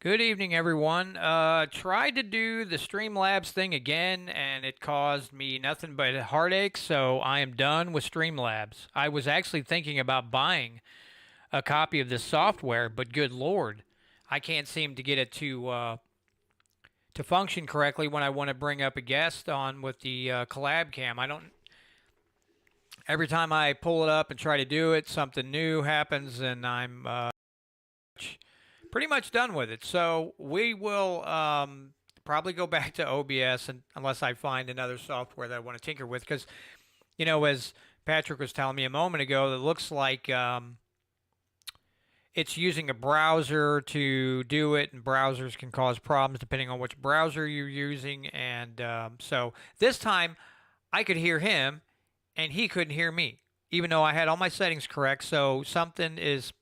Good evening, everyone. Tried to do the Streamlabs thing again, and it caused me nothing but heartache, so I am done with Streamlabs. I was actually thinking about buying a copy of this software, but good lord, I can't seem to get it to function correctly when I want to bring up a guest on with the collab cam. I don't. Every time I pull it up and try to do it, something new happens, and I'm pretty much done with it. So we will probably go back to OBS unless I find another software that I want to tinker with. Because, as Patrick was telling me a moment ago, it looks like it's using a browser to do it, and browsers can cause problems depending on which browser you're using. And so this time I could hear him and he couldn't hear me, even though I had all my settings correct. So something is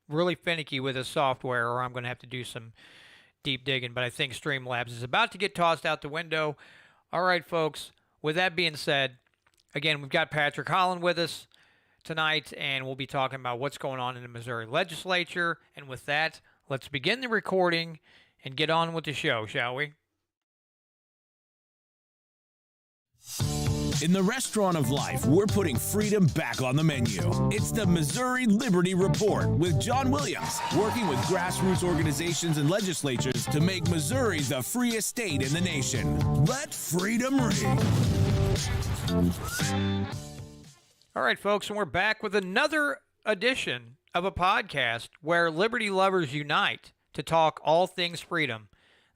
really finicky with this software, or I'm going to have to do some deep digging. But I think Streamlabs is about to get tossed out the window. All right, folks. With that being said, again, we've got Patrick Holland with us tonight, and we'll be talking about what's going on in the Missouri Legislature. And with that, let's begin the recording and get on with the show, shall we? In the restaurant of life, we're putting freedom back on the menu. It's the Missouri Liberty Report with John Williams, working with grassroots organizations and legislatures to make Missouri the freest state in the nation. Let freedom ring. All right, folks, and we're back with another edition of a podcast where Liberty lovers unite to talk all things freedom.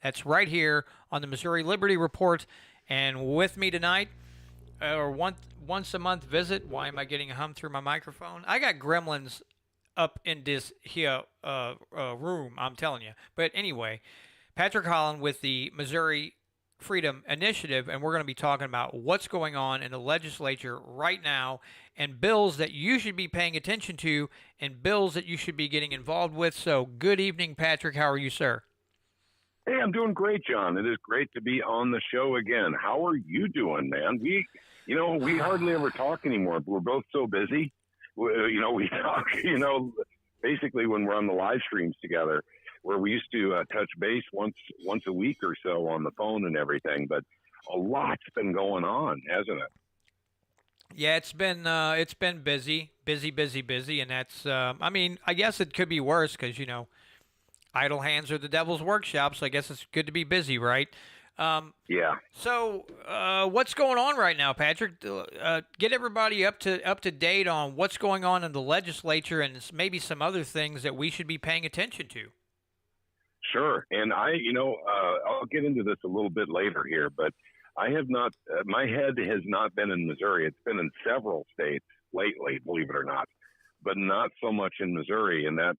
That's right here on the Missouri Liberty Report. And with me tonight, or once a month visit. Why am I getting a hum through my microphone? I got gremlins up in this here room, I'm telling you. But anyway, Patrick Holland with the Missouri Freedom Initiative, and we're going to be talking about what's going on in the legislature right now and bills that you should be paying attention to and bills that you should be getting involved with. So good evening, Patrick. How are you, sir? Hey, I'm doing great, John. It is great to be on the show again. How are you doing, man? We hardly ever talk anymore. We're both so busy. We talk, basically when we're on the live streams together, where we used to touch base once a week or so on the phone and everything. But a lot's been going on, hasn't it? Yeah, it's been busy, and that's I guess it could be worse because idle hands are the devil's workshop, so I guess it's good to be busy, right? Yeah. So, what's going on right now, Patrick? Get everybody up to date on what's going on in the legislature and maybe some other things that we should be paying attention to. Sure. And I'll get into this a little bit later here, but I have not, my head has not been in Missouri. It's been in several states lately, believe it or not, but not so much in Missouri. And that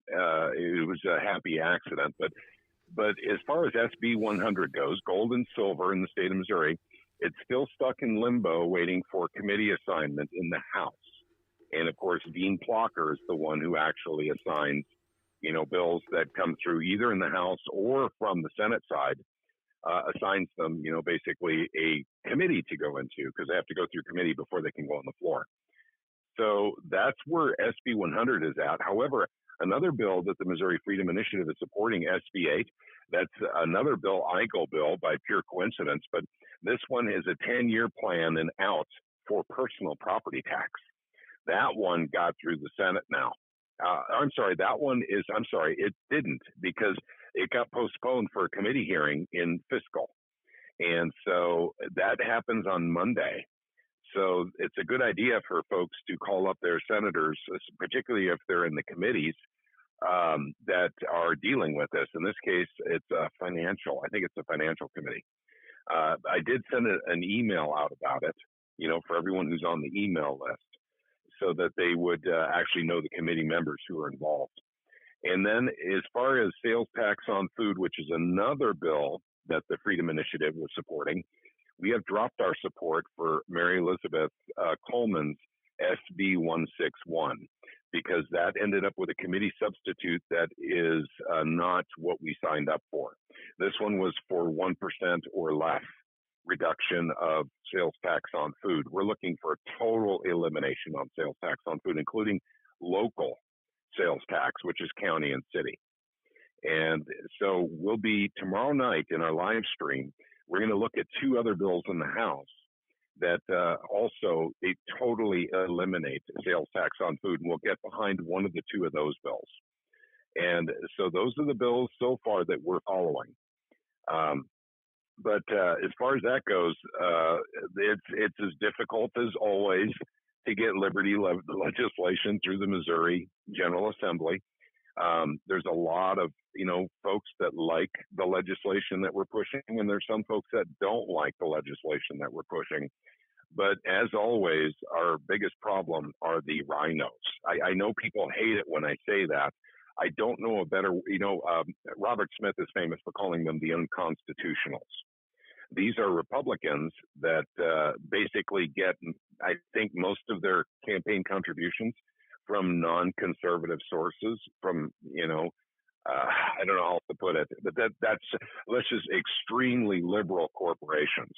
it was a happy accident. But as far as SB 100 goes, gold and silver in the state of Missouri, it's still stuck in limbo waiting for committee assignment in the House. And of course, Dean Plocker is the one who actually assigns, bills that come through either in the House or from the Senate side, assigns them, basically a committee to go into because they have to go through committee before they can go on the floor. So that's where SB 100 is at. However, another bill that the Missouri Freedom Initiative is supporting, SB 8, that's another bill, IGO bill, by pure coincidence, but this one is a 10-year plan and out for personal property tax. That one got through the Senate now. It didn't because it got postponed for a committee hearing in fiscal. And so that happens on Monday. So it's a good idea for folks to call up their senators, particularly if they're in the committees that are dealing with this. In this case, it's I think it's a financial committee. I did send an email out about it, for everyone who's on the email list so that they would actually know the committee members who are involved. And then as far as sales tax on food, which is another bill that the Freedom Initiative was supporting, we have dropped our support for Mary Elizabeth Coleman's SB 161 because that ended up with a committee substitute that is not what we signed up for. This one was for 1% or less reduction of sales tax on food. We're looking for a total elimination on sales tax on food, including local sales tax, which is county and city. And so we'll be tomorrow night in our live stream. We're going to look at two other bills in the House that also they totally eliminate sales tax on food, and we'll get behind one of the two of those bills. And so those are the bills so far that we're following. But as far as that goes, it's as difficult as always to get liberty legislation through the Missouri General Assembly. There's a lot of folks that like the legislation that we're pushing, and there's some folks that don't like the legislation that we're pushing. But as always, our biggest problem are the rhinos. I know people hate it when I say that. I don't know a better, Robert Smith is famous for calling them the unconstitutionals. These are Republicans that basically get, I think, most of their campaign contributions from non-conservative sources, from, I don't know how to put it, but that's, let's just extremely liberal corporations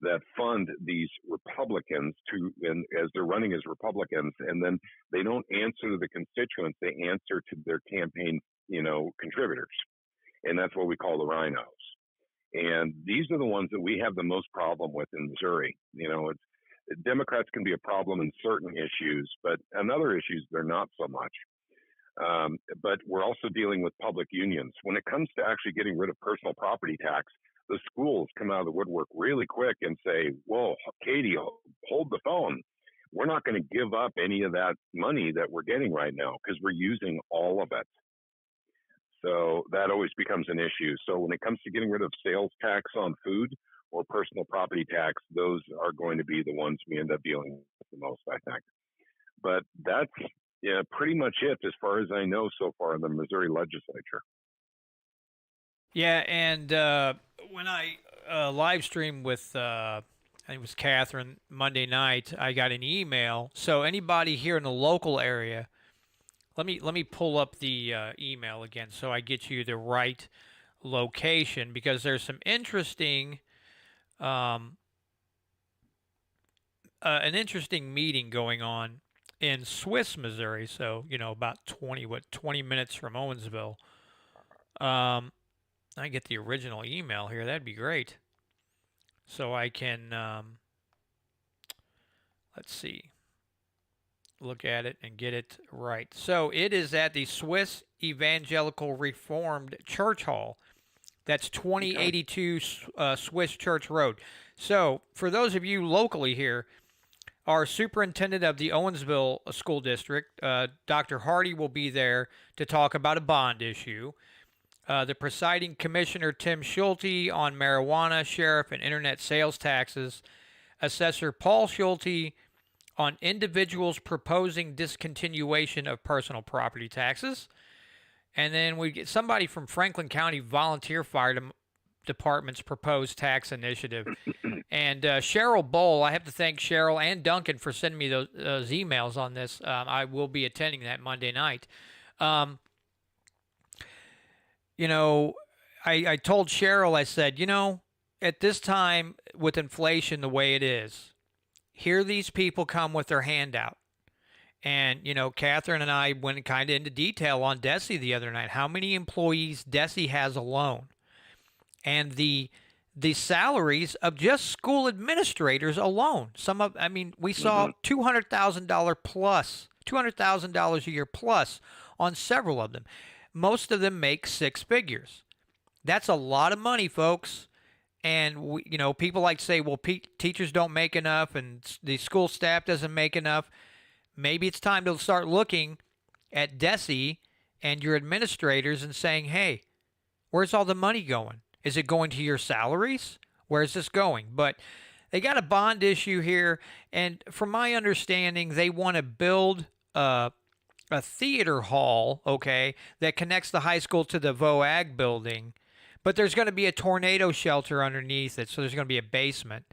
that fund these Republicans as they're running as Republicans, and then they don't answer to the constituents, they answer to their campaign, contributors. And that's what we call the rhinos. And these are the ones that we have the most problem with in Missouri. Democrats can be a problem in certain issues, but on other issues, they're not so much. But we're also dealing with public unions. When it comes to actually getting rid of personal property tax, the schools come out of the woodwork really quick and say, whoa, Katie, hold the phone. We're not going to give up any of that money that we're getting right now because we're using all of it. So that always becomes an issue. So when it comes to getting rid of sales tax on food or personal property tax, those are going to be the ones we end up dealing with the most, I think. But that's pretty much it as far as I know so far in the Missouri Legislature. Yeah, and when I live streamed with, I think it was Catherine Monday night, I got an email. So anybody here in the local area, let me pull up the email again so I get you the right location, because there's some interesting, an interesting meeting going on in Swiss, Missouri. So about 20 minutes from Owensville. I get the original email here. That'd be great. So I can, let's see, look at it and get it right. So it is at the Swiss Evangelical Reformed Church Hall. That's 2082 Swiss Church Road. So for those of you locally here, our superintendent of the Owensville School District, Dr. Hardy, will be there to talk about a bond issue. The presiding commissioner, Tim Schulte, on marijuana, sheriff, and internet sales taxes. Assessor Paul Schulte on individuals proposing discontinuation of personal property taxes. And then we get somebody from Franklin County Volunteer Fire Department's proposed tax initiative. And Cheryl Bowl, I have to thank Cheryl and Duncan for sending me those emails on this. I will be attending that Monday night. I told Cheryl, I said, at this time with inflation the way it is, here these people come with their handout. And, Catherine and I went kind of into detail on DESE the other night, how many employees DESE has alone. And the salaries of just school administrators alone. We saw $200,000 plus, $200,000 a year plus on several of them. Most of them make six figures. That's a lot of money, folks. And people like to say, well, teachers don't make enough and the school staff doesn't make enough. Maybe it's time to start looking at DESE and your administrators and saying, hey, where's all the money going? Is it going to your salaries? Where's this going? But they got a bond issue here. And from my understanding, they want to build a theater hall, okay, that connects the high school to the VOAG building, but there's going to be a tornado shelter underneath it, so there's going to be a basement.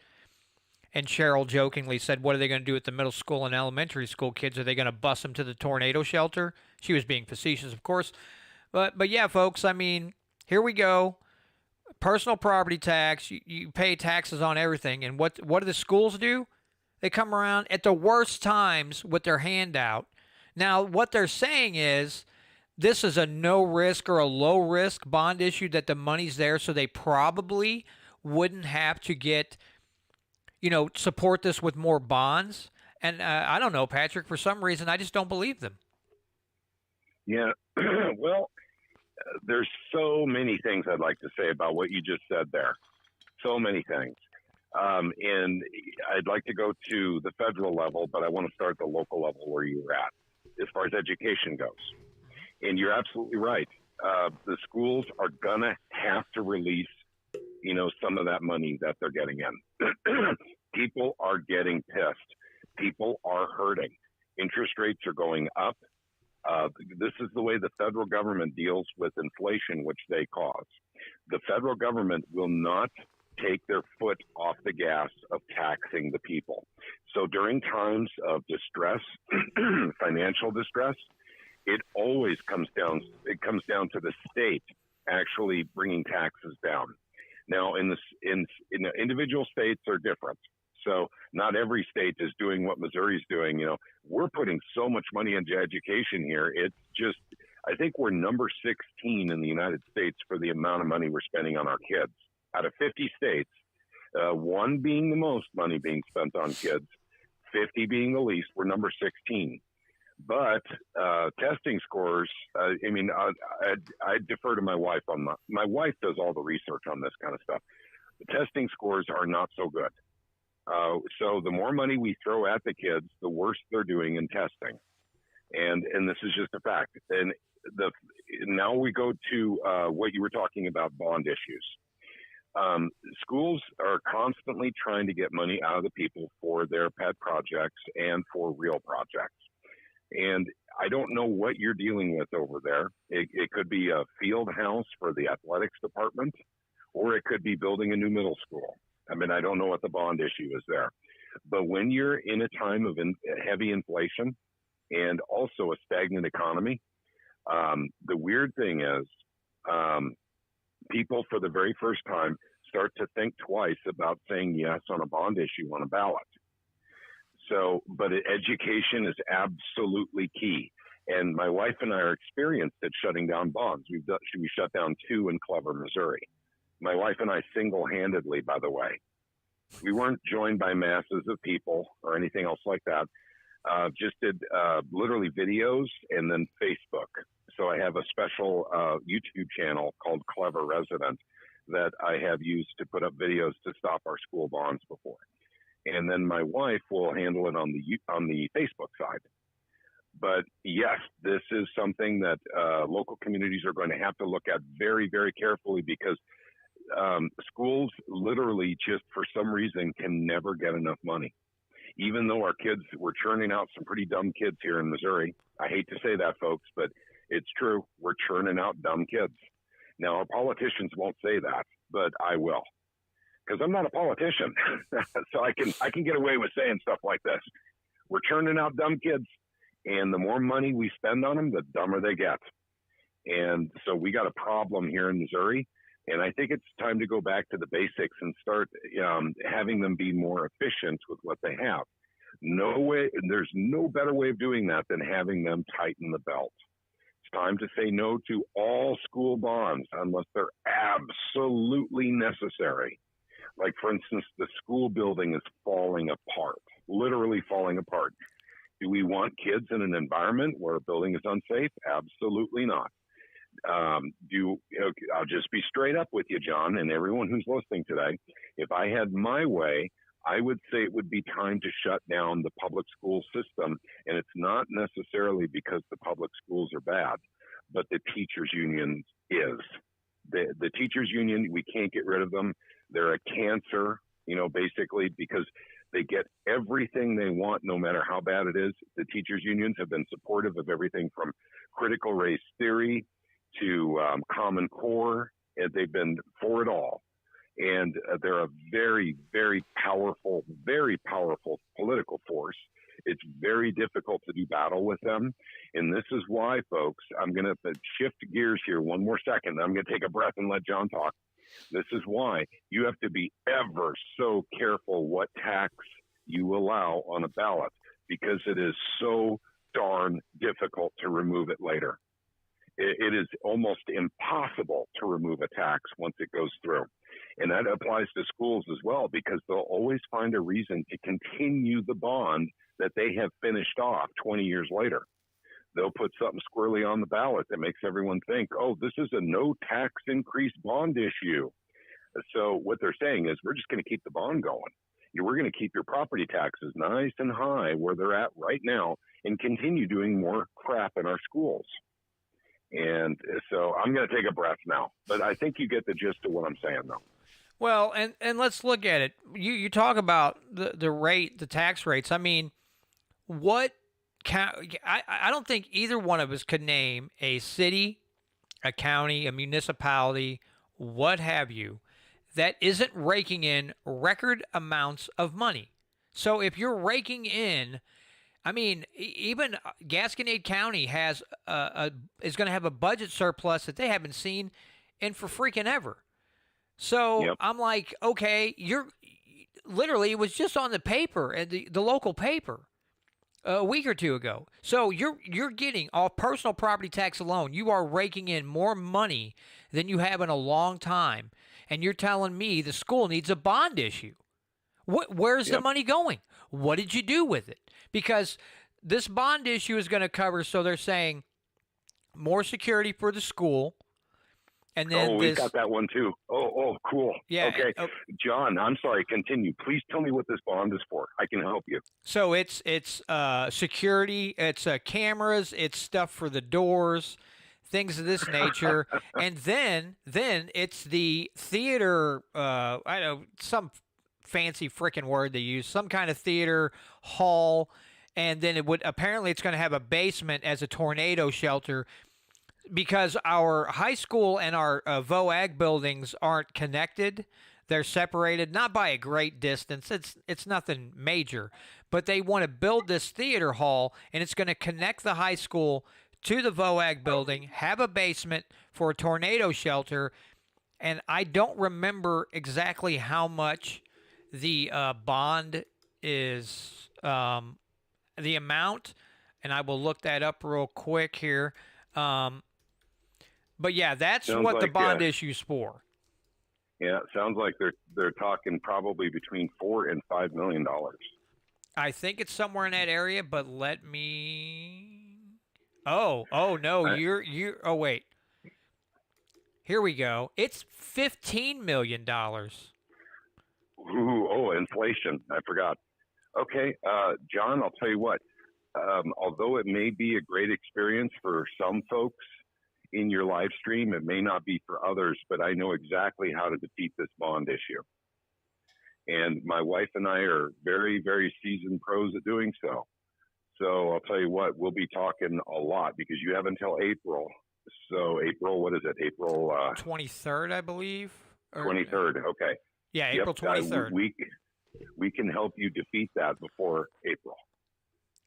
And Cheryl jokingly said, what are they going to do with the middle school and elementary school kids? Are they going to bus them to the tornado shelter? She was being facetious, of course. But yeah, folks, here we go. Personal property tax, you pay taxes on everything. And what do the schools do? They come around at the worst times with their handout. Now, what they're saying is this is a no risk or a low risk bond issue that the money's there, so they probably wouldn't have to get, support this with more bonds. And I don't know, Patrick, for some reason, I just don't believe them. Yeah. Well, there's so many things I'd like to say about what you just said there. So many things. And I'd like to go to the federal level, but I want to start at the local level where you were at as far as education goes. And you're absolutely right. The schools are going to have to release, some of that money that they're getting in. People are getting pissed. People are hurting. Interest rates are going up. This is the way the federal government deals with inflation, which they cause. The federal government will not take their foot off the gas of taxing the people. So during times of distress, financial distress, it always comes down to the state actually bringing taxes down. Now, in individual states are different. So not every state is doing what Missouri's doing. We're putting so much money into education here. It's just, I think we're number 16 in the United States for the amount of money we're spending on our kids. Out of 50 states, one being the most money being spent on kids, 50 being the least, we're number 16. But testing scores, I defer to my wife on that. My wife does all the research on this kind of stuff. The testing scores are not so good. So the more money we throw at the kids, the worse they're doing in testing. And this is just a fact. And now we go to what you were talking about, bond issues. Schools are constantly trying to get money out of the people for their pet projects and for real projects. And I don't know what you're dealing with over there. It could be a field house for the athletics department, or it could be building a new middle school. I don't know what the bond issue is there. But when you're in a time of heavy inflation and also a stagnant economy, the weird thing is people for the very first time start to think twice about saying yes on a bond issue on a ballot. So, but education is absolutely key. And my wife and I are experienced at shutting down bonds. We shut down 2 in Clever, Missouri. My wife and I single-handedly, by the way. We weren't joined by masses of people or anything else like that. Just did literally videos and then Facebook. So I have a special YouTube channel called Clever Resident that I have used to put up videos to stop our school bonds before. And then my wife will handle it on the Facebook side. But yes, this is something that local communities are going to have to look at very, very carefully, because schools literally just for some reason can never get enough money. Even though we're churning out some pretty dumb kids here in Missouri. I hate to say that, folks, but it's true. We're churning out dumb kids. Now, our politicians won't say that, but I will. Because I'm not a politician, so I can get away with saying stuff like this. We're churning out dumb kids, and the more money we spend on them, the dumber they get. And so we got a problem here in Missouri, and I think it's time to go back to the basics and start having them be more efficient with what they have. There's no better way of doing that than having them tighten the belt. It's time to say no to all school bonds unless they're absolutely necessary. Like, for instance, the school building is falling apart, literally falling apart. Do we want kids in an environment where a building is unsafe? Absolutely not. I'll just be straight up with you, John, and everyone who's listening today. If I had my way, I would say it would be time to shut down the public school system. And it's not necessarily because the public schools are bad, but the teachers union is. The teachers union, we can't get rid of them. They're a cancer, basically, because they get everything they want, no matter how bad it is. The teachers unions have been supportive of everything from critical race theory to Common Core, and they've been for it all. And they're a very, very powerful political force. It's very difficult to do battle with them. And this is why, folks, I'm going to shift gears here one more second. I'm going to take a breath and let John talk. This is why you have to be ever so careful what tax you allow on a ballot, because it is so darn difficult to remove it later. it is almost impossible to remove a tax once it goes through. And that applies to schools as well, because they'll always find a reason to continue the bond that they have finished off 20 years later. They'll put something squirrely on the ballot that makes everyone think, oh, this is a no tax increase bond issue. So what they're saying is, we're just going to keep the bond going. We're going to keep your property taxes nice and high where they're at right now and continue doing more crap in our schools. And so I'm going to take a breath now, but I think you get the gist of what I'm saying, though. Well, and let's look at it. You talk about the rate, the tax rates. I mean, I don't think either one of us could name a city, a county, a municipality, what have you, that isn't raking in record amounts of money. So if you're raking in, I mean, even Gasconade County is going to have a budget surplus that they haven't seen in for freaking ever. So yep. I'm like, okay, you're literally, it was just on the paper, and the local paper a week or two ago. So you're getting, all personal property tax alone, you are raking in more money than you have in a long time. And you're telling me the school needs a bond issue. Where's the money going? What did you do with it? Because this bond issue is going to cover, so they're saying, more security for the school. And then we got that one too. Oh, cool. Yeah. Okay. John, I'm sorry. Continue. Please tell me what this bond is for. I can help you. So it's security. It's cameras. It's stuff for the doors, things of this nature. And then it's the theater. I don't know, some fancy freaking word they use. Some kind of theater hall. And then apparently it's going to have a basement as a tornado shelter, because our high school and our VOAG buildings aren't connected. They're separated, not by a great distance. It's nothing major. But they want to build this theater hall, and it's going to connect the high school to the VOAG building, have a basement for a tornado shelter. And I don't remember exactly how much the bond is, the amount, and I will look that up real quick here. But yeah, that's sounds what the bond issue's for. Yeah, it sounds like they're talking probably between $4 and $5 million. I think it's somewhere in that area, but let me. Oh no, you're. Oh wait. Here we go. It's $15 million. Ooh, inflation. I forgot. Okay, John, I'll tell you what. Although it may be a great experience for some folks in your live stream, it may not be for others, but I know exactly how to defeat this bond issue. And my wife and I are very, very seasoned pros at doing so. So I'll tell you what, we'll be talking a lot, because you have until April. So April, what is it? April 23rd, I believe. 23rd. Okay. Yeah, April 23rd. We can help you defeat that before April.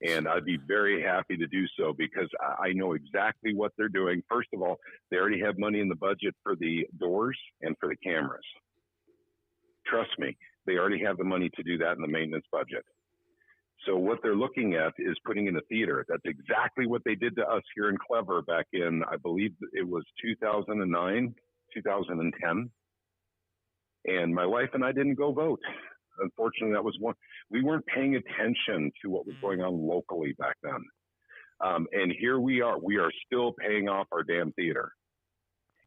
And I'd be very happy to do so, because I know exactly what they're doing. First of all, they already have money in the budget for the doors and for the cameras. Trust me, they already have the money to do that in the maintenance budget. So what they're looking at is putting in a theater. That's exactly what they did to us here in Clever back in, I believe it was 2009, 2010. And my wife and I didn't go vote. Unfortunately, that was one. We weren't paying attention to what was going on locally back then. And here we are. We are still paying off our damn theater.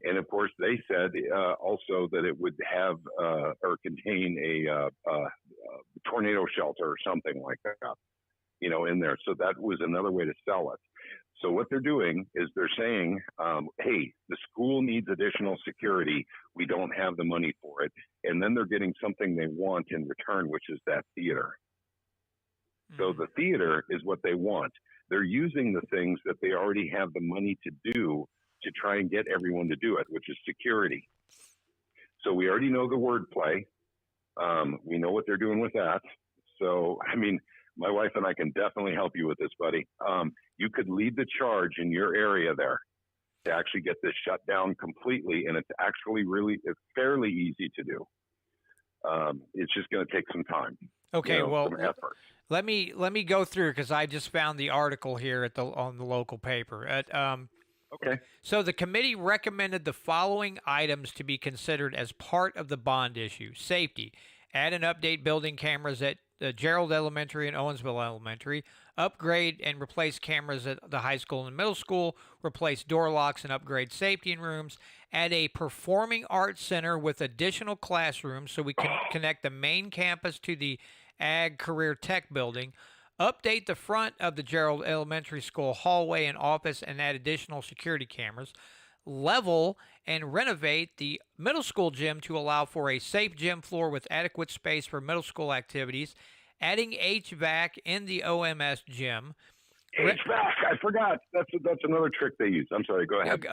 And of course, they said also that it would have or contain a tornado shelter or something like that, in there. So that was another way to sell it. So what they're doing is they're saying, hey, the school needs additional security. We don't have the money for it. And then they're getting something they want in return, which is that theater. So the theater is what they want. They're using the things that they already have the money to do to try and get everyone to do it, which is security. So we already know the wordplay. We know what they're doing with that. So, I mean, my wife and I can definitely help you with this, buddy. You could lead the charge in your area there to actually get this shut down completely, and it's actually it's fairly easy to do. It's just going to take some time. Okay, some effort. Let me go through, because I just found the article here on the local paper. Okay. So the committee recommended the following items to be considered as part of the bond issue. Safety. Add and update building cameras at Gerald Elementary and Owensville Elementary. Upgrade and replace cameras at the high school and middle school. Replace door locks and upgrade safety in rooms. Add a performing arts center with additional classrooms so we can connect the main campus to the Ag Career Tech building. Update the front of the Gerald Elementary School hallway and office and add additional security cameras. Level and renovate the middle school gym to allow for a safe gym floor with adequate space for middle school activities. Adding HVAC in the OMS gym. HVAC, I forgot. That's another trick they use. I'm sorry, go ahead.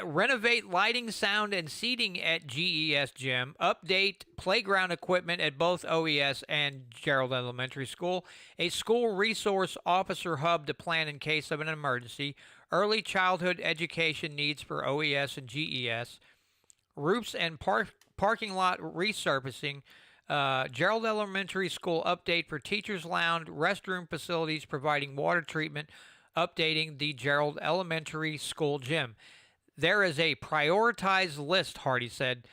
Renovate lighting, sound, and seating at GES Gym. Update playground equipment at both OES and Gerald Elementary School. A school resource officer hub to plan in case of an emergency. Early childhood education needs for OES and GES. Roofs and parking lot resurfacing. Gerald Elementary School update for teachers' lounge, restroom facilities, providing water treatment, updating the Gerald Elementary School gym. There is a prioritized list, Hardy said.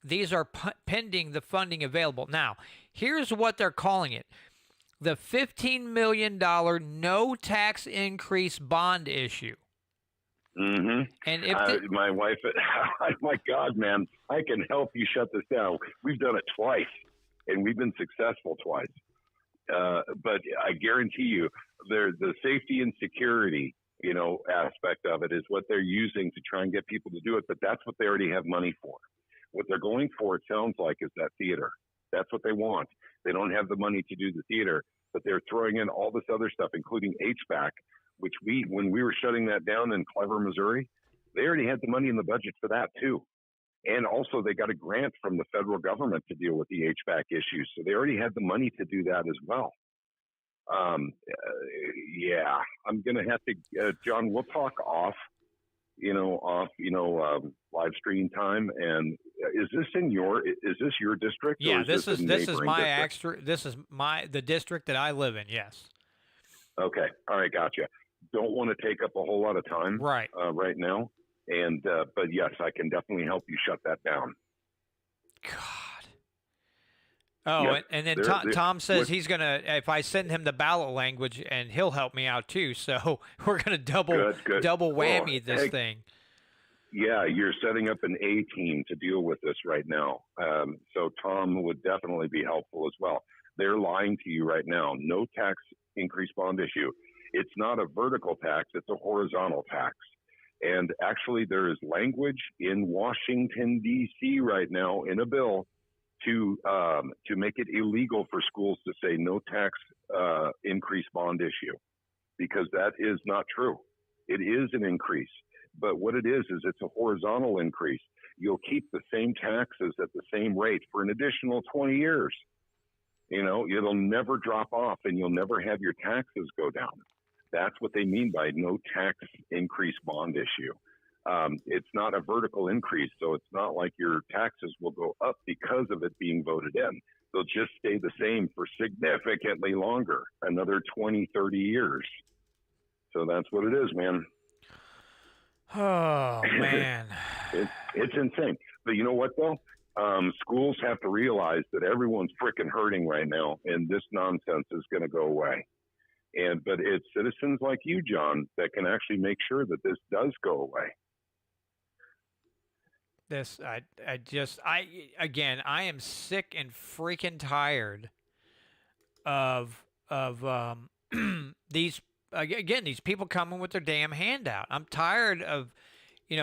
These are pending the funding available. Now, here's what they're calling it. The $15 million no tax increase bond issue. Mm-hmm. And if my wife, my God, man, I can help you shut this down. We've done it twice, and we've been successful twice. But I guarantee you, the safety and security, aspect of it is what they're using to try and get people to do it. But that's what they already have money for. What they're going for, it sounds like, is that theater. That's what they want. They don't have the money to do the theater, but they're throwing in all this other stuff, including HVAC, which when we were shutting that down in Clever, Missouri, they already had the money in the budget for that too. And also they got a grant from the federal government to deal with the HVAC issues. So they already had the money to do that as well. Yeah, I'm going to have to, John, we'll talk off live stream time. And is this your district? Yeah, this is the district that I live in. Yes. Okay. All right. Gotcha. Don't want to take up a whole lot of time right now. And, but yes, I can definitely help you shut that down. God. Oh, yep. and then Tom says he's going to, if I send him the ballot language, and he'll help me out too. So we're going to double whammy this thing. Yeah, you're setting up an A team to deal with this right now. So Tom would definitely be helpful as well. They're lying to you right now. No tax increase bond issue. It's not a vertical tax. It's a horizontal tax. And actually, there is language in Washington, D.C. right now in a bill to make it illegal for schools to say no tax increase bond issue, because that is not true. It is an increase. But what it is it's a horizontal increase. You'll keep the same taxes at the same rate for an additional 20 years. It'll never drop off, and you'll never have your taxes go down. That's what they mean by no tax increase bond issue. It's not a vertical increase, so it's not like your taxes will go up because of it being voted in. They'll just stay the same for significantly longer, another 20, 30 years. So that's what it is, man. Oh, man. It's insane. But you know what, though? Schools have to realize that everyone's freaking hurting right now, and this nonsense is going to go away. But it's citizens like you, John, that can actually make sure that this does go away. I am sick and freaking tired of these people coming with their damn handout. I'm tired of,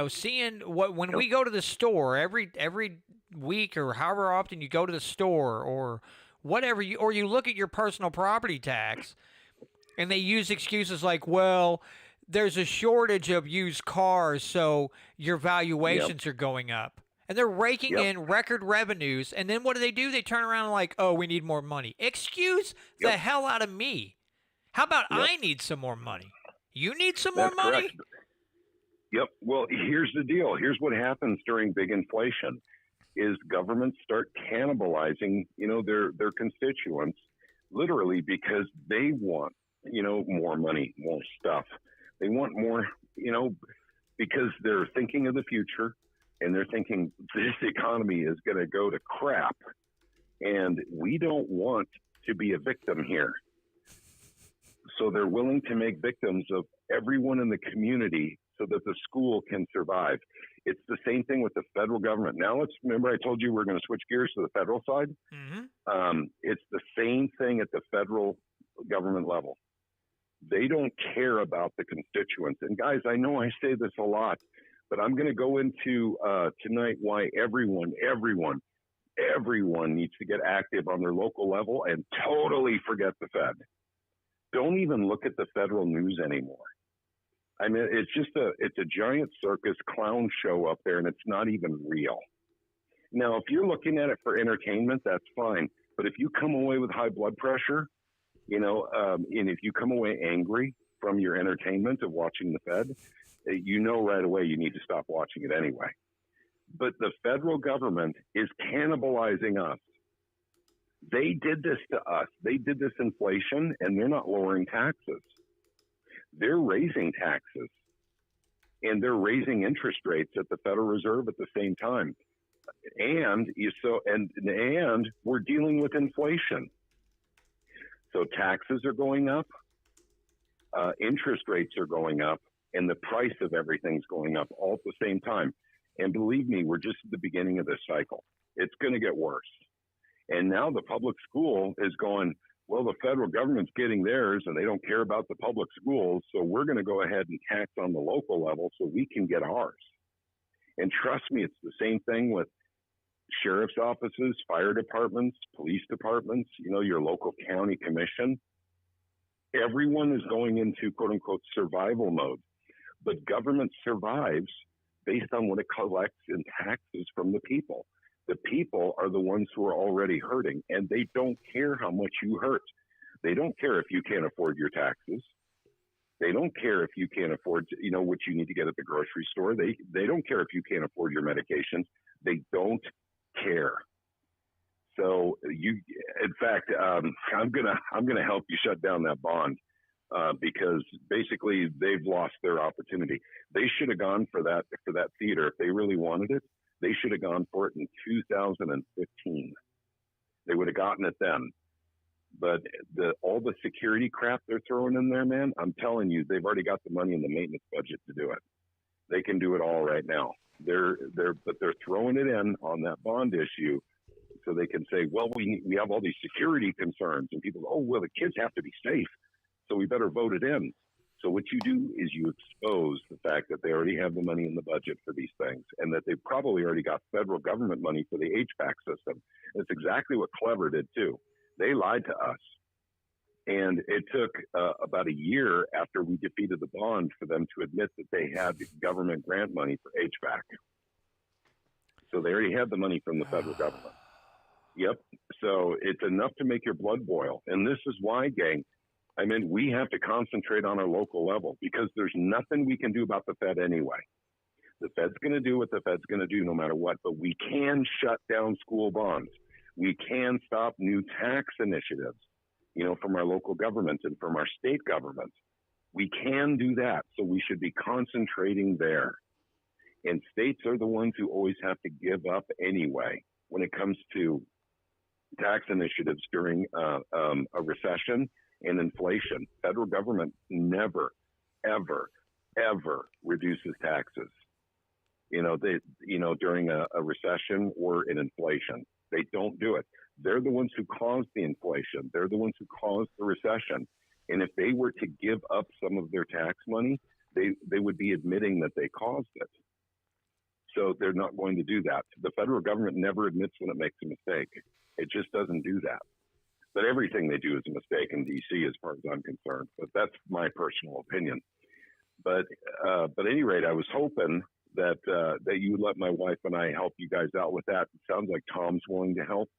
seeing when we go to the store every week or however often you go to the store or whatever, you look at your personal property tax and they use excuses like, well, there's a shortage of used cars, so your valuations are going up. And they're raking in record revenues. And then what do? They turn around and like, oh, we need more money. Excuse the hell out of me. How about I need some more money? You need some more money? Correct. Yep. Well, here's the deal. Here's what happens during big inflation is governments start cannibalizing, their constituents literally because they want, more money, more stuff. They want more, because they're thinking of the future and they're thinking this economy is going to go to crap. And we don't want to be a victim here. So they're willing to make victims of everyone in the community so that the school can survive. It's the same thing with the federal government. Now let's remember I told you we're going to switch gears to the federal side. It's the same thing at the federal government level. They don't care about the constituents. And guys, I know I say this a lot, but I'm going to go into tonight why everyone needs to get active on their local level and totally forget the Fed. Don't even look at the federal news anymore. I mean, it's a giant circus clown show up there, and it's not even real. Now, if you're looking at it for entertainment, that's fine. But if you come away with high blood pressure, and if you come away angry from your entertainment of watching the Fed, you know right away you need to stop watching it anyway. But the federal government is cannibalizing us. They did this to us. They did this inflation, and they're not lowering taxes. They're raising taxes, and they're raising interest rates at the Federal Reserve at the same time. And we're dealing with inflation. So taxes are going up, interest rates are going up, and the price of everything's going up all at the same time. And believe me, we're just at the beginning of this cycle. It's going to get worse. And now the public school is going, well, the federal government's getting theirs and they don't care about the public schools. So we're going to go ahead and tax on the local level so we can get ours. And trust me, it's the same thing with sheriff's offices, fire departments, police departments, your local county commission. Everyone is going into quote unquote survival mode, but government survives based on what it collects in taxes from the people. The people are the ones who are already hurting, and they don't care how much you hurt. They don't care if you can't afford your taxes. They don't care if you can't afford, what you need to get at the grocery store. They don't care if you can't afford your medications. They don't care. So in fact, I'm gonna help you shut down that bond because basically they've lost their opportunity. They should have gone for that theater if they really wanted it. They should have gone for it in 2015. They would have gotten it then. But all the security crap they're throwing in there, man, I'm telling you, they've already got the money in the maintenance budget to do it. They can do it all right now. But they're throwing it in on that bond issue so they can say, well, we have all these security concerns, and people go, oh, well, the kids have to be safe, so we better vote it in. So what you do is you expose the fact that they already have the money in the budget for these things, and that they probably already got federal government money for the HVAC system. That's exactly what Clever did too. They lied to us. And it took about a year after we defeated the bond for them to admit that they had government grant money for HVAC. So they already had the money from the federal government. Yep. So it's enough to make your blood boil. And this is why, gang, we have to concentrate on our local level because there's nothing we can do about the Fed anyway. The Fed's going to do what the Fed's going to do no matter what, but we can shut down school bonds. We can stop new tax initiatives, from our local governments and from our state governments. We can do that, so we should be concentrating there. And states are the ones who always have to give up anyway when it comes to tax initiatives during a recession and inflation. Federal government never, ever, ever reduces taxes. During a recession or an inflation, they don't do it. They're the ones who caused the inflation. They're the ones who caused the recession. And if they were to give up some of their tax money, they would be admitting that they caused it. So they're not going to do that. The federal government never admits when it makes a mistake. It just doesn't do that. But everything they do is a mistake in D.C. as far as I'm concerned. But that's my personal opinion. But at any rate, I was hoping that you would let my wife and I help you guys out with that. It sounds like Tom's willing to help.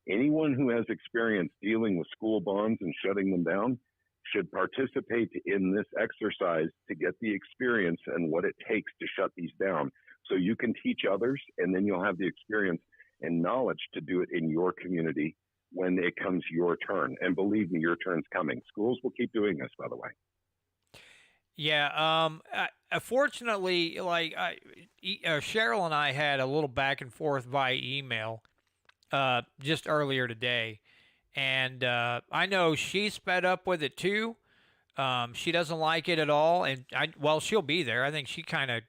Anyone who has experience dealing with school bonds and shutting them down should participate in this exercise to get the experience and what it takes to shut these down. So you can teach others, and then you'll have the experience and knowledge to do it in your community when it comes your turn. And believe me, your turn's coming. Schools will keep doing this, by the way. Yeah. Fortunately, Cheryl and I had a little back and forth via email just earlier today, and I know she's fed up with it too. She doesn't like it at all, and she'll be there. I think she kind of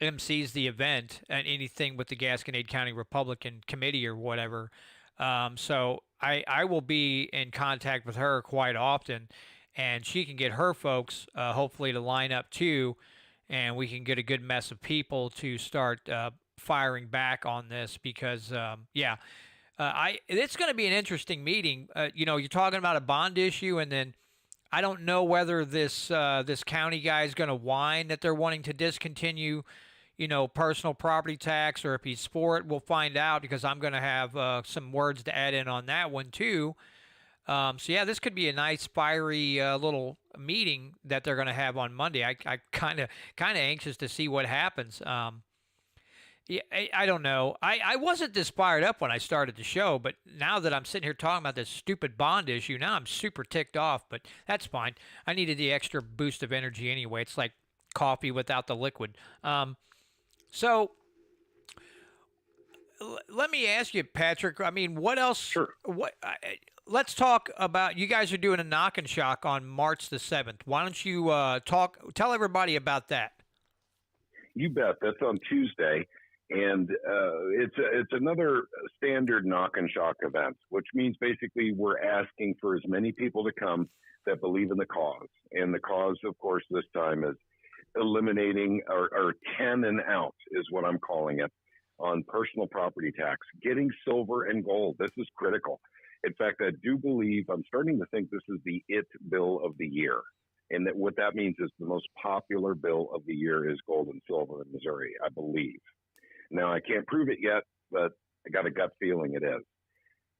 MCs the event and anything with the Gasconade County Republican Committee or whatever. So I will be in contact with her quite often, and she can get her folks hopefully to line up too, and we can get a good mess of people to start firing back on this because yeah. It's going to be an interesting meeting. You're talking about a bond issue, and then I don't know whether this county guy is going to whine that they're wanting to discontinue, personal property tax, or if he's for it. We'll find out because I'm going to have some words to add in on that one too. So yeah, this could be a nice fiery little meeting that they're going to have on Monday. I kind of anxious to see what happens. Yeah, I don't know. I wasn't this fired up when I started the show, but now that I'm sitting here talking about this stupid bond issue, now I'm super ticked off, but that's fine. I needed the extra boost of energy anyway. It's like coffee without the liquid. So let me ask you, Patrick. I mean, what else? Sure. Let's talk about. You guys are doing a knock and shock on March the 7th. Why don't you tell everybody about that? You bet. That's on Tuesday. And it's another standard knock and shock event, which means basically we're asking for as many people to come that believe in the cause. And the cause, of course, this time is eliminating or 10 and out is what I'm calling it on personal property tax, getting silver and gold. This is critical. In fact, I do believe I'm starting to think this is the bill of the year. And that what that means is the most popular bill of the year is gold and silver in Missouri, I believe. Now, I can't prove it yet, but I got a gut feeling it is.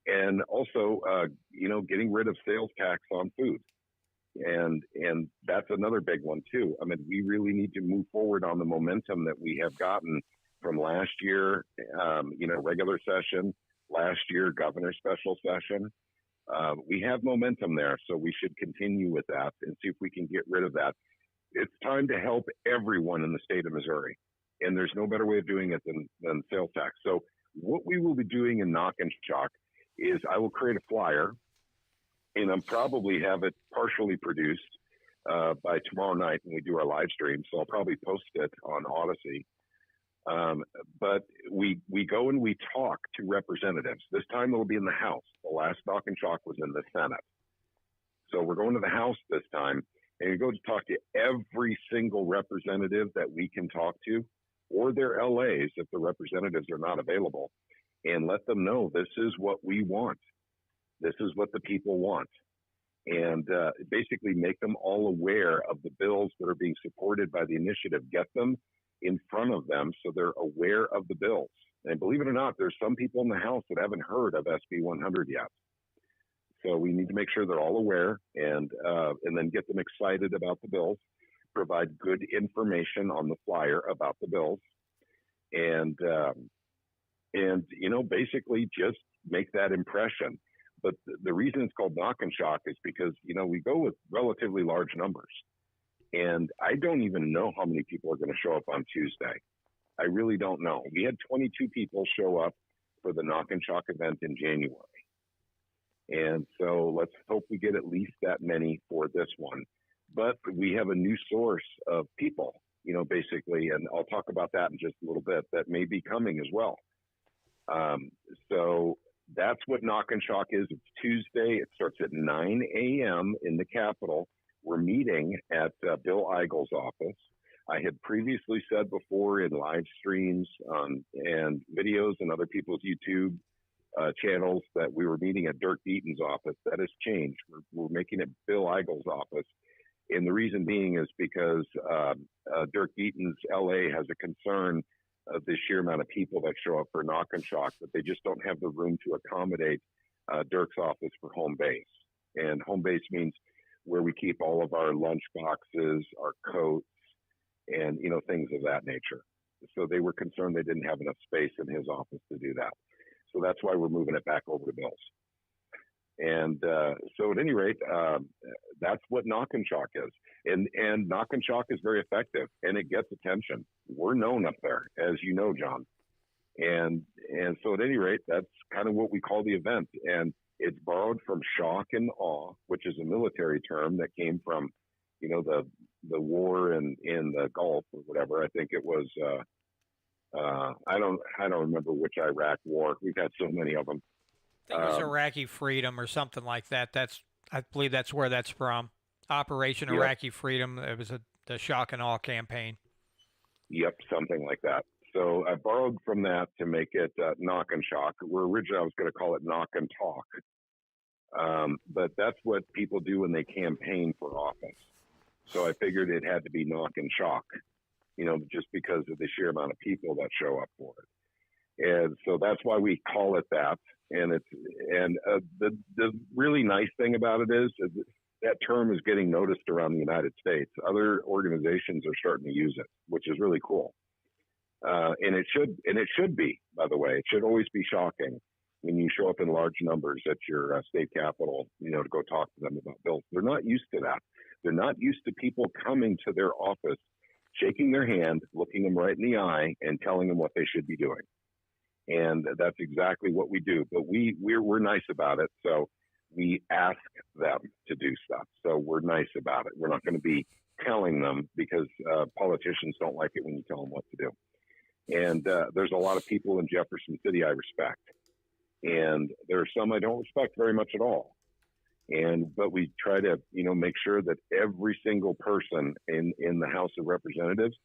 And also, getting rid of sales tax on food. And that's another big one, too. I mean, we really need to move forward on the momentum that we have gotten from last year, regular session, last year, governor special session. We have momentum there, so we should continue with that and see if we can get rid of that. It's time to help everyone in the state of Missouri. And there's no better way of doing it than sales tax. So what we will be doing in Knock and Shock is I will create a flyer, and I'll probably have it partially produced by tomorrow night when we do our live stream. So I'll probably post it on Odyssey. But we go and we talk to representatives. This time it'll be in the House. The last Knock and Shock was in the Senate. So we're going to the House this time, and we go to talk to every single representative that we can talk to, or their LAs if the representatives are not available, and let them know this is what we want. This is what the people want. And basically make them all aware of the bills that are being supported by the initiative. Get them in front of them so they're aware of the bills. And believe it or not, there's some people in the House that haven't heard of SB 100 yet. So we need to make sure they're all aware and then get them excited about the bills. Provide good information on the flyer about the bills, and basically just make that impression. But the reason it's called Knock and Shock is because we go with relatively large numbers, and I don't even know how many people are going to show up on Tuesday. I really don't know. We had 22 people show up for the Knock and Shock event in January, and so let's hope we get at least that many for this one. But we have a new source of people, basically, and I'll talk about that in just a little bit, that may be coming as well. So that's what Knock and Shock is. It's Tuesday. It starts at 9 a.m. in the Capitol. We're meeting at Bill Eigel's office. I had previously said before in live streams and videos and other people's YouTube channels that we were meeting at Dirk Deaton's office. That has changed. We're making it Bill Eigel's office. And the reason being is because Dirk Deaton's LA has a concern of the sheer amount of people that show up for Knock and Shock, that they just don't have the room to accommodate Dirk's office for home base. And home base means where we keep all of our lunch boxes, our coats, and things of that nature. So they were concerned they didn't have enough space in his office to do that. So that's why we're moving it back over to Bill's. And so at any rate, that's what knock and shock is. And knock and shock is very effective, and it gets attention. We're known up there, as you know, John. And so at any rate, that's kind of what we call the event. And it's borrowed from shock and awe, which is a military term that came from, the war in the Gulf or whatever. I think it was, I don't remember which Iraq war. We've had so many of them. I think it was Iraqi Freedom or something like that. I believe that's where that's from. Operation Iraqi Freedom. It was the shock and awe campaign. Yep, something like that. So I borrowed from that to make it knock and shock. Originally I was going to call it knock and talk. But that's what people do when they campaign for office. So I figured it had to be knock and shock, just because of the sheer amount of people that show up for it. And so that's why we call it that. And the really nice thing about it is that term is getting noticed around the United States. Other organizations are starting to use it, which is really cool. And it should be, by the way, it should always be shocking when you show up in large numbers at your state capitol, to go talk to them about bills. They're not used to that. They're not used to people coming to their office, shaking their hand, looking them right in the eye, and telling them what they should be doing. And that's exactly what we do. But we're nice about it, so we ask them to do stuff. So we're nice about it. We're not going to be telling them, because politicians don't like it when you tell them what to do. And there's a lot of people in Jefferson City I respect, and there are some I don't respect very much at all. But we try to, make sure that every single person in the House of Representatives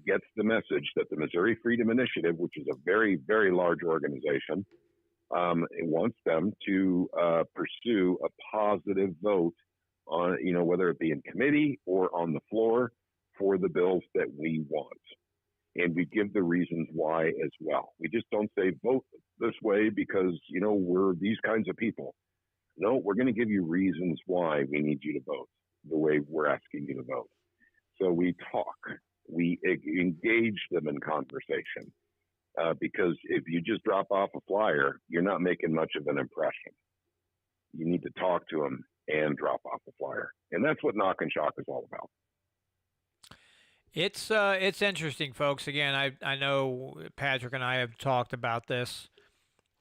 gets the message that the Missouri Freedom Initiative, which is a very, very large organization, it wants them to pursue a positive vote on, whether it be in committee or on the floor, for the bills that we want. And we give the reasons why as well. We just don't say vote this way because, we're these kinds of people. No, we're going to give you reasons why we need you to vote the way we're asking you to vote. So we talk, we engage them in conversation, because if you just drop off a flyer, you're not making much of an impression. You need to talk to them and drop off a flyer. And that's what knock and shock is all about. It's interesting, folks. Again, I know Patrick and I have talked about this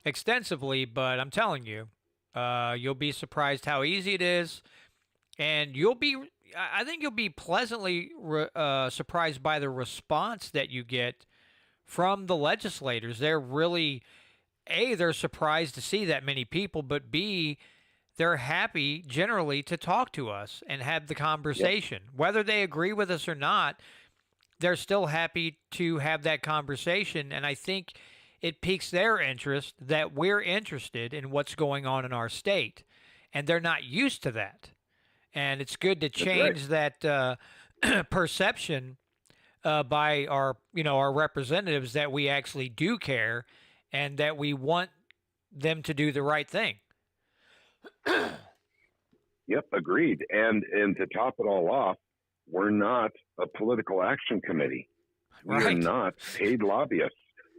extensively, but I'm telling you, you'll be surprised how easy it is, and I think you'll be pleasantly surprised by the response that you get from the legislators. They're really, A, they're surprised to see that many people, but B, they're happy generally to talk to us and have the conversation. Yep. Whether they agree with us or not, they're still happy to have that conversation, and I think it piques their interest that we're interested in what's going on in our state, and they're not used to that. And it's good to change that perception by our representatives that we actually do care and that we want them to do the right thing. Yep, agreed. And to top it all off, we're not a political action committee. We are not paid lobbyists.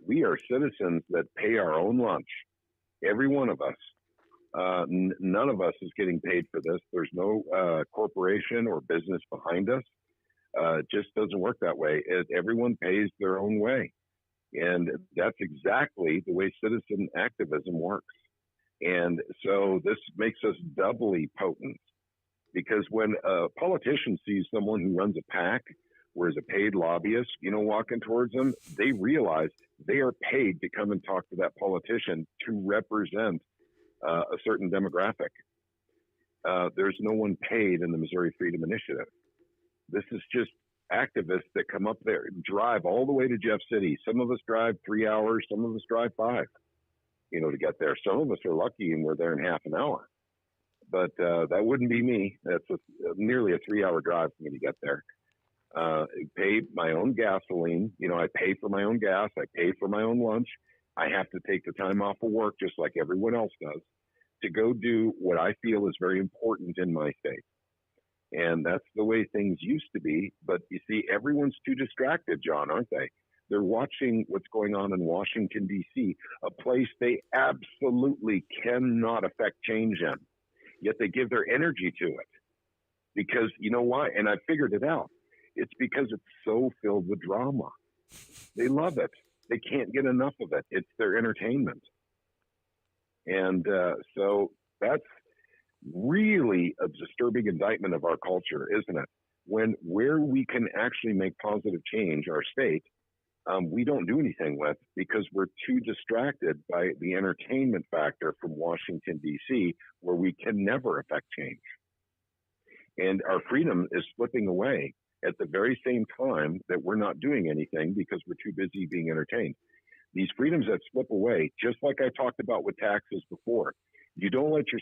We are citizens that pay our own lunch, every one of us. None of us is getting paid for this. There's no corporation or business behind us. It just doesn't work that way. Everyone pays their own way. And that's exactly the way citizen activism works. And so this makes us doubly potent, because when a politician sees someone who runs a PAC or is a paid lobbyist, walking towards them, they realize they are paid to come and talk to that politician to represent a certain demographic. There's no one paid in the Missouri Freedom Initiative. This is just activists that come up there, drive all the way to Jeff City. Some of us drive 3 hours, some of us drive 5, to get there. Some of us are lucky and we're there in half an hour. But that wouldn't be me. That's nearly a 3-hour drive for me to get there. Pay my own gasoline. I pay for my own gas. I pay for my own lunch. I have to take the time off of work just like everyone else does to go do what I feel is very important in my state. And that's the way things used to be. But you see, everyone's too distracted, John, aren't they? They're watching what's going on in Washington, D.C., a place they absolutely cannot affect change in. yet they give their energy to it. Because you know why? And I figured it out. It's because it's so filled with drama. They love it. They can't get enough of it. It's their entertainment. And so that's really a disturbing indictment of our culture, isn't it? Where we can actually make positive change, our state, we don't do anything with because we're too distracted by the entertainment factor from Washington, D.C., where we can never affect change. And our freedom is slipping away at the very same time that we're not doing anything because we're too busy being entertained. These freedoms that slip away, just like I talked about with taxes before, you don't let your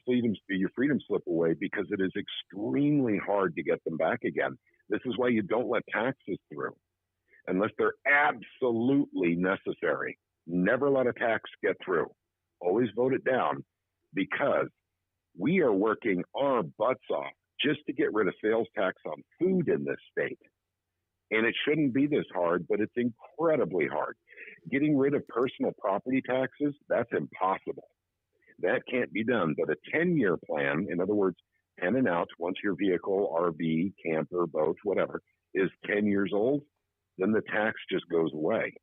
freedom slip away because it is extremely hard to get them back again. This is why you don't let taxes through unless they're absolutely necessary. Never let a tax get through. Always vote it down because we are working our butts off just to get rid of sales tax on food in this state. And it shouldn't be this hard, but it's incredibly hard. Getting rid of personal property taxes, that's impossible. That can't be done. But a 10-year plan, in other words, 10 and out, once your vehicle, RV, camper, boat, whatever, is 10 years old, then the tax just goes away.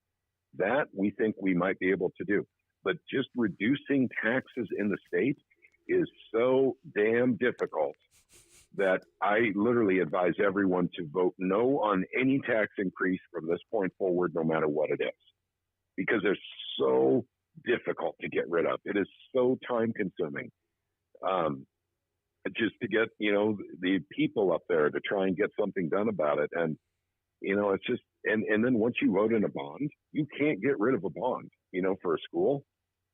That we think we might be able to do. But just reducing taxes in the state is so damn difficult that I literally advise everyone to vote no on any tax increase from this point forward, no matter what it is, because they're so difficult to get rid of. It is so time consuming just to get, the people up there to try and get something done about it. And, it's just, and then once you vote in a bond, you can't get rid of a bond, for a school.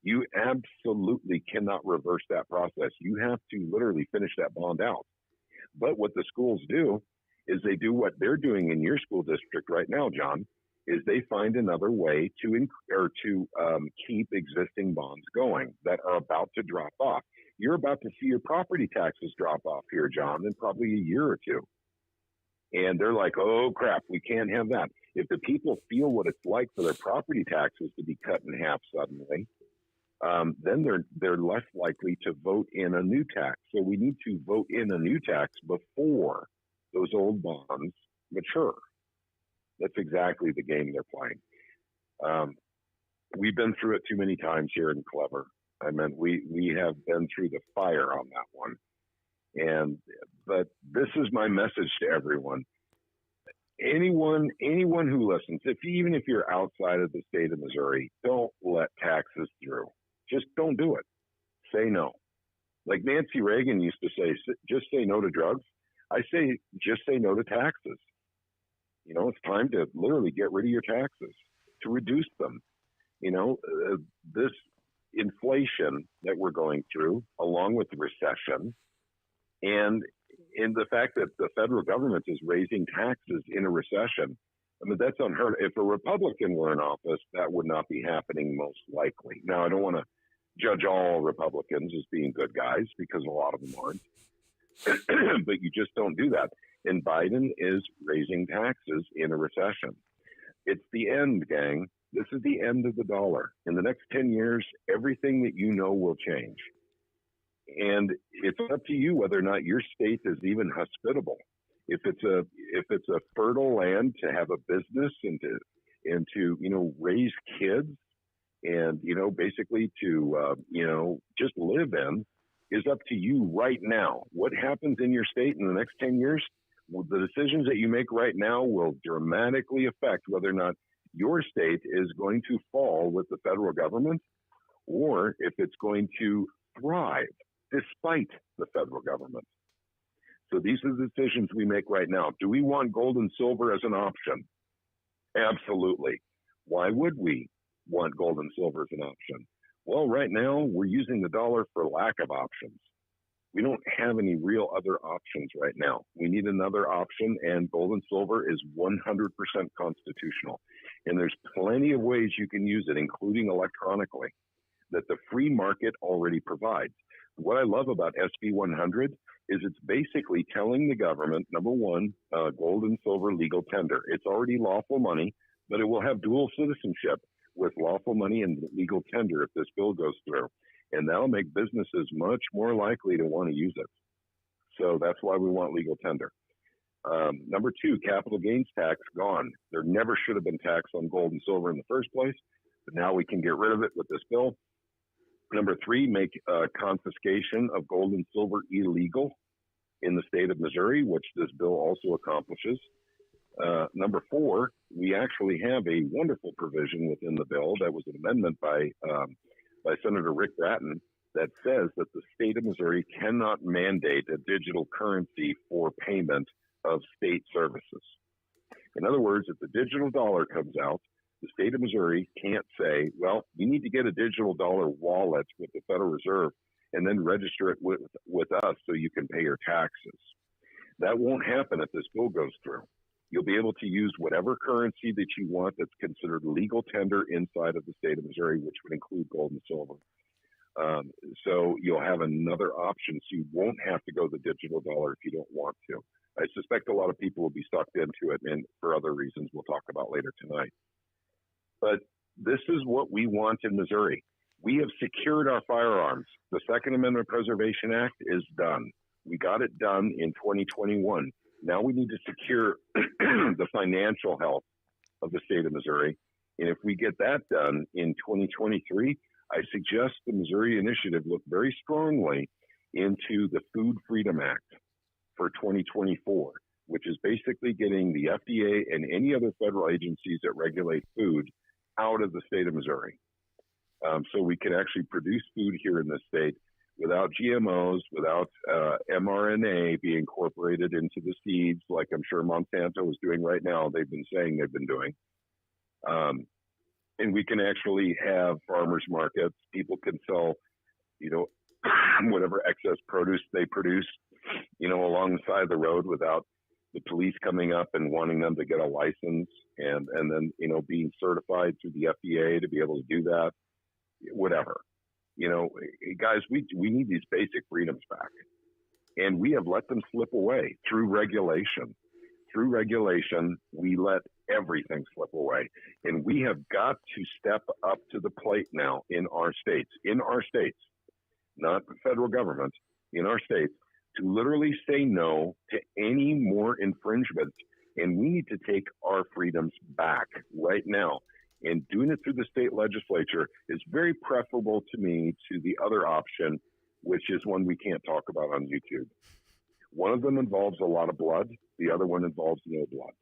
You absolutely cannot reverse that process. You have to literally finish that bond out. But what the schools do is they do what they're doing in your school district right now, John, is they find another way to keep existing bonds going that are about to drop off. You're about to see your property taxes drop off here, John, in probably a year or two. And they're like, oh, crap, we can't have that. If the people feel what it's like for their property taxes to be cut in half suddenly, then they're less likely to vote in a new tax. So we need to vote in a new tax before those old bonds mature. That's exactly the game they're playing. We've been through it too many times here in Clever. I mean, we have been through the fire on that one. But this is my message to everyone. Anyone who listens, even if you're outside of the state of Missouri, don't let taxes through. Just don't do it. Say no. Like Nancy Reagan used to say, just say no to drugs. I say, just say no to taxes. It's time to literally get rid of your taxes, to reduce them. This inflation that we're going through, along with the recession, and in the fact that the federal government is raising taxes in a recession, I mean, that's unheard of. If a Republican were in office, that would not be happening most likely. Now, I don't want to judge all Republicans as being good guys because a lot of them aren't. But you just don't do that. And Biden is raising taxes in a recession. It's the end, gang. This is the end of the dollar. In the next 10 years, everything that you know will change. And it's up to you whether or not your state is even hospitable. If it's a fertile land to have a business and to raise kids and basically to just live in, is up to you right now. What happens in your state in the next 10 years? Well, the decisions that you make right now will dramatically affect whether or not your state is going to fall with the federal government or if it's going to thrive despite the federal government. So these are the decisions we make right now. Do we want gold and silver as an option? Absolutely. Why would we want gold and silver as an option? Well, right now we're using the dollar for lack of options. We don't have any real other options right now. We need another option, and gold and silver is 100% constitutional. And there's plenty of ways you can use it, including electronically, that the free market already provides. What I love about SB 100 is it's basically telling the government, number one, gold and silver legal tender. It's already lawful money, but it will have dual citizenship with lawful money and legal tender if this bill goes through. and that'll make businesses much more likely to want to use it. So that's why we want legal tender. Number two, capital gains tax gone. There never should have been tax on gold and silver in the first place, but now we can get rid of it with this bill. Number three, make confiscation of gold and silver illegal in the state of Missouri, which this bill also accomplishes. Number four, we actually have a wonderful provision within the bill that was an amendment by Senator Rick Bratton that says that the state of Missouri cannot mandate a digital currency for payment of state services. In other words, if the digital dollar comes out, the state of Missouri can't say, well, you need to get a digital dollar wallet with the Federal Reserve and then register it with us so you can pay your taxes. That won't happen if this bill goes through. You'll be able to use whatever currency that you want that's considered legal tender inside of the state of Missouri, which would include gold and silver. So you'll have another option. So you won't have to go the digital dollar if you don't want to. I suspect a lot of people will be sucked into it, and for other reasons we'll talk about later tonight. But this is what we want in Missouri. We have secured our firearms. The Second Amendment Preservation Act is done. We got it done in 2021. Now we need to secure the financial health of the state of Missouri. And if we get that done in 2023, I suggest the Missouri Initiative look very strongly into the Food Freedom Act for 2024, which is basically getting the FDA and any other federal agencies that regulate food out of the state of Missouri. So we can actually produce food here in the state without GMOs, without mRNA being incorporated into the seeds, like I'm sure Monsanto is doing right now. They've been saying they've been doing. And we can actually have farmers markets. People can sell, whatever excess produce they produce, along the side of the road without the police coming up and wanting them to get a license and then, being certified through the FDA to be able to do that, whatever. Guys, we need these basic freedoms back. And we have let them slip away through regulation. Through regulation, we let everything slip away. And we have got to step up to the plate now in our states, not the federal government, in our states, to literally say no to any more infringements. And we need to take our freedoms back right now. And doing it through the state legislature is very preferable to me to the other option, which is one we can't talk about on YouTube. One of them involves a lot of blood. The other one involves no blood.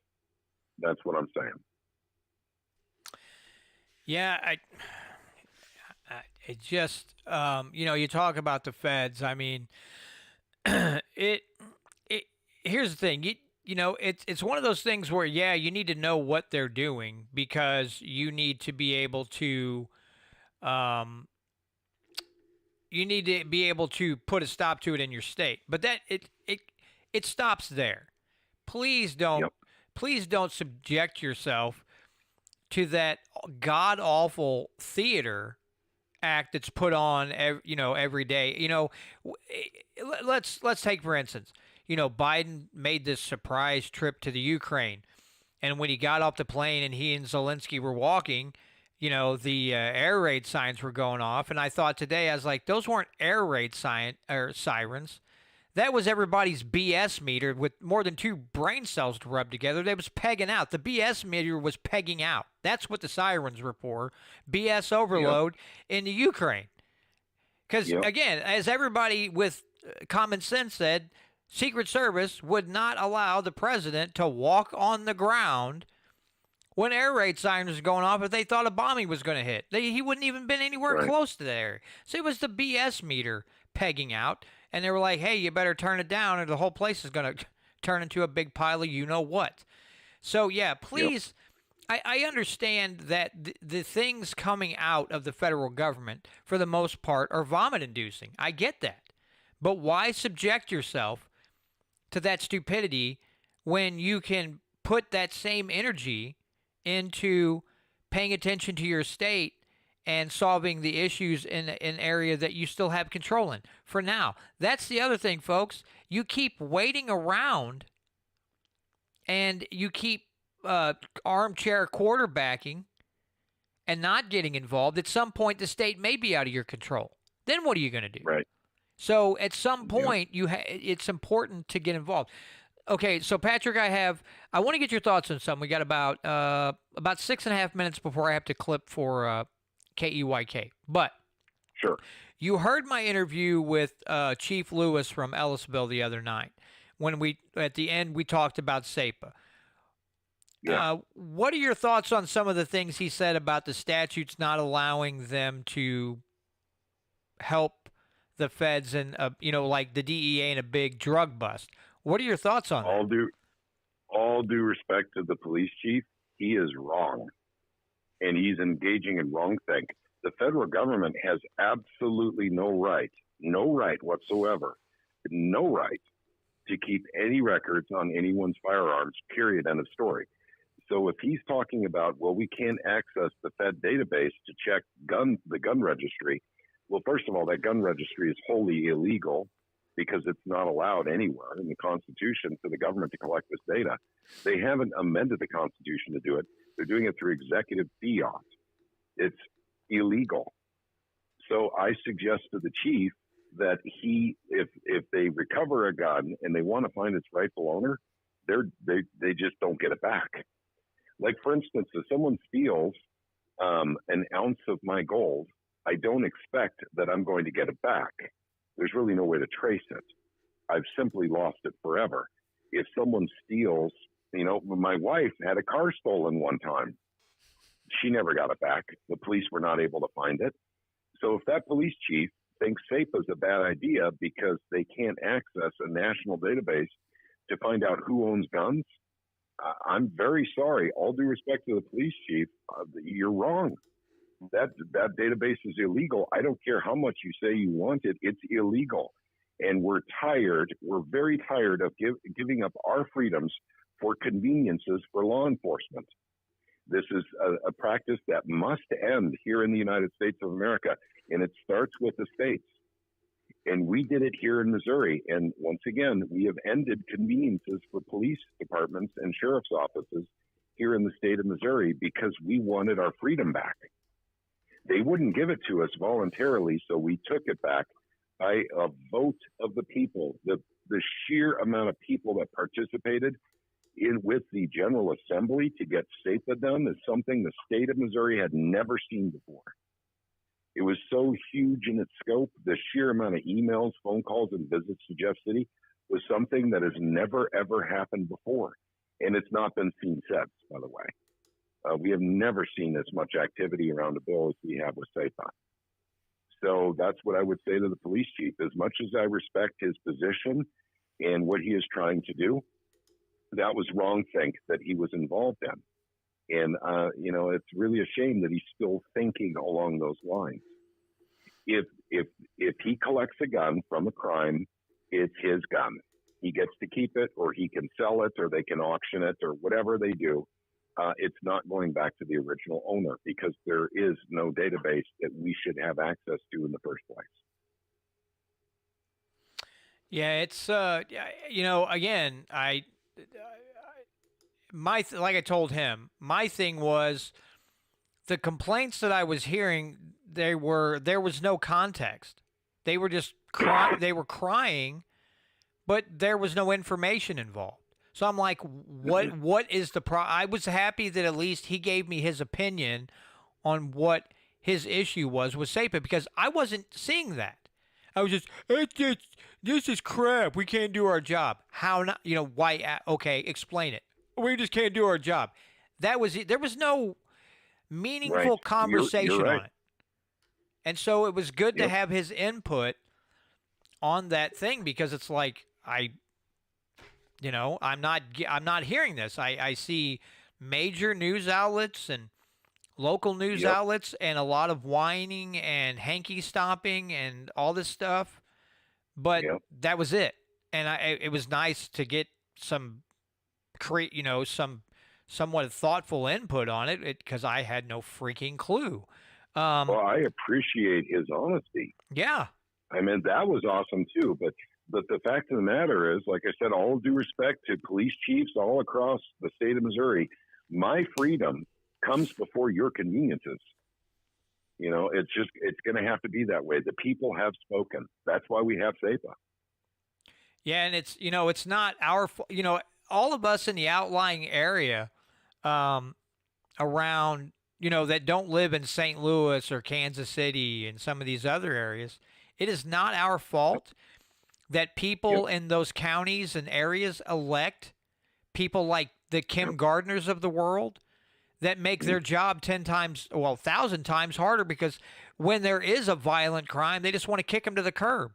That's what I'm saying. Yeah, it just, you talk about the feds. I mean, here's the thing. It's one of those things where, you need to know what they're doing because you need to be able to, put a stop to it in your state. But that it stops there. Please don't subject yourself to that god awful theater act that's put on every day. Let's take for instance. Biden made this surprise trip to the Ukraine. And when he got off the plane and he and Zelensky were walking, the air raid signs were going off. And I thought today, I was like, those weren't air raid sirens. That was everybody's BS meter with more than 2 brain cells to rub together. That was pegging out. The BS meter was pegging out. That's what the sirens were for. BS overload in the Ukraine. Because, again, as everybody with common sense said, Secret Service would not allow the president to walk on the ground when air raid sirens were going off if they thought a bombing was going to hit. He wouldn't even been anywhere close to there. So it was the BS meter pegging out, and they were like, hey, you better turn it down or the whole place is going to turn into a big pile of you-know-what. So, please, I understand that the things coming out of the federal government, for the most part, are vomit-inducing. I get that. But why subject yourself to that stupidity when you can put that same energy into paying attention to your state and solving the issues in an area that you still have control in for now? That's the other thing, folks. You keep waiting around and you keep armchair quarterbacking and not getting involved. At some point, the state may be out of your control. then what are you going to do? Right. So at some Yep. point, it's important to get involved. Okay, so Patrick, I want to get your thoughts on something. We got about 6.5 minutes before I have to clip for KEYK. But Sure. you heard my interview with Chief Lewis from Ellisville the other night. When at the end we talked about SEPA. Yeah. What are your thoughts on some of the things he said about the statutes not allowing them to help the feds and like the DEA in a big drug bust? What are your thoughts on that? All due respect to the police chief, he is wrong, and he's engaging in wrongthink. The federal government has absolutely no right whatsoever, no right to keep any records on anyone's firearms, period, end of story. So if he's talking about, well, we can't access the Fed database to check the gun registry, well, first of all, that gun registry is wholly illegal because it's not allowed anywhere in the Constitution for the government to collect this data. They haven't amended the Constitution to do it. They're doing it through executive fiat. It's illegal. So I suggest to the chief that if they recover a gun and they want to find its rightful owner, they just don't get it back. Like, for instance, if someone steals an ounce of my gold, I don't expect that I'm going to get it back. There's really no way to trace it. I've simply lost it forever. If someone steals, my wife had a car stolen one time. She never got it back. The police were not able to find it. So if that police chief thinks SEPA is a bad idea because they can't access a national database to find out who owns guns, I'm very sorry. All due respect to the police chief, you're wrong. That database is illegal. I don't care how much you say you want it. It's illegal. And we're very tired of giving up our freedoms for conveniences for law enforcement. This is a practice that must end here in the United States of America, and it starts with the states. And we did it here in Missouri. And once again, we have ended conveniences for police departments and sheriff's offices here in the state of Missouri because we wanted our freedom back. They wouldn't give it to us voluntarily, so we took it back by a vote of the people. The sheer amount of people that participated with the General Assembly to get SEPA done is something the state of Missouri had never seen before. It was so huge in its scope. The sheer amount of emails, phone calls, and visits to Jeff City was something that has never, ever happened before. And it's not been seen since, by the way. We have never seen as much activity around a bill as we have with SEPA. So that's what I would say to the police chief. As much as I respect his position and what he is trying to do, that was wrongthink that he was involved in. And, it's really a shame that he's still thinking along those lines. If he collects a gun from a crime, it's his gun. He gets to keep it, or he can sell it, or they can auction it, or whatever they do. It's not going back to the original owner because there is no database that we should have access to in the first place. Yeah, it's again, like I told him, my thing was the complaints that I was hearing. There was no context. They were just they were crying, but there was no information involved. So I'm like, what is the I was happy that at least he gave me his opinion on what his issue was with SEPA because I wasn't seeing that. I was just, this is crap. We can't do our job. How not? Why? Okay, explain it. We just can't do our job. There was no meaningful conversation you're right. on it. And so it was good to have his input on that thing because it's like I'm not hearing this. I see major news outlets and local news outlets and a lot of whining and hanky stomping and all this stuff, but that was it. And it was nice to get some somewhat thoughtful input on it because I had no freaking clue. Well, I appreciate his honesty. Yeah. I mean, that was awesome too. But the fact of the matter is, like I said, all due respect to police chiefs all across the state of Missouri, my freedom comes before your conveniences. It's going to have to be that way. The people have spoken. That's why we have SEPA. Yeah, and it's not our, all of us in the outlying area, around, that don't live in St. Louis or Kansas City and some of these other areas. It is not our fault that people Yep. in those counties and areas elect people like the Kim Gardners of the world that make their job 10 times, 1,000 times harder, because when there is a violent crime, they just want to kick them to the curb.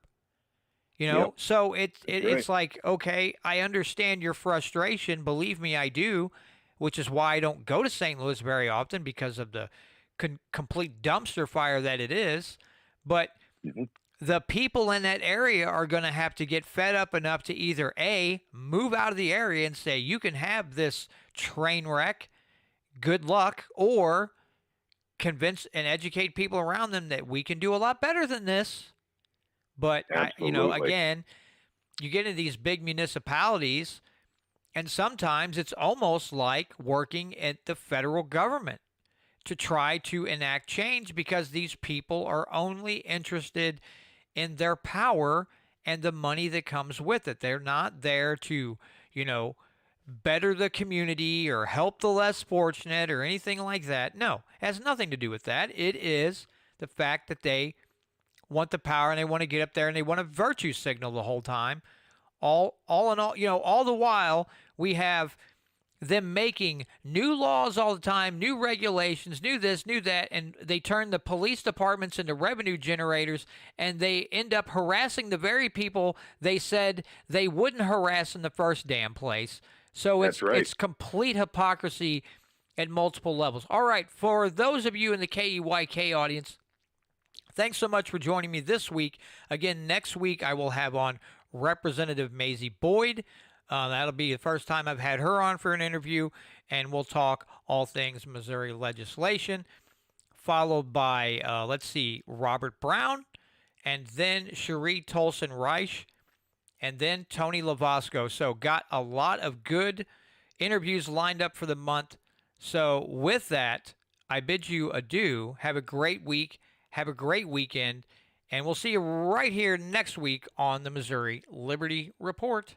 Yep. So Right. it's like, okay, I understand your frustration. Believe me, I do, which is why I don't go to St. Louis very often, because of the complete dumpster fire that it is. But Mhm. the people in that area are going to have to get fed up enough to either A, move out of the area and say, you can have this train wreck, good luck, or convince and educate people around them that we can do a lot better than this. But Absolutely. again, you get into these big municipalities, and sometimes it's almost like working at the federal government to try to enact change, because these people are only interested in their power and the money that comes with it. They're not there to, better the community or help the less fortunate or anything like that. No, it has nothing to do with that. It is the fact that they want the power and they want to get up there and they want to virtue signal the whole time. All in all, all the while we have them making new laws all the time, new regulations, new this, new that, and they turn the police departments into revenue generators, and they end up harassing the very people they said they wouldn't harass in the first damn place. So That's right. it's complete hypocrisy at multiple levels. All right, for those of you in the KEYK audience, thanks so much for joining me this week. Again, next week I will have on Representative Maisie Boyd. That'll be the first time I've had her on for an interview, and we'll talk all things Missouri legislation, followed by, Robert Brown, and then Cherie Tolson Reich, and then Tony Lavasco. So got a lot of good interviews lined up for the month. So with that, I bid you adieu. Have a great week. Have a great weekend. And we'll see you right here next week on the Missouri Liberty Report.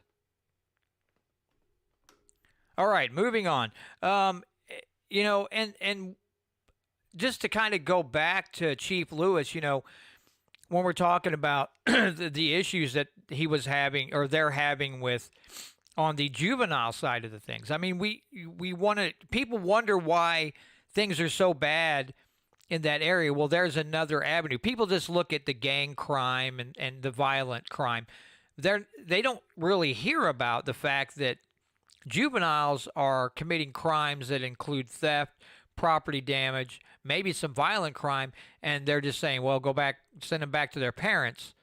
All right, moving on. And just to kind of go back to Chief Lewis, when we're talking about the issues that he was having or they're having with on the juvenile side of the things. I mean, we want to. People wonder why things are so bad in that area. Well, there's another avenue. People just look at the gang crime and the violent crime. They don't really hear about the fact that juveniles are committing crimes that include theft, property damage, maybe some violent crime, and they're just saying, well, go back, send them back to their parents.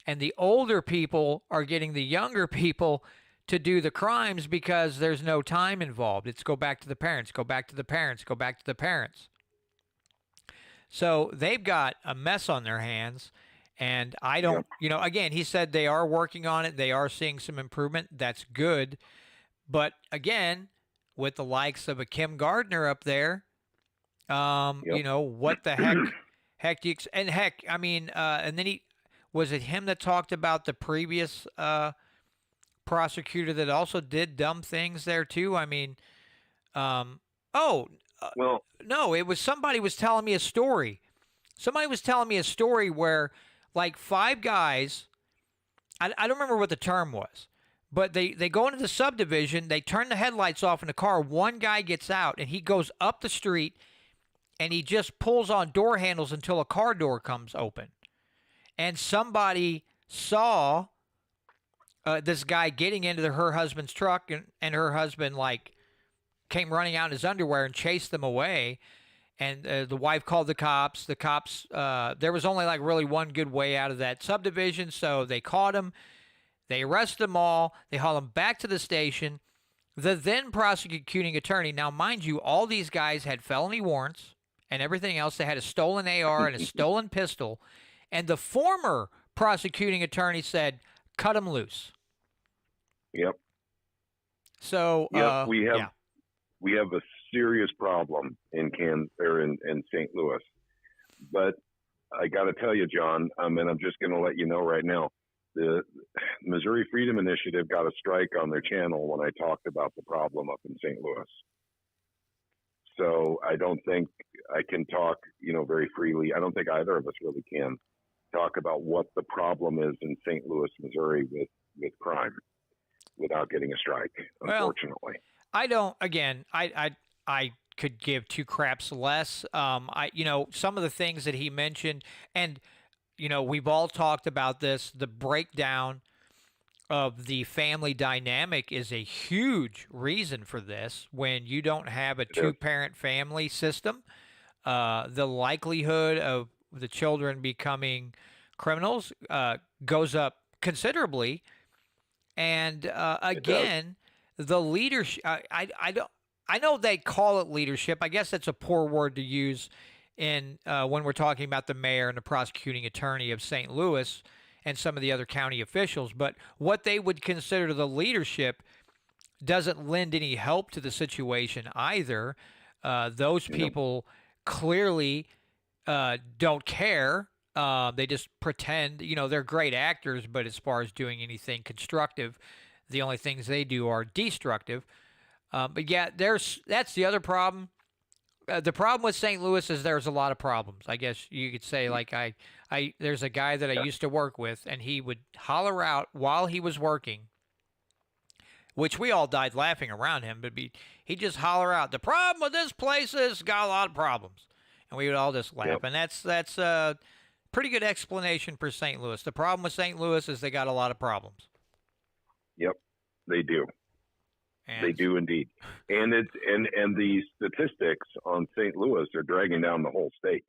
And the older people are getting the younger people to do the crimes because there's no time involved. It's go back to the parents, go back to the parents, go back to the parents. So they've got a mess on their hands. And I don't, again, he said they are working on it. They are seeing some improvement. That's good. But again, with the likes of a Kim Gardner up there, what the heck do you, and heck, I mean, and then was it him that talked about the previous prosecutor that also did dumb things there too? I mean, no, it was somebody was telling me a story. Somebody was telling me a story where like five guys, I don't remember what the term was, but they go into the subdivision, they turn the headlights off in the car, one guy gets out, and he goes up the street, and he just pulls on door handles until a car door comes open. And somebody saw this guy getting into her husband's truck, and her husband, like, came running out in his underwear and chased them away. And the wife called the cops. The cops, there was only, like, really one good way out of that subdivision, so they caught him. They arrest them all. They haul them back to the station. The then prosecuting attorney, now mind you, all these guys had felony warrants and everything else. They had a stolen AR and a stolen pistol. And the former prosecuting attorney said, cut them loose. Yep. So we have a serious problem in St. Louis. But I got to tell you, John, and I'm just going to let you know right now, the Missouri Freedom Initiative got a strike on their channel when I talked about the problem up in St. Louis. So I don't think I can talk, very freely. I don't think either of us really can talk about what the problem is in St. Louis, Missouri with crime without getting a strike, unfortunately. Well, I don't, again, I could give two craps less. Some of the things that he mentioned, and, we've all talked about this, the breakdown of the family dynamic is a huge reason for this. When you don't have a two-parent family system, the likelihood of the children becoming criminals goes up considerably. And again, the leadership. I know they call it leadership. I guess that's a poor word to use in when we're talking about the mayor and the prosecuting attorney of St. Louis and some of the other county officials. But what they would consider the leadership doesn't lend any help to the situation either. Those people clearly don't care. They just pretend, they're great actors, but as far as doing anything constructive, the only things they do are destructive. But yeah, that's the other problem. The problem with St. Louis is there's a lot of problems. I guess you could say, like there's a guy that I used to work with, and he would holler out while he was working, which we all died laughing around him, but he'd just holler out, the problem with this place is got a lot of problems. And we would all just laugh. Yep. And that's a pretty good explanation for St. Louis. The problem with St. Louis is they got a lot of problems. Yep, they do. They do indeed. And the statistics on St. Louis are dragging down the whole state.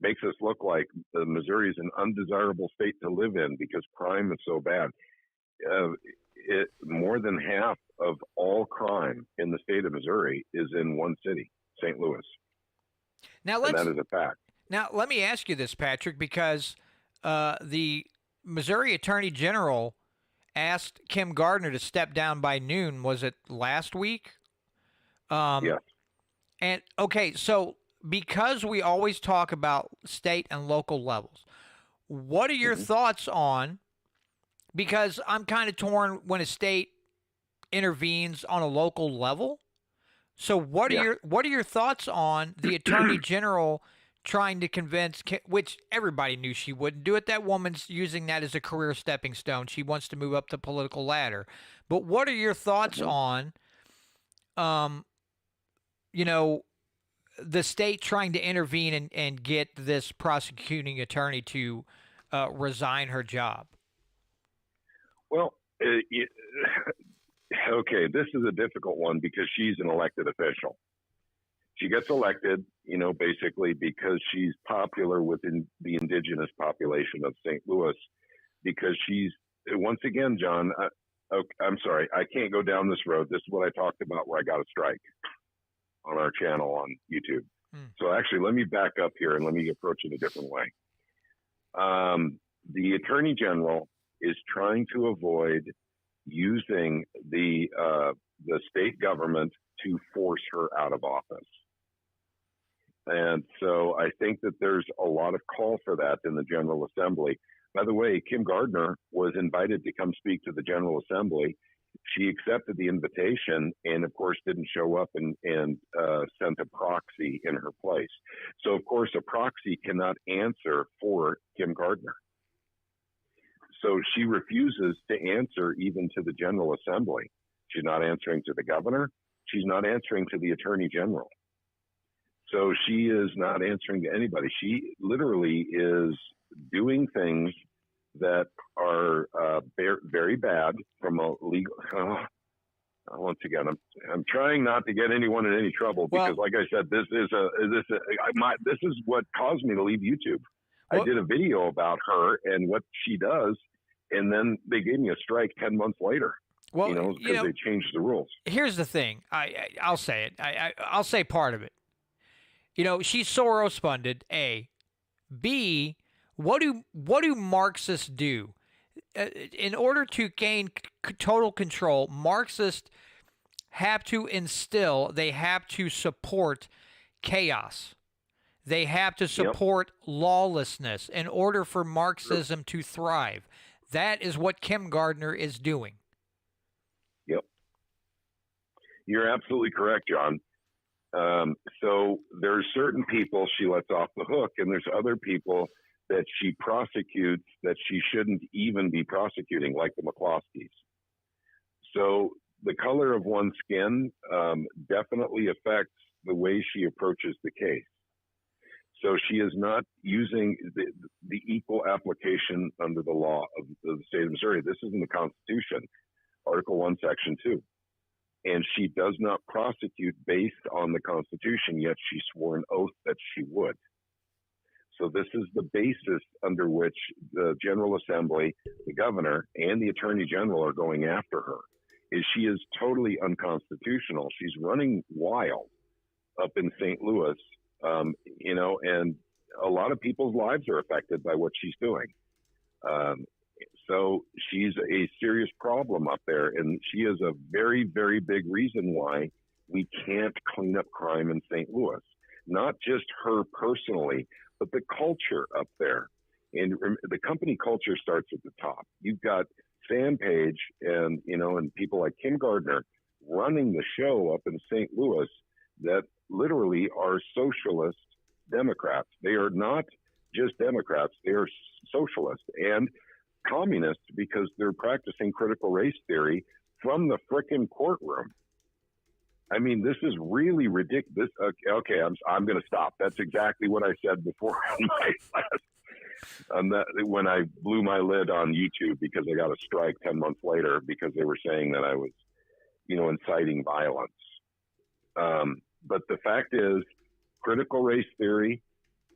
Makes us look like Missouri is an undesirable state to live in because crime is so bad. More than half of all crime in the state of Missouri is in one city, St. Louis. Now and that is a fact. Now, let me ask you this, Patrick, because the Missouri Attorney General asked Kim Gardner to step down by noon. Was it last week? Yes. And, okay, so because we always talk about state and local levels, what are your thoughts on, because I'm kind of torn when a state intervenes on a local level. So what are your thoughts on the Attorney General trying to convince, which everybody knew she wouldn't do it. That woman's using that as a career stepping stone. She wants to move up the political ladder. But what are your thoughts on, the state trying to intervene and get this prosecuting attorney to resign her job? Well, okay, this is a difficult one because she's an elected official. She gets elected, basically because she's popular within the indigenous population of St. Louis, because she's, once again, John, I'm sorry, I can't go down this road. This is what I talked about where I got a strike on our channel on YouTube. So actually, let me back up here and let me approach it a different way. The Attorney General is trying to avoid using the state government to force her out of office. And so I think that there's a lot of call for that in the General Assembly. By the way, Kim Gardner was invited to come speak to the General Assembly. She accepted the invitation and, of course, didn't show up and sent a proxy in her place. So, of course, a proxy cannot answer for Kim Gardner. So she refuses to answer even to the General Assembly. She's not answering to the governor. She's not answering to the Attorney General. So she is not answering to anybody. She literally is doing things that are very bad from a legal. Once again, I'm trying not to get anyone in any trouble because, like I said, this is what caused me to leave YouTube. I did a video about her and what she does, and then they gave me a strike 10 months later. Well, because they changed the rules. Here's the thing. I'll say it. I'll say part of it. She's Soros funded, A. B, what do Marxists do? In order to gain total control, Marxists have to support chaos. They have to Yep. support lawlessness in order for Marxism to thrive. That is what Kim Gardner is doing. Yep. You're absolutely correct, John. So there's certain people she lets off the hook, and there's other people that she prosecutes that she shouldn't even be prosecuting, like the McCloskeys. So the color of one's skin definitely affects the way she approaches the case. So she is not using the equal application under the law of the state of Missouri. This is in the Constitution, Article 1, Section 2. And she does not prosecute based on the Constitution, yet she swore an oath that she would. So this is the basis under which the General Assembly, the governor, and the Attorney General are going after her. Is she is totally unconstitutional. She's running wild up in St. Louis, and a lot of people's lives are affected by what she's doing. So she's a serious problem up there, and she is a very, very big reason why we can't clean up crime in St. Louis. Not just her personally, but the culture up there. And the company culture starts at the top. You've got Sam Page and people like Kim Gardner running the show up in St. Louis that literally are socialist Democrats. They are not just Democrats, they are socialists and communists because they're practicing critical race theory from the frickin' courtroom. I mean, this is really ridiculous. Okay, I'm going to stop. That's exactly what I said before when I blew my lid on YouTube because I got a strike 10 months later because they were saying that I was, inciting violence. But the fact is, critical race theory,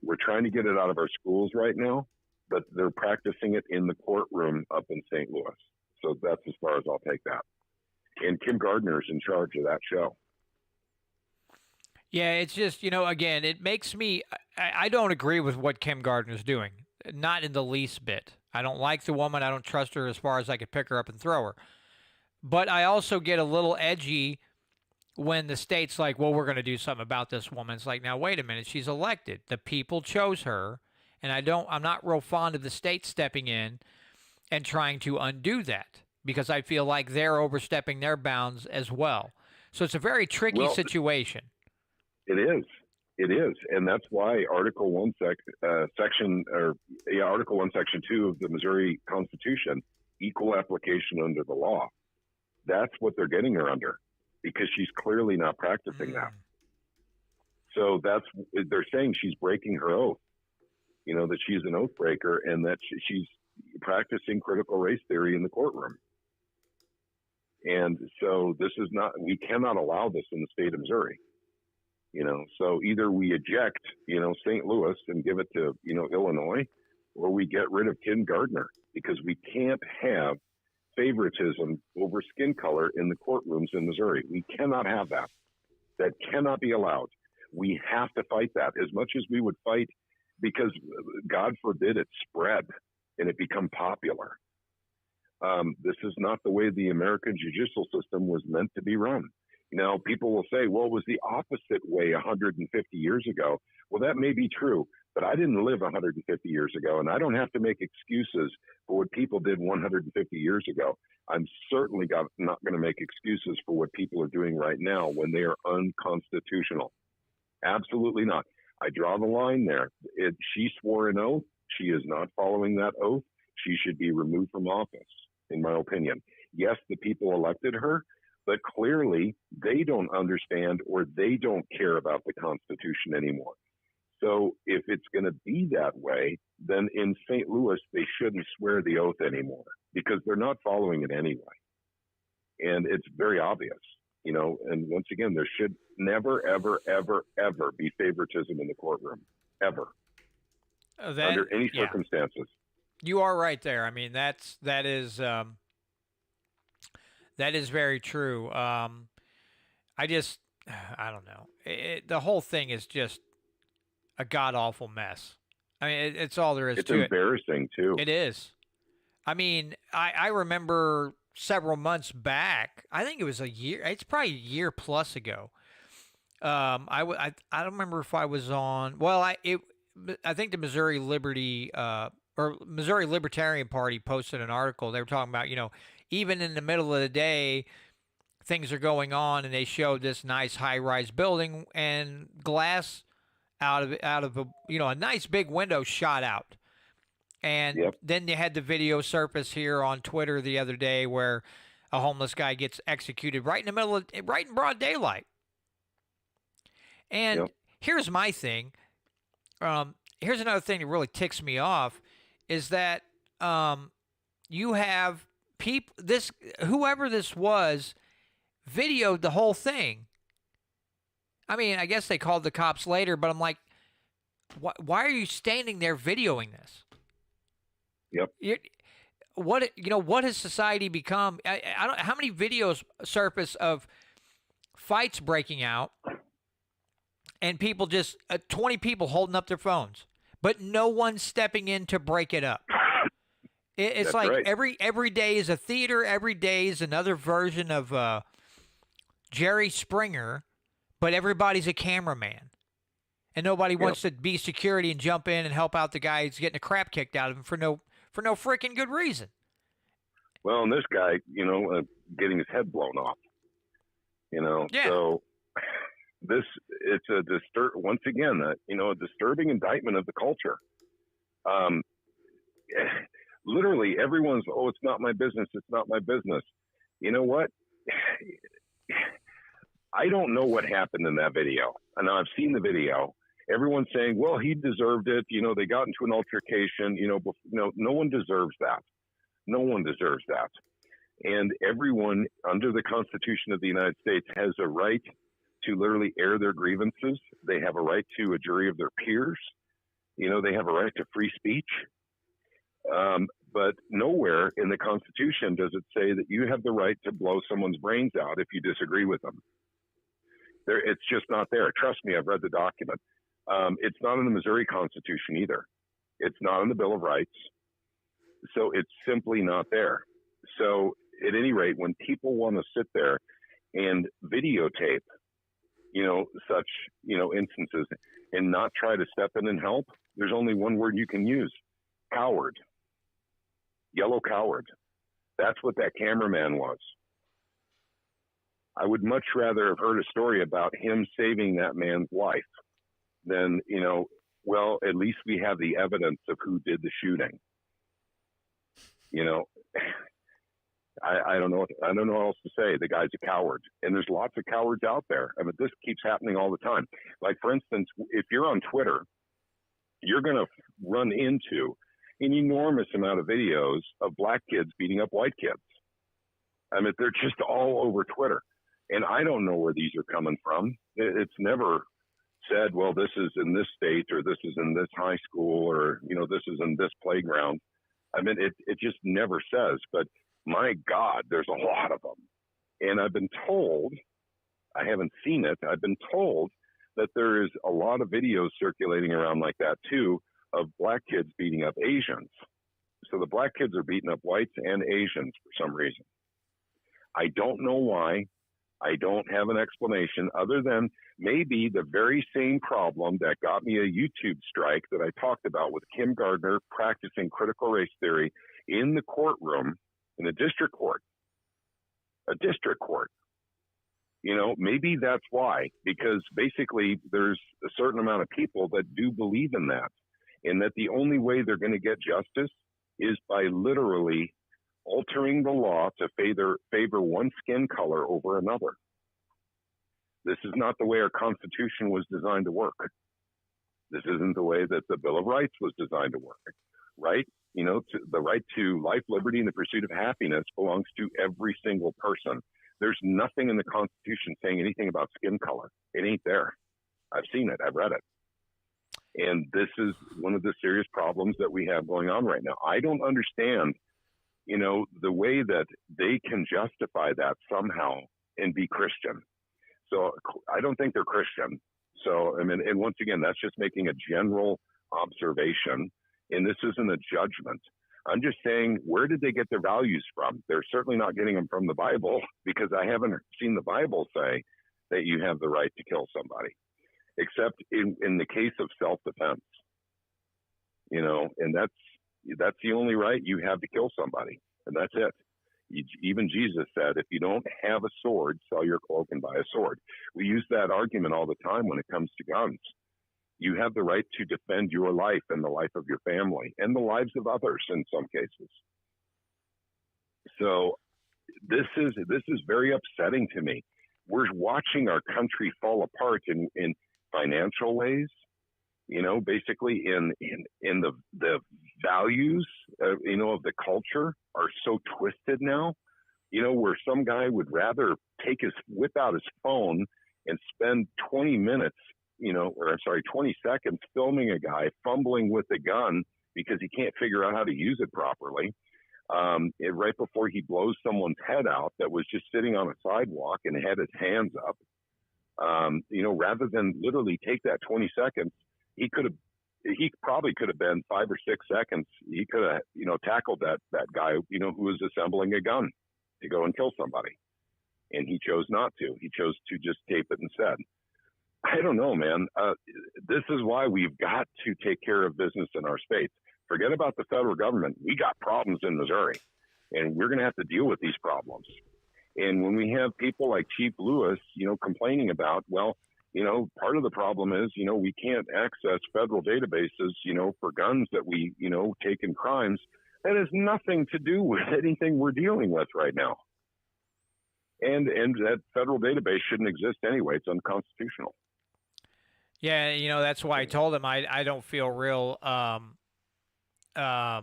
we're trying to get it out of our schools right now, but they're practicing it in the courtroom up in St. Louis. So that's as far as I'll take that. And Kim Gardner is in charge of that show. Yeah, it's just, again, it makes me, I don't agree with what Kim Gardner's doing. Not in the least bit. I don't like the woman. I don't trust her as far as I could pick her up and throw her. But I also get a little edgy when the state's like, well, we're going to do something about this woman. It's like, now, wait a minute. She's elected. The people chose her. And I'm not real fond of the state stepping in and trying to undo that because I feel like they're overstepping their bounds as well. So it's a very tricky situation. It is. It is. And that's why Article 1, Section 2 of the Missouri Constitution, equal application under the law. That's what they're getting her under because she's clearly not practicing that. So they're saying she's breaking her oath, that she's an oath breaker and that she's practicing critical race theory in the courtroom. And so we cannot allow this in the state of Missouri. So either we eject, St. Louis and give it to, Illinois, or we get rid of Kim Gardner because we can't have favoritism over skin color in the courtrooms in Missouri. We cannot have that. That cannot be allowed. We have to fight that as much as we would fight because God forbid it spread and it become popular. This is not the way the American judicial system was meant to be run. People will say, well, it was the opposite way 150 years ago. Well, that may be true, but I didn't live 150 years ago, and I don't have to make excuses for what people did 150 years ago. I'm certainly not going to make excuses for what people are doing right now when they are unconstitutional. Absolutely not. I draw the line there. She swore an oath. She is not following that oath. She should be removed from office, in my opinion. Yes, the people elected her, but clearly they don't understand or they don't care about the Constitution anymore. So if it's going to be that way, then in St. Louis, they shouldn't swear the oath anymore because they're not following it anyway. And it's very obvious, and once again, there should never, ever, ever, ever be favoritism in the courtroom, ever, under any circumstances. You are right there. I mean, that is very true. I don't know. The whole thing is just a god-awful mess. I mean, it's all there is to it. It's embarrassing, too. It is. I mean, I remember several months back, I think it was a year, it's probably a year plus ago, I don't remember if I was on. Well, I think the Missouri Liberty or Missouri Libertarian Party posted an article. They were talking about, even in the middle of the day, things are going on, and they showed this nice high-rise building and glass out of a nice big window shot out. And Yep. then you had the video surface here on Twitter the other day where a homeless guy gets executed right in broad daylight. And Yep. here's my thing. Here's another thing that really ticks me off is that you have people. Whoever this was, videoed the whole thing. I mean, I guess they called the cops later, but I'm like, why are you standing there videoing this? Yep. What has society become? I don't. How many videos surface of fights breaking out and people just 20 people holding up their phones, but no one stepping in to break it up? It's That's like right. every day is a theater. Every day is another version of Jerry Springer, but everybody's a cameraman, and nobody wants to be security and jump in and help out the guy who's getting the crap kicked out of him for no freaking good reason. Well, and this guy, getting his head blown off, Yeah. So it's once again, a disturbing indictment of the culture. Literally everyone's, oh, it's not my business. It's not my business. You know what? I don't know what happened in that video. And I've seen the video. Everyone's saying, well, he deserved it. They got into an altercation, no one deserves that. No one deserves that. And everyone under the Constitution of the United States has a right to literally air their grievances. They have a right to a jury of their peers. They have a right to free speech. But nowhere in the Constitution does it say that you have the right to blow someone's brains out if you disagree with them. It's just not there. Trust me, I've read the document. It's not in the Missouri Constitution either. It's not in the Bill of Rights. So it's simply not there. So at any rate, when people want to sit there and videotape, such, instances and not try to step in and help, there's only one word you can use: coward. Yellow coward. That's what that cameraman was. I would much rather have heard a story about him saving that man's life than, well, at least we have the evidence of who did the shooting. I don't know. I don't know what else to say. The guy's a coward, and there's lots of cowards out there. I mean, this keeps happening all the time. Like, for instance, if you're on Twitter, you're going to run into an enormous amount of videos of black kids beating up white kids. I mean, they're just all over Twitter. And I don't know where these are coming from. It's never said, well, this is in this state, or this is in this high school, or, this is in this playground. I mean, it just never says. But my God, there's a lot of them. And I've been told, I haven't seen it, I've been told that there is a lot of videos circulating around like that too, of black kids beating up Asians. So the black kids are beating up whites and Asians for some reason. I don't know why. I don't have an explanation other than maybe the very same problem that got me a YouTube strike that I talked about with Kim Gardner practicing critical race theory in the courtroom, in a district court. A district court. Maybe that's why, because basically there's a certain amount of people that do believe in that, and that the only way they're going to get justice is by literally altering the law to favor one skin color over another. This is not the way our Constitution was designed to work. This isn't the way that the Bill of Rights was designed to work, right? The right to life, liberty, and the pursuit of happiness belongs to every single person. There's nothing in the Constitution saying anything about skin color. It ain't there. I've seen it. I've read it. And this is one of the serious problems that we have going on right now. I don't understand, the way that they can justify that somehow and be Christian. So I don't think they're Christian. So, I mean, and once again, that's just making a general observation. And this isn't a judgment. I'm just saying, where did they get their values from? They're certainly not getting them from the Bible, because I haven't seen the Bible say that you have the right to kill somebody, except in the case of self-defense. And that's the only right you have to kill somebody, and that's it. Even Jesus said, if you don't have a sword, sell your cloak and buy a sword. We use that argument all the time when it comes to guns. You have the right to defend your life and the life of your family and the lives of others in some cases. So this is very upsetting to me. We're watching our country fall apart in financial ways, basically in the values, of the culture are so twisted now, where some guy would rather whip out his phone and spend 20 seconds filming a guy fumbling with a gun because he can't figure out how to use it properly. Right before he blows someone's head out that was just sitting on a sidewalk and had his hands up, rather than literally take that 20 seconds, he probably could have been 5 or 6 seconds. He could have, tackled that guy, who was assembling a gun to go and kill somebody. And he chose not to. He chose to just tape it instead. I don't know, man. This is why we've got to take care of business in our states. Forget about the federal government. We got problems in Missouri, and we're going to have to deal with these problems. And when we have people like Chief Lewis, complaining about, part of the problem is, we can't access federal databases, for guns that we, take in crimes. That has nothing to do with anything we're dealing with right now. And that federal database shouldn't exist anyway. It's unconstitutional. Yeah, that's why I told him I don't feel real I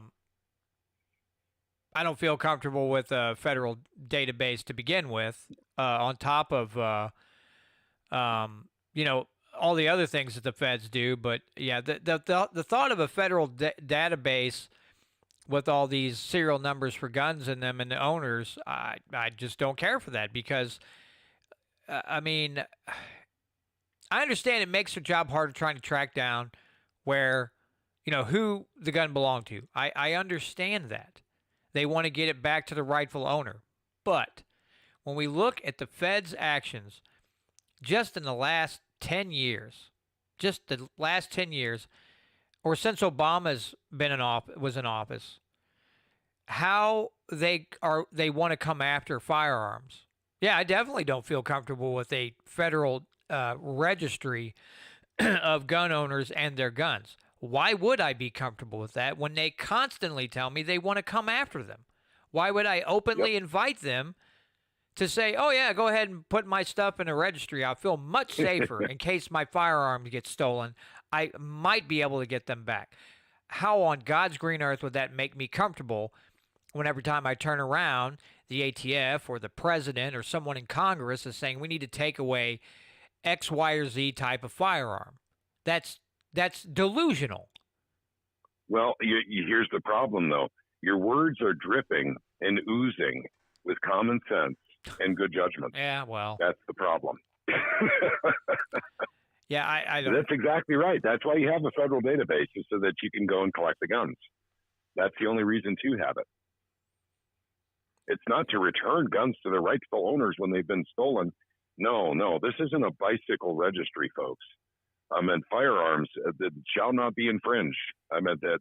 don't feel comfortable with a federal database to begin with, on top of all the other things that the feds do. But yeah, the thought of a federal database with all these serial numbers for guns in them and the owners, I just don't care for that, because I understand it makes their job harder trying to track down where, who the gun belonged to. I understand that. They want to get it back to the rightful owner. But when we look at the Fed's actions just in the last 10 years, or since Obama's was in office, how they want to come after firearms. Yeah, I definitely don't feel comfortable with a federal registry of gun owners and their guns. Why would I be comfortable with that when they constantly tell me they want to come after them? Why would I openly invite them to say, oh, yeah, go ahead and put my stuff in a registry? I'll feel much safer in case my firearms get stolen. I might be able to get them back. How on God's green earth would that make me comfortable when every time I turn around, the ATF or the president or someone in Congress is saying we need to take away X, Y, or Z type of firearm? That's delusional. Well, here's the problem, though. Your words are dripping and oozing with common sense and good judgment. Yeah, well. That's the problem. Yeah, I don't. That's exactly right. That's why you have a federal database, is so that you can go and collect the guns. That's the only reason to have it. It's not to return guns to their rightful owners when they've been stolen. No, this isn't a bicycle registry, folks. Firearms that shall not be infringed. That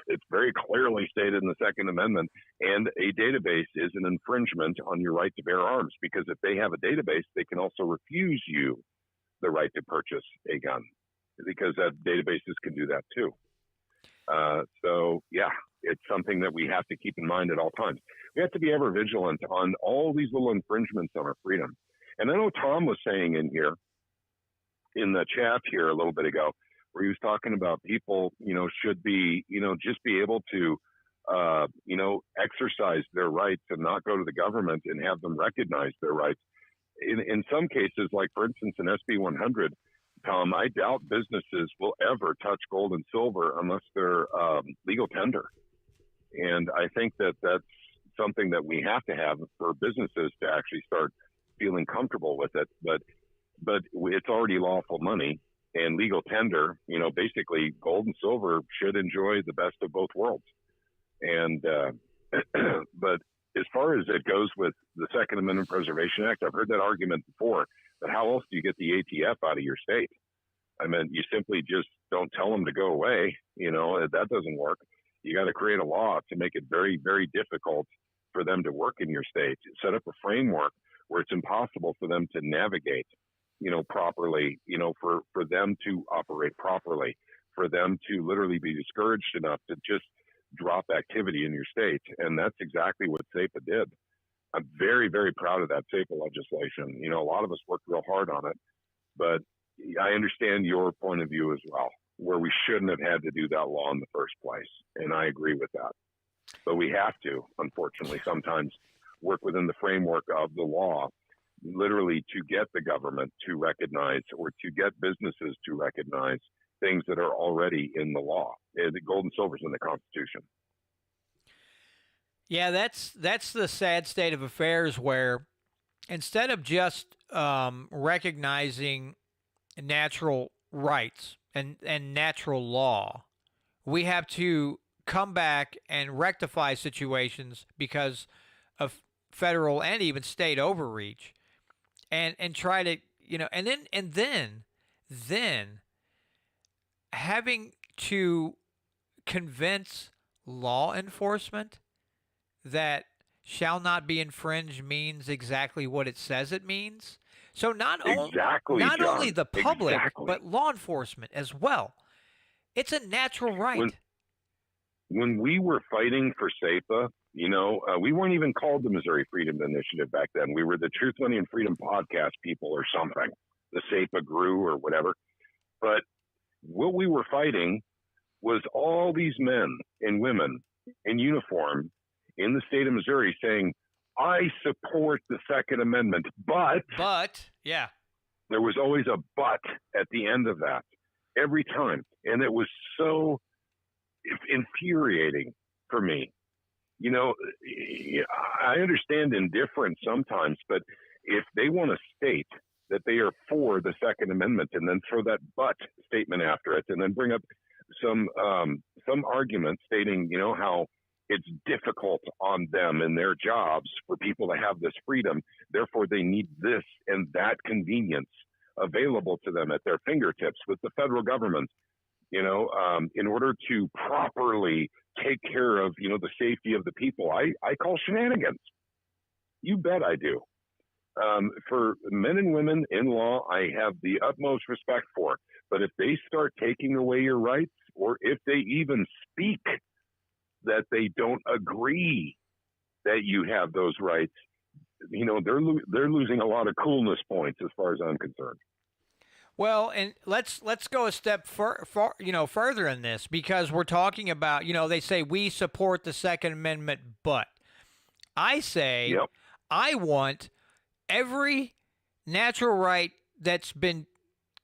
it's very clearly stated in the Second Amendment, and a database is an infringement on your right to bear arms, because if they have a database, they can also refuse you the right to purchase a gun, because that databases can do that too. So yeah, it's something that we have to keep in mind at all times. We have to be ever vigilant on all these little infringements on our freedom. And I know Tom was saying in the chat here a little bit ago, where he was talking about people, should be, just be able to, exercise their rights and not go to the government and have them recognize their rights. In some cases, like for instance, in SB 100, Tom, I doubt businesses will ever touch gold and silver unless they're legal tender. And I think that that's something that we have to have for businesses to actually start feeling comfortable with it. But it's already lawful money, and legal tender, basically gold and silver should enjoy the best of both worlds. And, but as far as it goes with the Second Amendment Preservation Act, I've heard that argument before, but how else do you get the ATF out of your state? I mean, you simply just don't tell them to go away. That doesn't work. You got to create a law to make it very, very difficult for them to work in your state. Set up a framework where it's impossible for them to navigate, properly, for them to operate properly, for them to literally be discouraged enough to just drop activity in your state. And that's exactly what SEPA did. I'm very, very proud of that SEPA legislation. A lot of us worked real hard on it, but I understand your point of view as well, where we shouldn't have had to do that law in the first place. And I agree with that. But we have to, unfortunately, sometimes work within the framework of the law, literally to get the government to recognize or to get businesses to recognize things that are already in the law. The gold and silver's in the Constitution. Yeah, that's the sad state of affairs where instead of just recognizing natural rights and natural law, we have to come back and rectify situations because of federal and even state overreach, and try to and then having to convince law enforcement that shall not be infringed means exactly what it says it means. So not only the public, but law enforcement as well. It's a natural right. When we were fighting for SEPA, we weren't even called the Missouri Freedom Initiative back then. We were the Truth, Money, and Freedom podcast people or something. The SEPA grew or whatever. But what we were fighting was all these men and women in uniform in the state of Missouri saying, I support the Second Amendment, but yeah, there was always a but at the end of that every time. And it was so infuriating for me. I understand indifference sometimes, but if they want to state that they are for the Second Amendment and then throw that but statement after it and then bring up some argument stating, how it's difficult on them and their jobs for people to have this freedom. Therefore, they need this and that convenience available to them at their fingertips with the federal government, in order to properly take care of, the safety of the people. I call shenanigans. You bet I do. For men and women in law, I have the utmost respect for. But if they start taking away your rights, or if they even speak that they don't agree that you have those rights, they're losing a lot of coolness points as far as I'm concerned. Well, and let's go a step further in this, because we're talking about, they say we support the Second Amendment, but I say Yep. I want every natural right that's been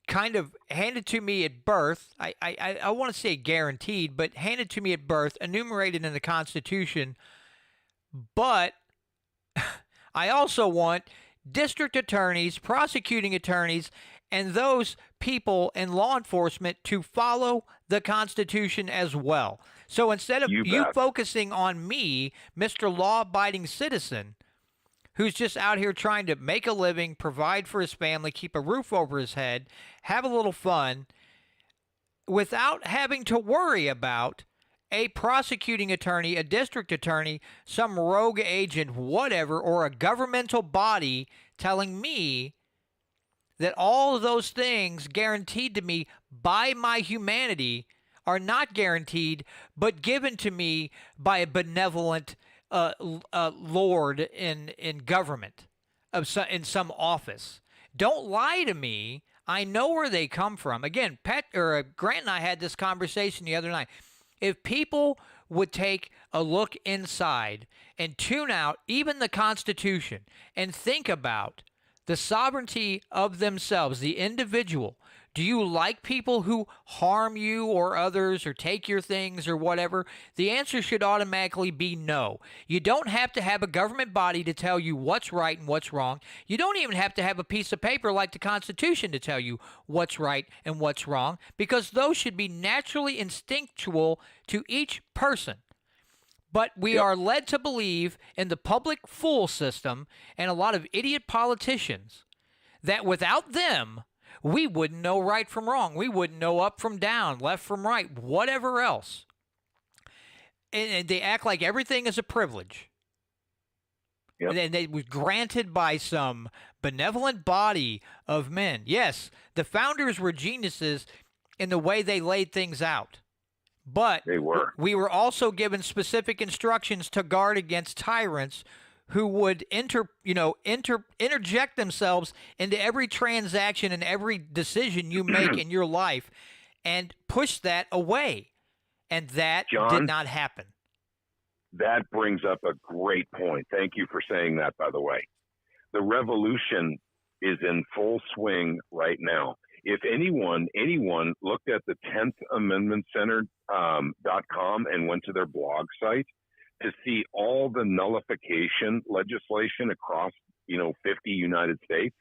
kind of handed to me at birth. I want to say guaranteed, but handed to me at birth, enumerated in the Constitution. But I also want district attorneys, prosecuting attorneys, and those people in law enforcement to follow the Constitution as well. So instead of you focusing on me, Mr. Law-abiding citizen, who's just out here trying to make a living, provide for his family, keep a roof over his head, have a little fun, without having to worry about a prosecuting attorney, a district attorney, some rogue agent, whatever, or a governmental body telling me that all of those things guaranteed to me by my humanity are not guaranteed, but given to me by a benevolent lord in government, in some office. Don't lie to me. I know where they come from. Again, Grant and I had this conversation the other night. If people would take a look inside and tune out even the Constitution and think about the sovereignty of themselves, the individual. Do you like people who harm you or others or take your things or whatever? The answer should automatically be no. You don't have to have a government body to tell you what's right and what's wrong. You don't even have to have a piece of paper like the Constitution to tell you what's right and what's wrong, because those should be naturally instinctual to each person. But we Yep. are led to believe in the public fool system and a lot of idiot politicians that without them, we wouldn't know right from wrong. We wouldn't know up from down, left from right, whatever else. And they act like everything is a privilege. Yep. And it was granted by some benevolent body of men. Yes, the founders were geniuses in the way they laid things out. But They were. we were also given specific instructions to guard against tyrants who would interject themselves into every transaction and every decision you make in your life and push that away. And that John? did not happen. That brings up a great point. Thank you for saying that, by the way. The revolution is in full swing right now. If anyone looked at the 10th Amendment Center.com and went to their blog site to see all the nullification legislation across, 50 United States,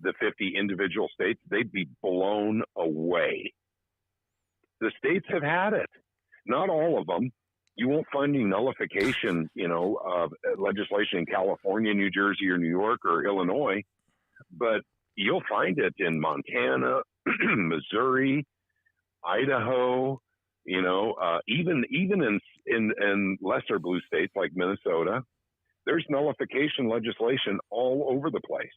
the 50 individual states, they'd be blown away. The states have had it. Not all of them. You won't find any nullification, of legislation in California, New Jersey, or New York, or Illinois, but you'll find it in Montana, Missouri, Idaho, even in lesser blue states like Minnesota. There's nullification legislation all over the place.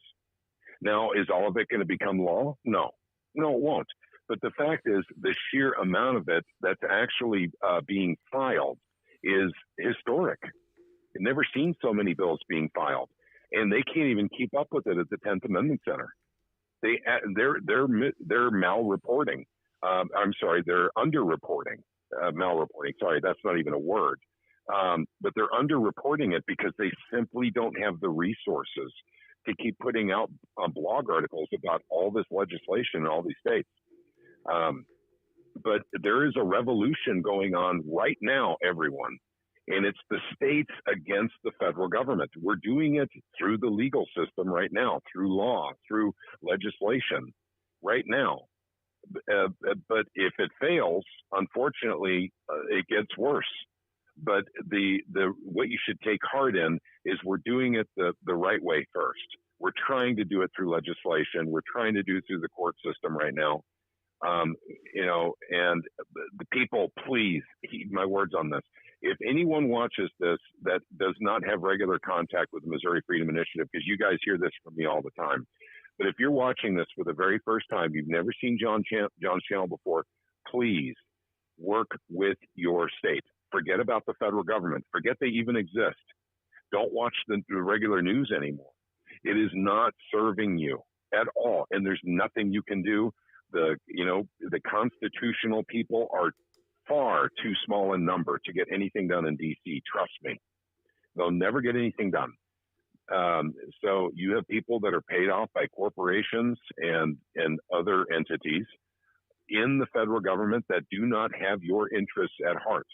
Now, is all of it going to become law? No, it won't. But the fact is, the sheer amount of it that's actually being filed is historic. I've never seen so many bills being filed, and they can't even keep up with it at the 10th Amendment Center. They're malreporting. They're underreporting. Malreporting. Sorry, that's not even a word. But they're underreporting it because they simply don't have the resources to keep putting out blog articles about all this legislation in all these states. But there is a revolution going on right now, everyone. And it's the states against the federal government. We're doing it through the legal system right now, through law, through legislation right now. But if it fails, unfortunately, it gets worse. But what you should take heart in is we're doing it the right way first. We're trying to do it through legislation. We're trying to do it through the court system right now. And the people, please heed my words on this. If anyone watches this that does not have regular contact with the Missouri Freedom Initiative, because you guys hear this from me all the time, but if you're watching this for the very first time, you've never seen John's channel before, please work with your state. Forget about the federal government. Forget they even exist. Don't watch the regular news anymore. It is not serving you at all, and there's nothing you can do. The constitutional people are far too small in number to get anything done in D.C. Trust me. They'll never get anything done. So you have people that are paid off by corporations and other entities in the federal government that do not have your interests at heart.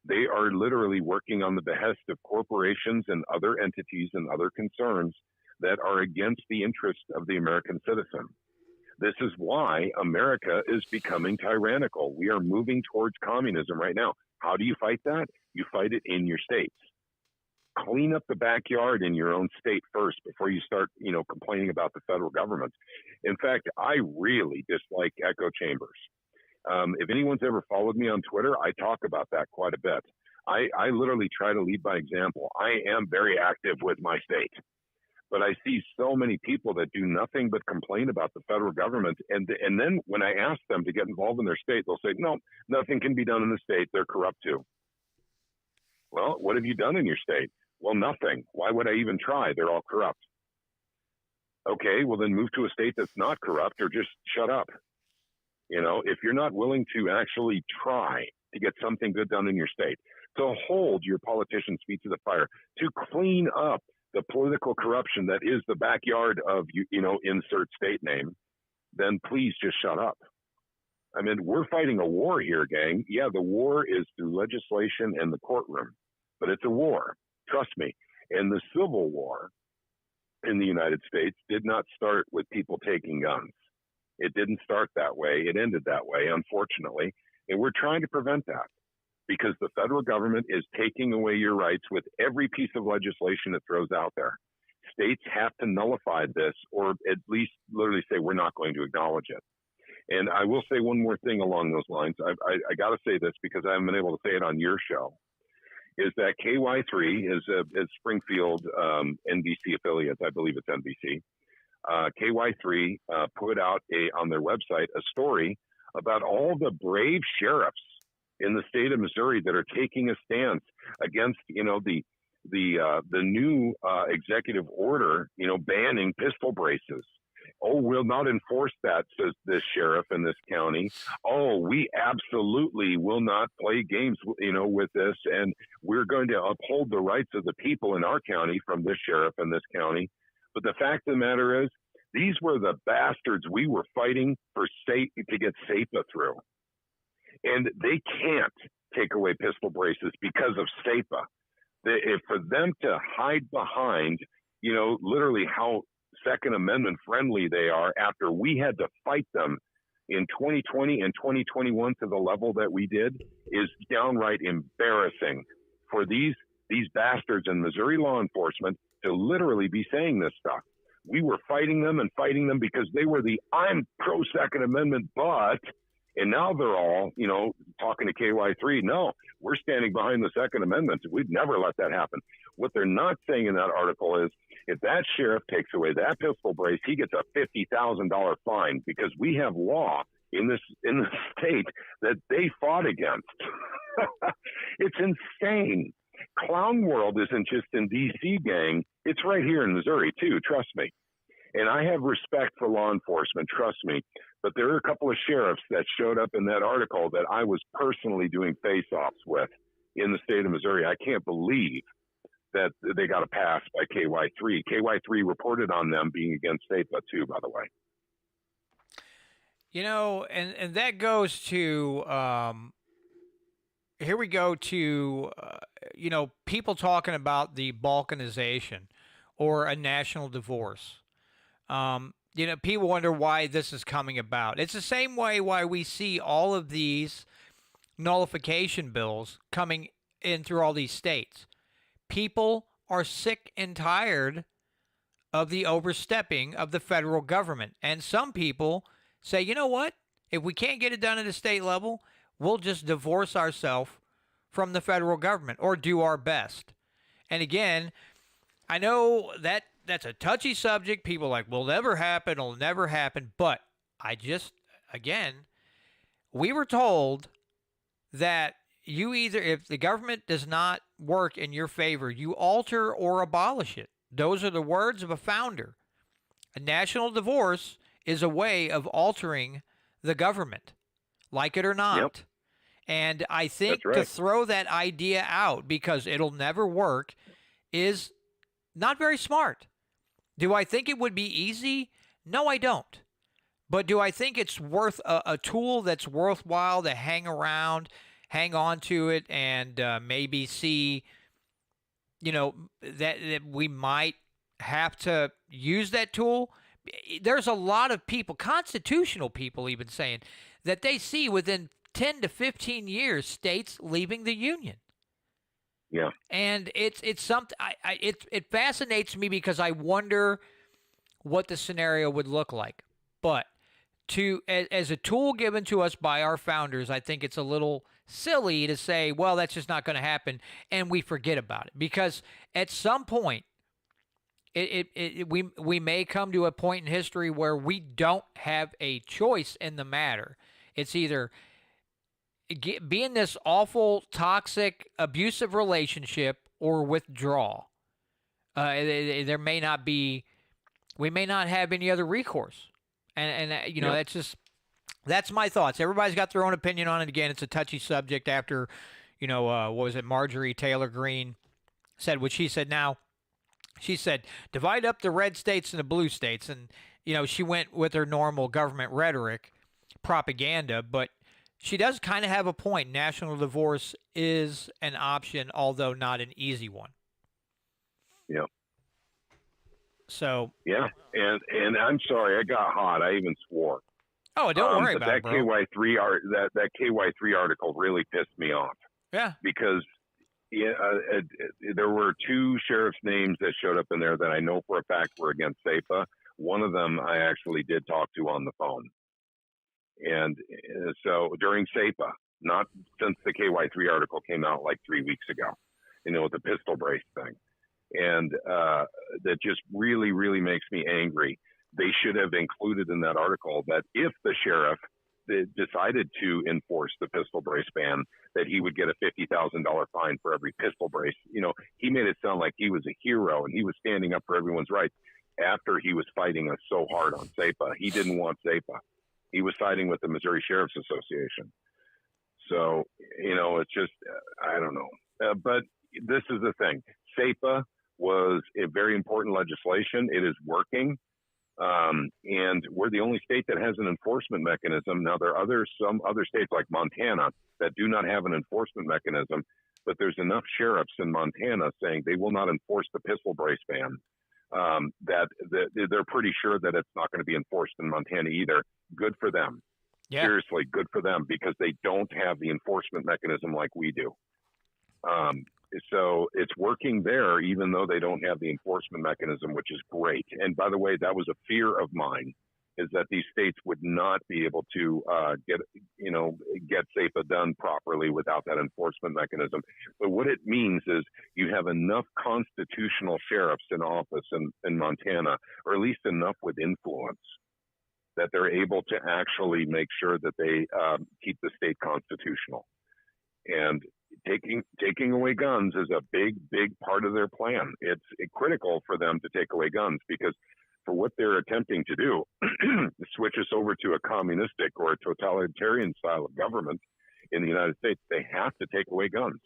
They are literally working on the behest of corporations and other entities and other concerns that are against the interests of the American citizen. This is why America is becoming tyrannical. We are moving towards communism right now. How do you fight that? You fight it in your states. Clean up the backyard in your own state first before you start, complaining about the federal government. In fact, I really dislike echo chambers. If anyone's ever followed me on Twitter, I talk about that quite a bit. I literally try to lead by example. I am very active with my state. But I see so many people that do nothing but complain about the federal government. And then when I ask them to get involved in their state, they'll say, no, nothing can be done in the state. They're corrupt too. Well, what have you done in your state? Well, nothing. Why would I even try? They're all corrupt. Okay, well then move to a state that's not corrupt or just shut up. If you're not willing to actually try to get something good done in your state, to hold your politicians' feet to the fire, to clean up the political corruption that is the backyard of, insert state name, then please just shut up. I mean, we're fighting a war here, gang. Yeah, the war is through legislation and the courtroom, but it's a war. Trust me. And the Civil War in the United States did not start with people taking guns. It didn't start that way. It ended that way, unfortunately. And we're trying to prevent that. because the federal government is taking away your rights with every piece of legislation it throws out there. States have to nullify this, or at least literally say, we're not going to acknowledge it. And I will say one more thing along those lines. I got to say this because I haven't been able to say it on your show, is that KY3 is Springfield NBC affiliate. I believe it's NBC. KY3 put out on their website a story about all the brave sheriffs in the state of Missouri that are taking a stance against, the new executive order, banning pistol braces. Oh, we'll not enforce that, says this sheriff in this county. Oh, we absolutely will not play games, with this, and we're going to uphold the rights of the people in our county from this sheriff in this county. But the fact of the matter is, these were the bastards we were fighting to get SAPA through. And they can't take away pistol braces because of SAPA. For them to hide behind, literally how Second Amendment friendly they are after we had to fight them in 2020 and 2021 to the level that we did is downright embarrassing for these bastards in Missouri law enforcement to literally be saying this stuff. We were fighting them because they were I'm pro Second Amendment, and now they're all, talking to KY3. No, we're standing behind the Second Amendment. We'd never let that happen. What they're not saying in that article is if that sheriff takes away that pistol brace, he gets a $50,000 fine because we have law in the state that they fought against. It's insane. Clown World isn't just in D.C., gang. It's right here in Missouri, too. Trust me. And I have respect for law enforcement. Trust me. But there are a couple of sheriffs that showed up in that article that I was personally doing face-offs with in the state of Missouri. I can't believe that they got a pass by KY3. KY3 reported on them being against SAPA, too, by the way. And that goes to here we go to, people talking about the balkanization or a national divorce. People wonder why this is coming about. It's the same way why we see all of these nullification bills coming in through all these states. People are sick and tired of the overstepping of the federal government. And some people say, you know what? If we can't get it done at a state level, we'll just divorce ourselves from the federal government or do our best. And again, I know that that's a touchy subject. People are like, will never happen, it'll never happen. But we were told that you either, if the government does not work in your favor, you alter or abolish it. Those are the words of a founder. A national divorce is a way of altering the government, like it or not. Yep. And I think That's right. to throw that idea out because it'll never work is not very smart. Do I think it would be easy? No, I don't. But do I think it's worth a tool that's worthwhile to hang around, hang on to it, and maybe see, that we might have to use that tool? There's a lot of people, constitutional people even saying, that they see within 10 to 15 years states leaving the union. Yeah. And it's something it fascinates me because I wonder what the scenario would look like. But as a tool given to us by our founders, I think it's a little silly to say, well, that's just not going to happen, and we forget about it. Because at some point, we may come to a point in history where we don't have a choice in the matter. It's either be in this awful, toxic, abusive relationship or withdraw. We may not have any other recourse. And that's my thoughts. Everybody's got their own opinion on it. Again, it's a touchy subject after, what was it, Marjorie Taylor Greene said what she said. Now, she said, divide up the red states and the blue states. And, she went with her normal government rhetoric, propaganda, but she does kind of have a point. National divorce is an option, although not an easy one. Yeah. So. Yeah, and I'm sorry, I got hot. I even swore. Oh, don't worry about it, bro. That KY3 article really pissed me off. Yeah. because yeah, there were two sheriff's names that showed up in there that I know for a fact were against SEPA. One of them I actually did talk to on the phone. And so during SEPA, not since the KY3 article came out like 3 weeks ago, with the pistol brace thing. And that just really, really makes me angry. They should have included in that article that if the sheriff decided to enforce the pistol brace ban, that he would get a $50,000 fine for every pistol brace. He made it sound like he was a hero and he was standing up for everyone's rights after he was fighting us so hard on SEPA. He didn't want SEPA. He was siding with the Missouri Sheriff's Association. So, it's just, I don't know. But this is the thing. SEPA was a very important legislation. It is working. And we're the only state that has an enforcement mechanism. Now, there are some other states like Montana that do not have an enforcement mechanism, but there's enough sheriffs in Montana saying they will not enforce the pistol brace ban, that they're pretty sure that it's not going to be enforced in Montana either. Good for them. Yeah. Seriously, good for them, because they don't have the enforcement mechanism like we do. So it's working there, even though they don't have the enforcement mechanism, which is great. And by the way, that was a fear of mine, is that these states would not be able to get SEPA done properly without that enforcement mechanism. But what it means is you have enough constitutional sheriffs in office in Montana, or at least enough with influence, that they're able to actually make sure that they keep the state constitutional. And taking away guns is a big part of their plan. It's critical for them to take away guns, because for what they're attempting to do, switch us over to a communistic or a totalitarian style of government in the United States, they have to take away guns.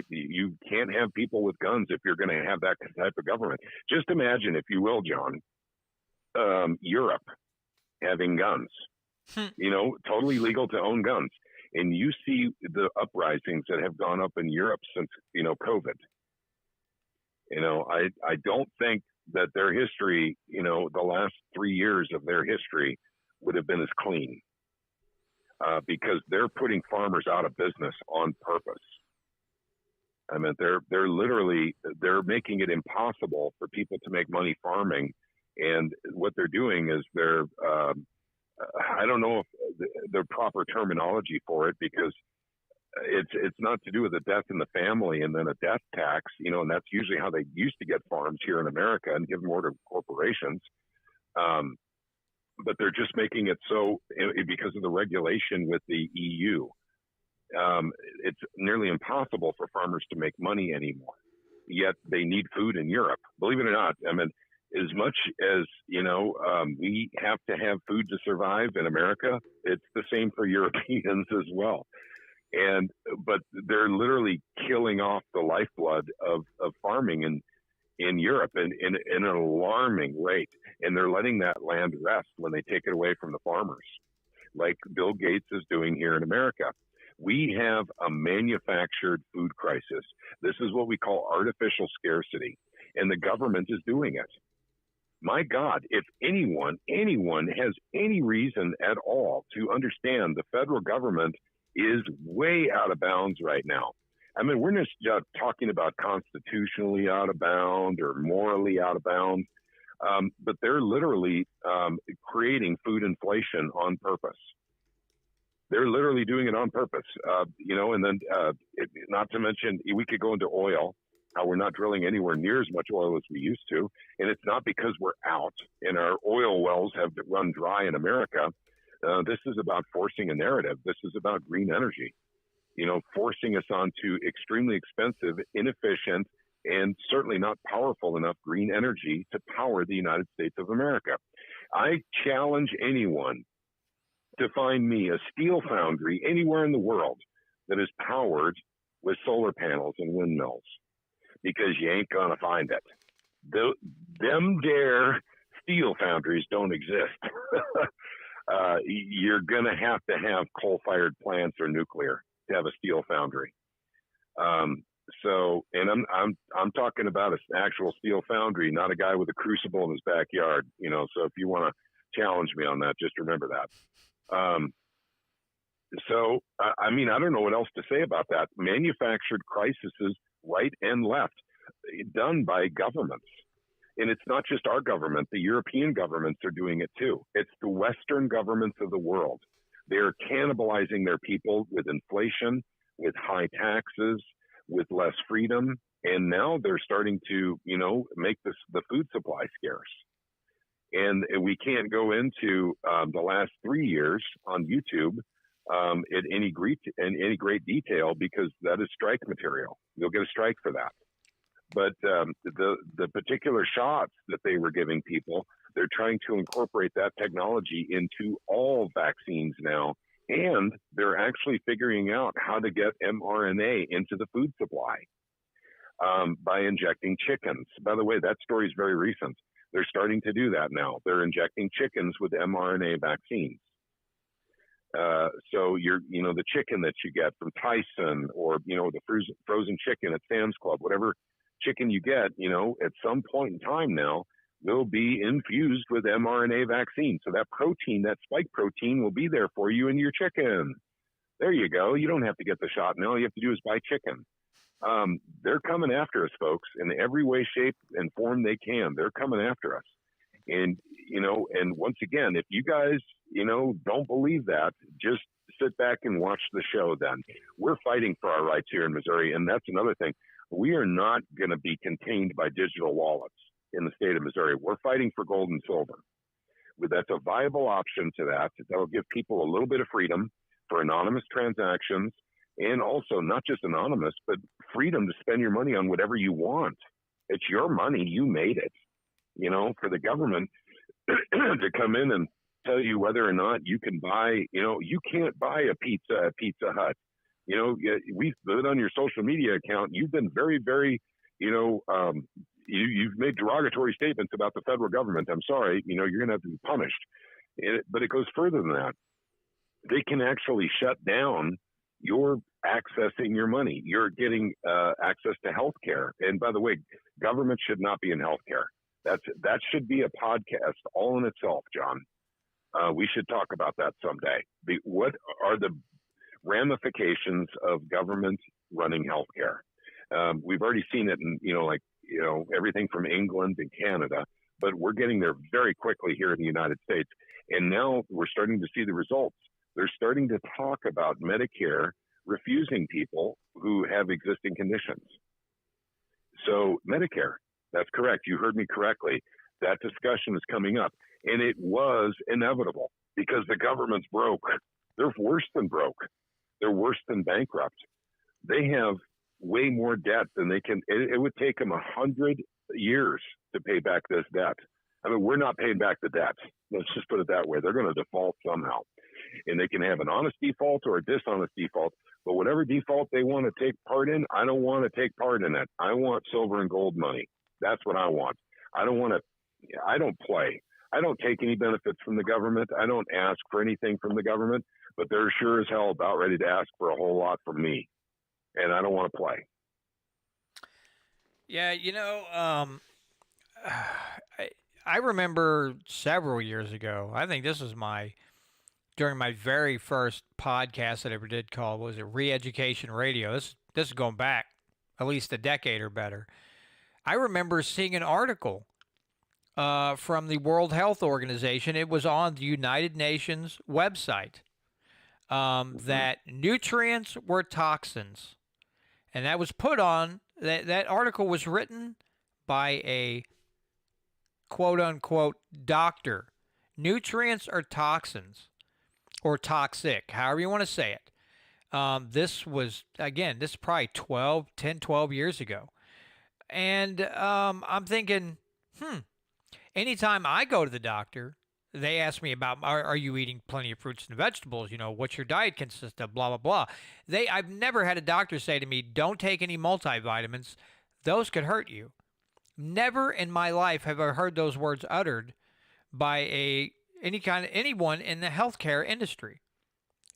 You can't have people with guns if you're going to have that type of government. Just imagine, if you will, John, Europe having guns, totally legal to own guns. And you see the uprisings that have gone up in Europe since, COVID. I don't think that their history, the last 3 years of their history would have been as clean, because they're putting farmers out of business on purpose. I mean, they're making it impossible for people to make money farming. And what they're doing is I don't know if the proper terminology for it, because it's not to do with a death in the family and then a death tax, and that's usually how they used to get farms here in America and give more to corporations. But they're just making it so, because of the regulation with the EU, it's nearly impossible for farmers to make money anymore. Yet they need food in Europe. Believe it or not, I mean, as much as, we have to have food to survive in America, it's the same for Europeans as well. But they're literally killing off the lifeblood of farming in Europe in an alarming rate. And they're letting that land rest when they take it away from the farmers, like Bill Gates is doing here in America. We have a manufactured food crisis. This is what we call artificial scarcity, and the government is doing it. My God, if anyone has any reason at all to understand, the federal government is way out of bounds right now. I mean, we're not talking about constitutionally out of bounds or morally out of bounds, but they're literally creating food inflation on purpose. They're literally doing it on purpose, and then not to mention, we could go into oil, how we're not drilling anywhere near as much oil as we used to. And it's not because we're out and our oil wells have run dry in America. This is about forcing a narrative. This is about green energy, forcing us onto extremely expensive, inefficient, and certainly not powerful enough green energy to power the United States of America. I challenge anyone to find me a steel foundry anywhere in the world that is powered with solar panels and windmills, because you ain't going to find it. Them dare steel foundries don't exist. You're going to have coal-fired plants or nuclear to have a steel foundry. And I'm talking about an actual steel foundry, not a guy with a crucible in his backyard. So if you want to challenge me on that, just remember that. So, I mean, I don't know what else to say about that. Manufactured crises, right and left, done by governments. And it's not just our government, the European governments are doing it too. It's the Western governments of the world. They're cannibalizing their people with inflation, with high taxes, with less freedom. And now they're starting to, make the food supply scarce. And we can't go into the last 3 years on YouTube in any great detail because that is strike material. You'll get a strike for that. But the particular shots that they were giving people, they're trying to incorporate that technology into all vaccines now. And they're actually figuring out how to get mRNA into the food supply by injecting chickens. By the way, that story is very recent. They're starting to do that now. They're injecting chickens with mRNA vaccines. So the chicken that you get from Tyson or, the frozen chicken at Sam's Club, whatever chicken you get, at some point in time now, will be infused with mRNA vaccine. So that protein, that spike protein will be there for you in your chicken. There you go. You don't have to get the shot now. All you have to do is buy chicken. They're coming after us, folks, in every way, shape, and form they can. They're coming after us. And, and once again, if you guys, don't believe that, just sit back and watch the show then. We're fighting for our rights here in Missouri. And that's another thing. We are not going to be contained by digital wallets in the state of Missouri. We're fighting for gold and silver. That's a viable option to that. That will give people a little bit of freedom for anonymous transactions, and also not just anonymous, but freedom to spend your money on whatever you want. It's your money. You made it. For the government to come in and tell you whether or not you can buy, you can't buy a pizza at Pizza Hut. We've been on your social media account. You've been very, very, you've made derogatory statements about the federal government. I'm sorry, you're going to have to be punished. But it goes further than that. They can actually shut down your accessing your money. You're getting access to health care. And by the way, government should not be in health care. That should be a podcast all in itself, John. We should talk about that someday. What are the ramifications of government running healthcare? We've already seen it in, everything from England and Canada, but we're getting there very quickly here in the United States. And now we're starting to see the results. They're starting to talk about Medicare refusing people who have existing conditions. So Medicare, that's correct. You heard me correctly. That discussion is coming up. And it was inevitable because the government's broke. They're worse than broke. They're worse than bankrupt. They have way more debt than they can. It would take them 100 years to pay back this debt. I mean, we're not paying back the debt. Let's just put it that way. They're going to default somehow. And they can have an honest default or a dishonest default. But whatever default they want to take part in, I don't want to take part in it. I want silver and gold money. That's what I want. I don't play. I don't take any benefits from the government. I don't ask for anything from the government, but they're sure as hell about ready to ask for a whole lot from me. And I don't want to play. Yeah, I remember several years ago, I think this was during my very first podcast that I ever did called, was it Re-Education Radio? This is going back at least a decade or better. I remember seeing an article from the World Health Organization. It was on the United Nations website that nutrients were toxins. And that was put on, that article was written by a quote-unquote doctor. Nutrients are toxins or toxic, however you want to say it. This is probably 12 years ago. And I'm thinking, anytime I go to the doctor, they ask me about, are you eating plenty of fruits and vegetables? What's your diet consist of, blah, blah, blah. I've never had a doctor say to me, don't take any multivitamins. Those could hurt you. Never in my life have I heard those words uttered by anyone in the healthcare industry.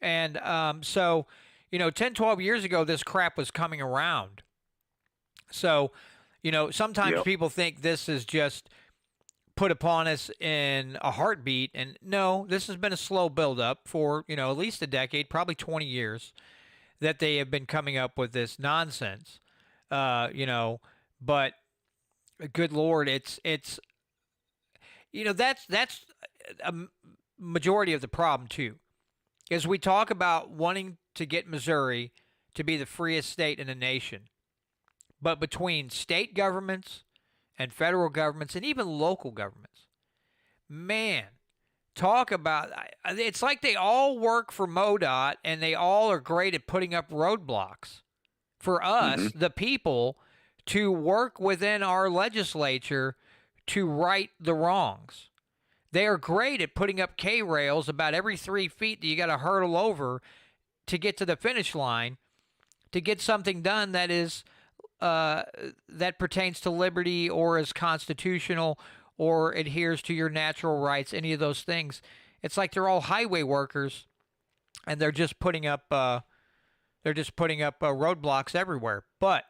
And so, 10, 12 years ago, this crap was coming around. So, sometimes people think this is just put upon us in a heartbeat. And no, this has been a slow buildup for, at least a decade, probably 20 years, that they have been coming up with this nonsense. But good Lord, it's that's a majority of the problem too. Is we talk about wanting to get Missouri to be the freest state in the nation, but between state governments and federal governments and even local governments, man, talk about it's like they all work for MoDOT and they all are great at putting up roadblocks for us, the people, to work within our legislature to right the wrongs. They are great at putting up K-rails about every 3 feet that you got to hurdle over to get to the finish line to get something done that is that pertains to liberty or is constitutional or adheres to your natural rights, any of those things. It's like they're all highway workers, and they're just putting up roadblocks everywhere. But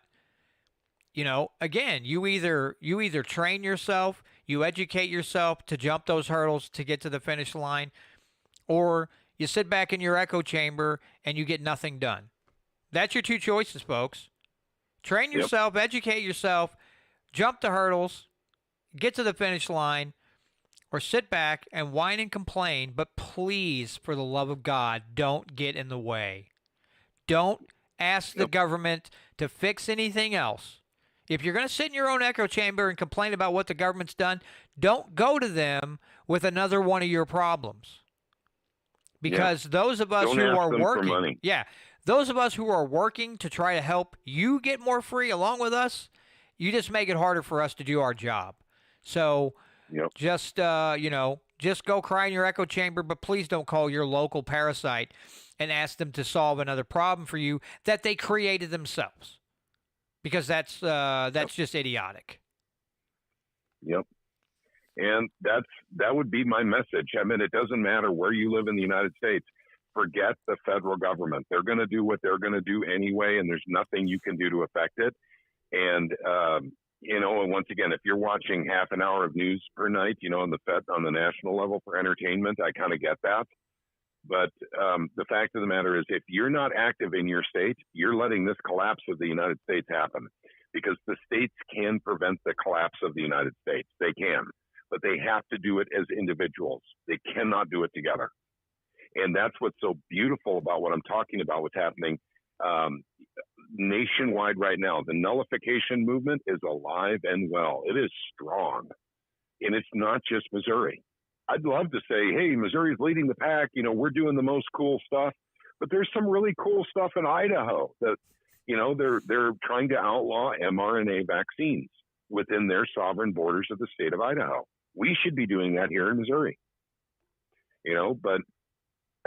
again, you either train yourself, you educate yourself to jump those hurdles to get to the finish line, or you sit back in your echo chamber and you get nothing done. That's your two choices, folks. Train yourself, educate yourself, jump the hurdles, get to the finish line, or sit back and whine and complain, but please, for the love of God, don't get in the way. Don't ask the government to fix anything else. If you're going to sit in your own echo chamber and complain about what the government's done, don't go to them with another one of your problems. Because those of us don't who ask are them for working, money. those of us who are working to try to help you get more free along with us, you just make it harder for us to do our job. So just go cry in your echo chamber, but please don't call your local parasite and ask them to solve another problem for you that they created themselves. Because that's just idiotic. Yep. And that would be my message. I mean, it doesn't matter where you live in the United States. Forget the federal government. They're going to do what they're going to do anyway, and there's nothing you can do to affect it. And, and once again, if you're watching half an hour of news per night, on the national level for entertainment, I kind of get that. But the fact of the matter is, if you're not active in your state, you're letting this collapse of the United States happen, because the states can prevent the collapse of the United States. They can, but they have to do it as individuals. They cannot do it together. And that's what's so beautiful about what I'm talking about, what's happening nationwide right now. The nullification movement is alive and well. It is strong. And it's not just Missouri. I'd love to say, hey, Missouri's leading the pack. We're doing the most cool stuff. But there's some really cool stuff in Idaho that, they're trying to outlaw mRNA vaccines within their sovereign borders of the state of Idaho. We should be doing that here in Missouri. But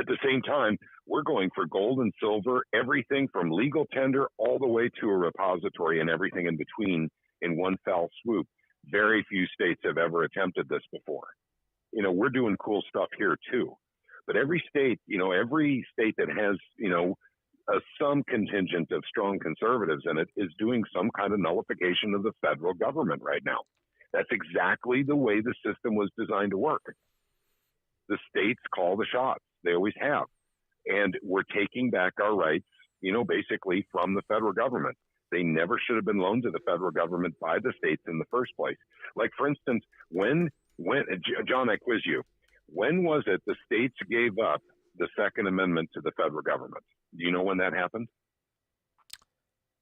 at the same time, we're going for gold and silver, everything from legal tender all the way to a repository and everything in between in one fell swoop. Very few states have ever attempted this before. We're doing cool stuff here too. But every state that has, some contingent of strong conservatives in it is doing some kind of nullification of the federal government right now. That's exactly the way the system was designed to work. The states call the shots. They always have. And we're taking back our rights, basically from the federal government. They never should have been loaned to the federal government by the states in the first place. Like, for instance, when John, I quiz you, when was it the states gave up the Second Amendment to the federal government? Do you know when that happened?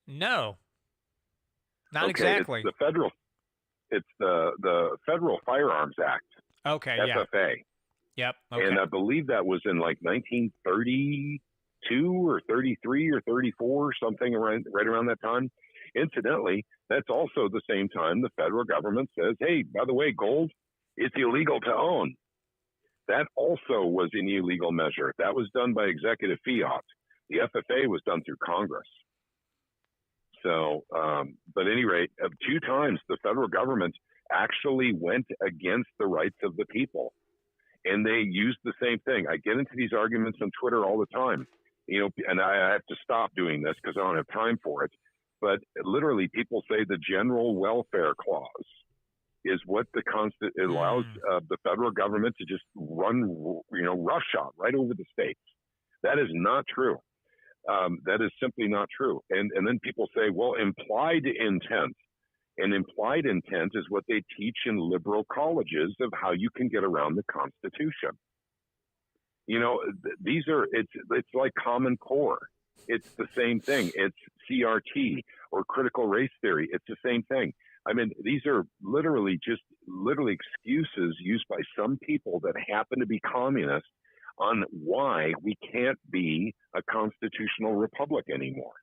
No, not exactly. It's the Federal Firearms Act. Okay, FFA. Yep. Okay. And I believe that was in like 1932 or 33 or 34, something right around that time. Incidentally, that's also the same time the federal government says, hey, by the way, gold, it's illegal to own. That also was an illegal measure. That was done by executive fiat. The FFA was done through Congress. So, but at any rate, 2 times the federal government actually went against the rights of the people. And they used the same thing. I get into these arguments on Twitter all the time, and I have to stop doing this because I don't have time for it. But literally, people say the general welfare clause is what it allows the federal government to just run, roughshod right over the states. That is not true. That is simply not true. And then people say, well, implied intent. And implied intent is what they teach in liberal colleges of how you can get around the Constitution. It's like Common Core. It's the same thing. It's CRT or critical race theory. It's the same thing. I mean, these are literally excuses used by some people that happen to be communists on why we can't be a constitutional republic anymore.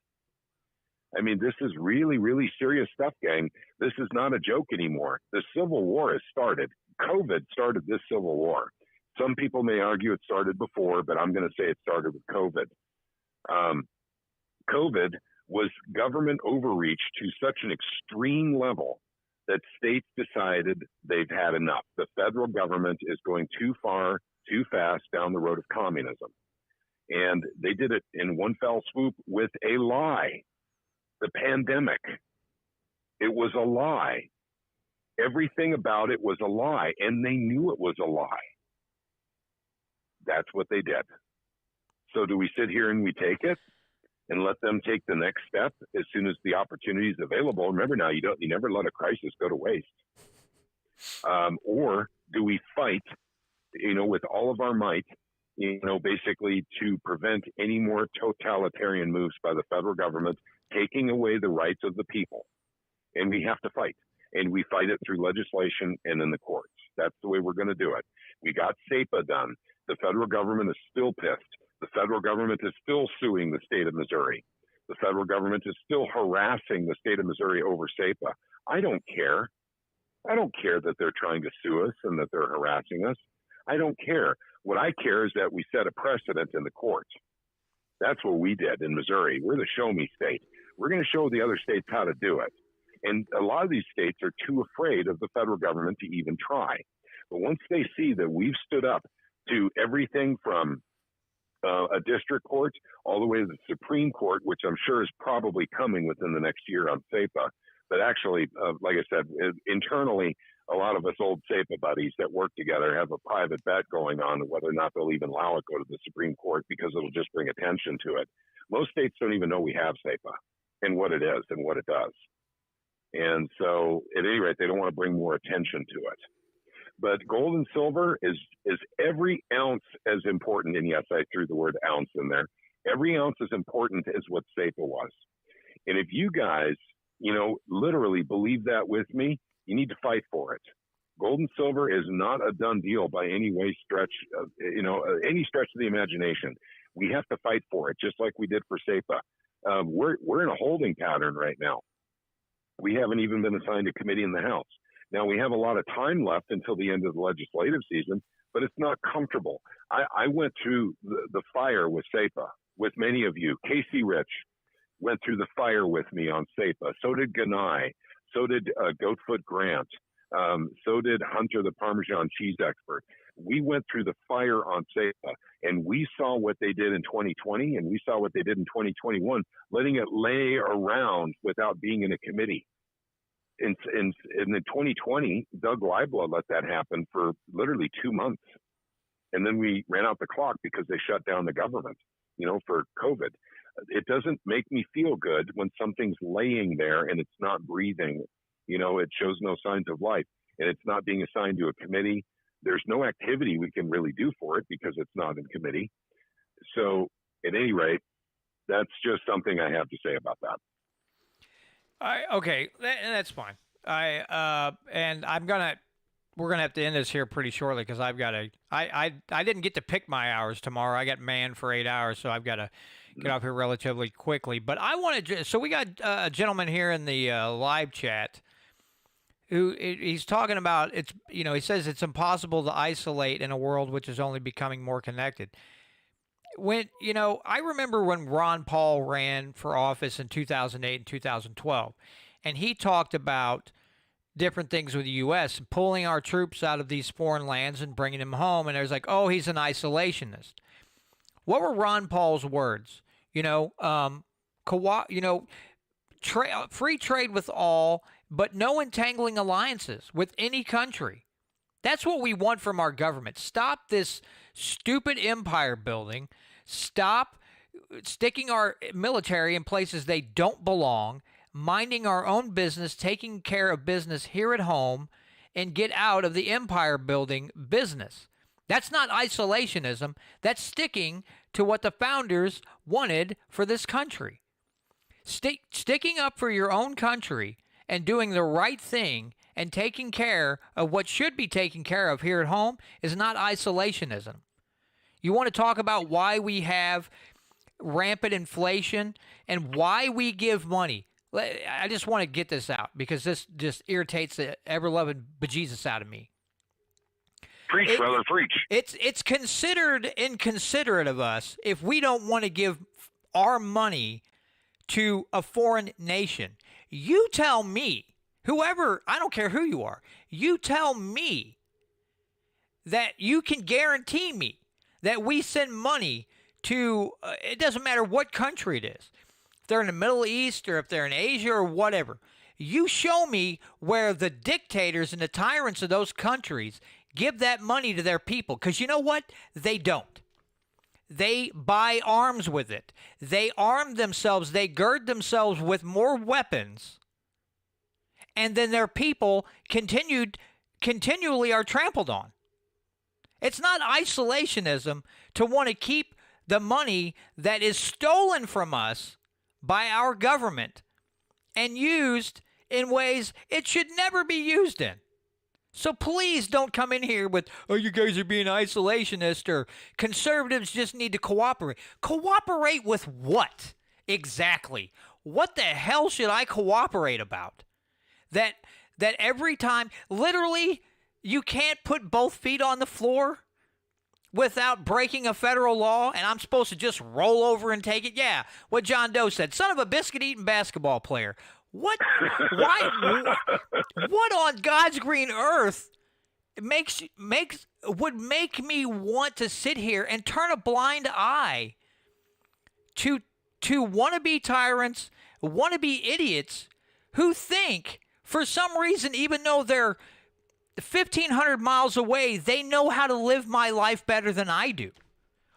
I mean, this is really, really serious stuff, gang. This is not a joke anymore. The Civil War has started. COVID started this Civil War. Some people may argue it started before, but I'm going to say it started with COVID. COVID was government overreach to such an extreme level that states decided they've had enough. The federal government is going too far, too fast down the road of communism. And they did it in one fell swoop with a lie. The pandemic, it was a lie. Everything about it was a lie, and they knew it was a lie. That's what they did. So do we sit here and we take it and let them take the next step as soon as the opportunity is available? Remember now, you never let a crisis go to waste. Or do we fight, with all of our might, basically to prevent any more totalitarian moves by the federal government, taking away the rights of the people? And we have to fight. And we fight it through legislation and in the courts. That's the way we're going to do it. We got SEPA done. The federal government is still pissed. The federal government is still suing the state of Missouri. The federal government is still harassing the state of Missouri over SEPA. I don't care. I don't care that they're trying to sue us and that they're harassing us. I don't care. What I care is that we set a precedent in the courts. That's what we did in Missouri. We're the show me state. We're going to show the other states how to do it. And a lot of these states are too afraid of the federal government to even try. But once they see that we've stood up to everything from a district court all the way to the Supreme Court, which I'm sure is probably coming within the next year on SEPA. But actually, like I said, internally, a lot of us old SEPA buddies that work together have a private bet going on whether or not they'll even allow it go to the Supreme Court because it'll just bring attention to it. Most states don't even know we have SEPA and what it is and what it does. And so, at any rate, they don't want to bring more attention to it. But gold and silver is every ounce as important. And yes, I threw the word ounce in there. Every ounce as important as what SEPA was. And if you guys, literally believe that with me, you need to fight for it. Gold and silver is not a done deal by any way stretch, any stretch of the imagination. We have to fight for it, just like we did for SEPA. We're in a holding pattern right now. We haven't even been assigned a committee in the House. Now, we have a lot of time left until the end of the legislative season, but it's not comfortable. I went through the fire with SEPA, with many of you. Casey Rich went through the fire with me on SEPA. So did Ganai. So did Goatfoot Grant. So did Hunter, the Parmesan cheese expert. We went through the fire on SEPA, and we saw what they did in 2020, and we saw what they did in 2021, letting it lay around without being in a committee. In 2020, Doug Leibla let that happen for literally 2 months. And then we ran out the clock because they shut down the government, for COVID. It doesn't make me feel good when something's laying there and it's not breathing. It shows no signs of life, and it's not being assigned to a committee. There's no activity we can really do for it because it's not in committee. So at any rate, that's just something I have to say about that. Okay, that's fine. And we're gonna have to end this here pretty shortly because I've got to. I didn't get to pick my hours tomorrow. I got manned for 8 hours, so I've got to get off here relatively quickly. But I wanted to. So we got a gentleman here in the live chat who he's talking about. It's he says it's impossible to isolate in a world which is only becoming more connected. When I remember when Ron Paul ran for office in 2008 and 2012, and he talked about different things with the U.S. and pulling our troops out of these foreign lands and bringing them home. And there's like, oh, he's an isolationist. What were Ron Paul's words? Free trade with all, but no entangling alliances with any country. That's what we want from our government. Stop this stupid empire building. Stop sticking our military in places they don't belong, minding our own business, taking care of business here at home, and get out of the empire building business. That's not isolationism. That's sticking to what the founders wanted for this country. Sticking up for your own country and doing the right thing and taking care of what should be taken care of here at home is not isolationism. You want to talk about why we have rampant inflation and why we give money. I just want to get this out because this just irritates the ever-loving bejesus out of me. Preach, brother, preach. It's considered inconsiderate of us if we don't want to give our money to a foreign nation. You tell me, whoever, I don't care who you are, you tell me that you can guarantee me that we send money to, it doesn't matter what country it is. If they're in the Middle East or if they're in Asia or whatever. You show me where the dictators and the tyrants of those countries give that money to their people. Because you know what? They don't. They buy arms with it. They arm themselves. They gird themselves with more weapons. And then their people continually are trampled on. It's not isolationism to want to keep the money that is stolen from us by our government and used in ways it should never be used in. So please don't come in here with, oh, you guys are being isolationist or conservatives just need to cooperate. Cooperate with what exactly? What the hell should I cooperate about? That every time, literally, you can't put both feet on the floor without breaking a federal law, and I'm supposed to just roll over and take it? Yeah, what John Doe said, son of a biscuit-eating basketball player. What? Why? What on God's green earth would make me want to sit here and turn a blind eye to wannabe tyrants, wannabe idiots who think, for some reason, even though they're 1,500 miles away, they know how to live my life better than I do?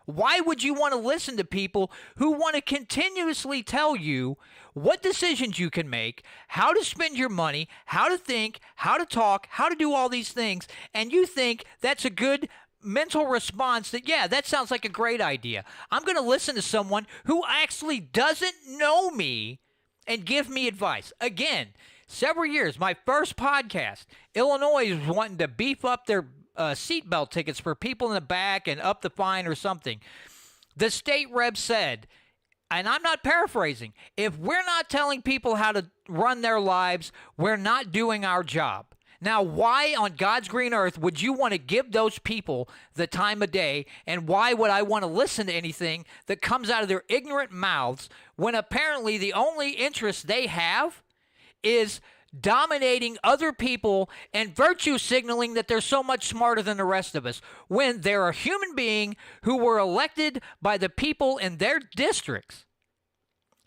Why would you want to listen to people who want to continuously tell you what decisions you can make, how to spend your money, how to think, how to talk, how to do all these things, and you think that's a good mental response that, yeah, that sounds like a great idea. I'm going to listen to someone who actually doesn't know me and give me advice. Again, several years, my first podcast, Illinois was wanting to beef up their seatbelt tickets for people in the back and up the fine or something. The state rep said, and I'm not paraphrasing, if we're not telling people how to run their lives, we're not doing our job. Now, why on God's green earth would you want to give those people the time of day, and why would I want to listen to anything that comes out of their ignorant mouths when apparently the only interest they have is dominating other people and virtue signaling that they're so much smarter than the rest of us, when they're a human being who were elected by the people in their districts.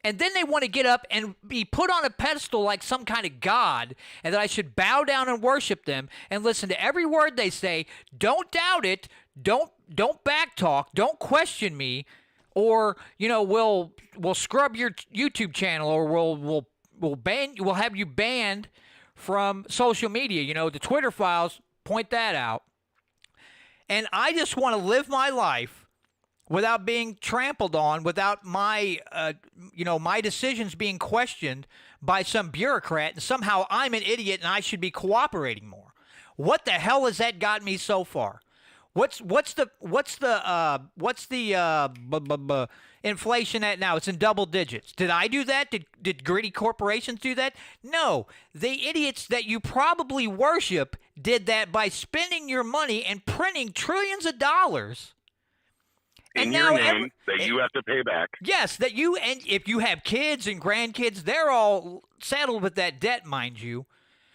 And then they want to get up and be put on a pedestal like some kind of god, and that I should bow down and worship them and listen to every word they say. Don't doubt it. Don't backtalk. Don't question me, or we'll scrub your YouTube channel, or we'll have you banned from social media. The Twitter files point that out. And I just want to live my life without being trampled on, without my my decisions being questioned by some bureaucrat, and somehow I'm an idiot and I should be cooperating more. What the hell has that got me so far? What's the inflation at now? It's in double digits. Did I do that? Did greedy corporations do that? No. The idiots that you probably worship did that by spending your money and printing trillions of dollars. In your name that you have to pay back. Yes, and if you have kids and grandkids, they're all saddled with that debt, mind you.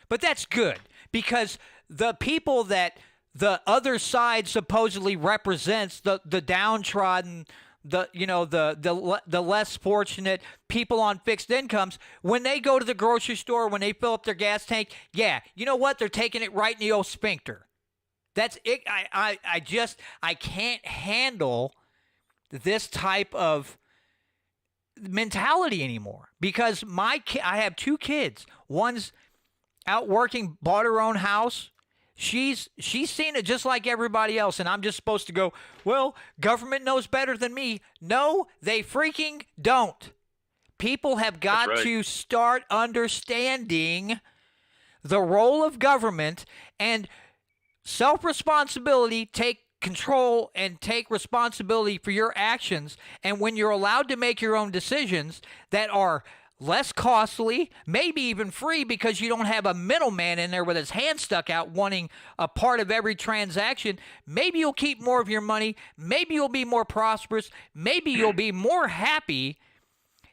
But that's good, because the people that the other side supposedly represents, the downtrodden, the less fortunate people on fixed incomes, when they go to the grocery store, when they fill up their gas tank, yeah, you know what? They're taking it right in the old sphincter. That's it. I can't handle this type of mentality anymore, because I have 2 kids. One's out working, bought her own house. She's seen it just like everybody else, and I'm just supposed to go, well, government knows better than me. No, they freaking don't. People have got to start understanding the role of government and self-responsibility. Take control and take responsibility for your actions. And when you're allowed to make your own decisions that are less costly, maybe even free, because you don't have a middleman in there with his hand stuck out wanting a part of every transaction, maybe you'll keep more of your money. Maybe you'll be more prosperous. Maybe you'll be more happy.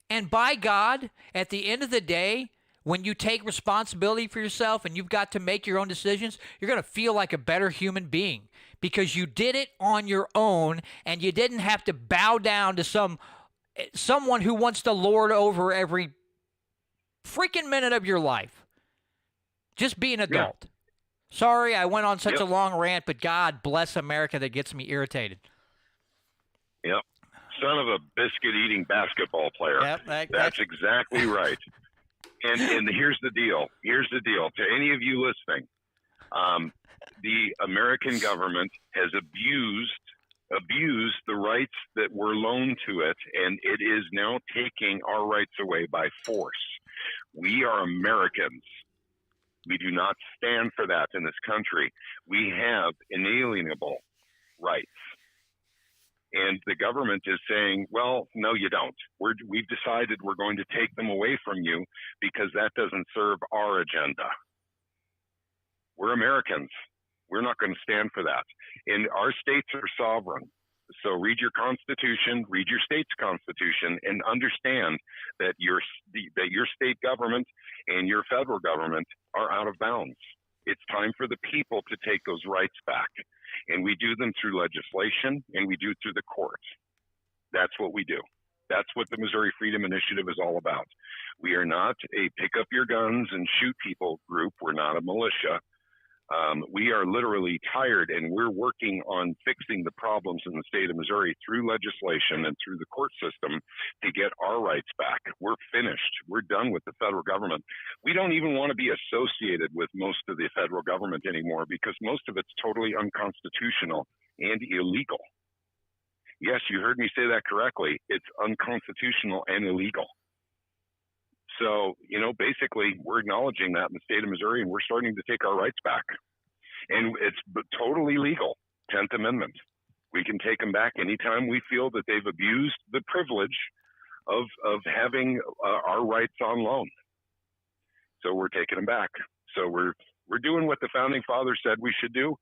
And by God, at the end of the day, when you take responsibility for yourself and you've got to make your own decisions, you're going to feel like a better human being, because you did it on your own and you didn't have to bow down to someone who wants to lord over every freaking minute of your life. Just be an adult. Yeah. Sorry, I went on such a long rant, but God bless America that gets me irritated. Yep. Son of a biscuit-eating basketball player. Yep, that's exactly right. And here's the deal. To any of you listening, the American government has abused the rights that were loaned to it, and it is now taking our rights away by force. We are Americans. We do not stand for that in this country. We have inalienable rights. And the government is saying, well, no, you don't. We've decided we're going to take them away from you because that doesn't serve our agenda. We're Americans. We're not going to stand for that. And our states are sovereign. So read your Constitution, read your state's Constitution, and understand that your state government and your federal government are out of bounds. It's time for the people to take those rights back. And we do them through legislation, and we do it through the courts. That's what we do. That's what the Missouri Freedom Initiative is all about. We are not a pick up your guns and shoot people group. We're not a militia. We are literally tired, and we're working on fixing the problems in the state of Missouri through legislation and through the court system to get our rights back. We're finished. We're done with the federal government. We don't even want to be associated with most of the federal government anymore, because most of it's totally unconstitutional and illegal. Yes, you heard me say that correctly. It's unconstitutional and illegal. So, basically, we're acknowledging that in the state of Missouri, and we're starting to take our rights back. And it's totally legal, 10th Amendment. We can take them back anytime we feel that they've abused the privilege of having our rights on loan. So we're taking them back. So we're doing what the Founding Fathers said we should do,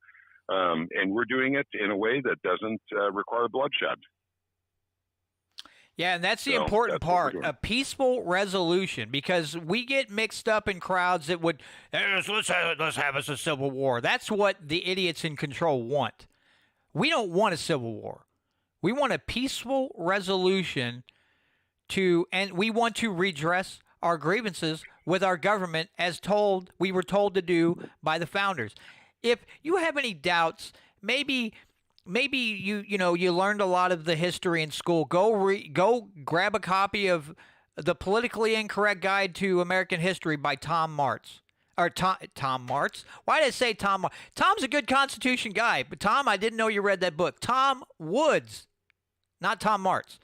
and we're doing it in a way that doesn't require bloodshed. Yeah, and that's the important part, a peaceful resolution, because we get mixed up in crowds that would, let's have us a civil war. That's what the idiots in control want. We don't want a civil war. We want a peaceful resolution and we want to redress our grievances with our government as we were told to do by the founders. If you have any doubts, maybe you learned a lot of the history in school. Go grab a copy of The Politically Incorrect Guide to American History by Tom Martz. Or Tom Martz? Why did I say Tom? Tom's a good Constitution guy. But Tom, I didn't know you read that book. Tom Woods, not Tom Martz.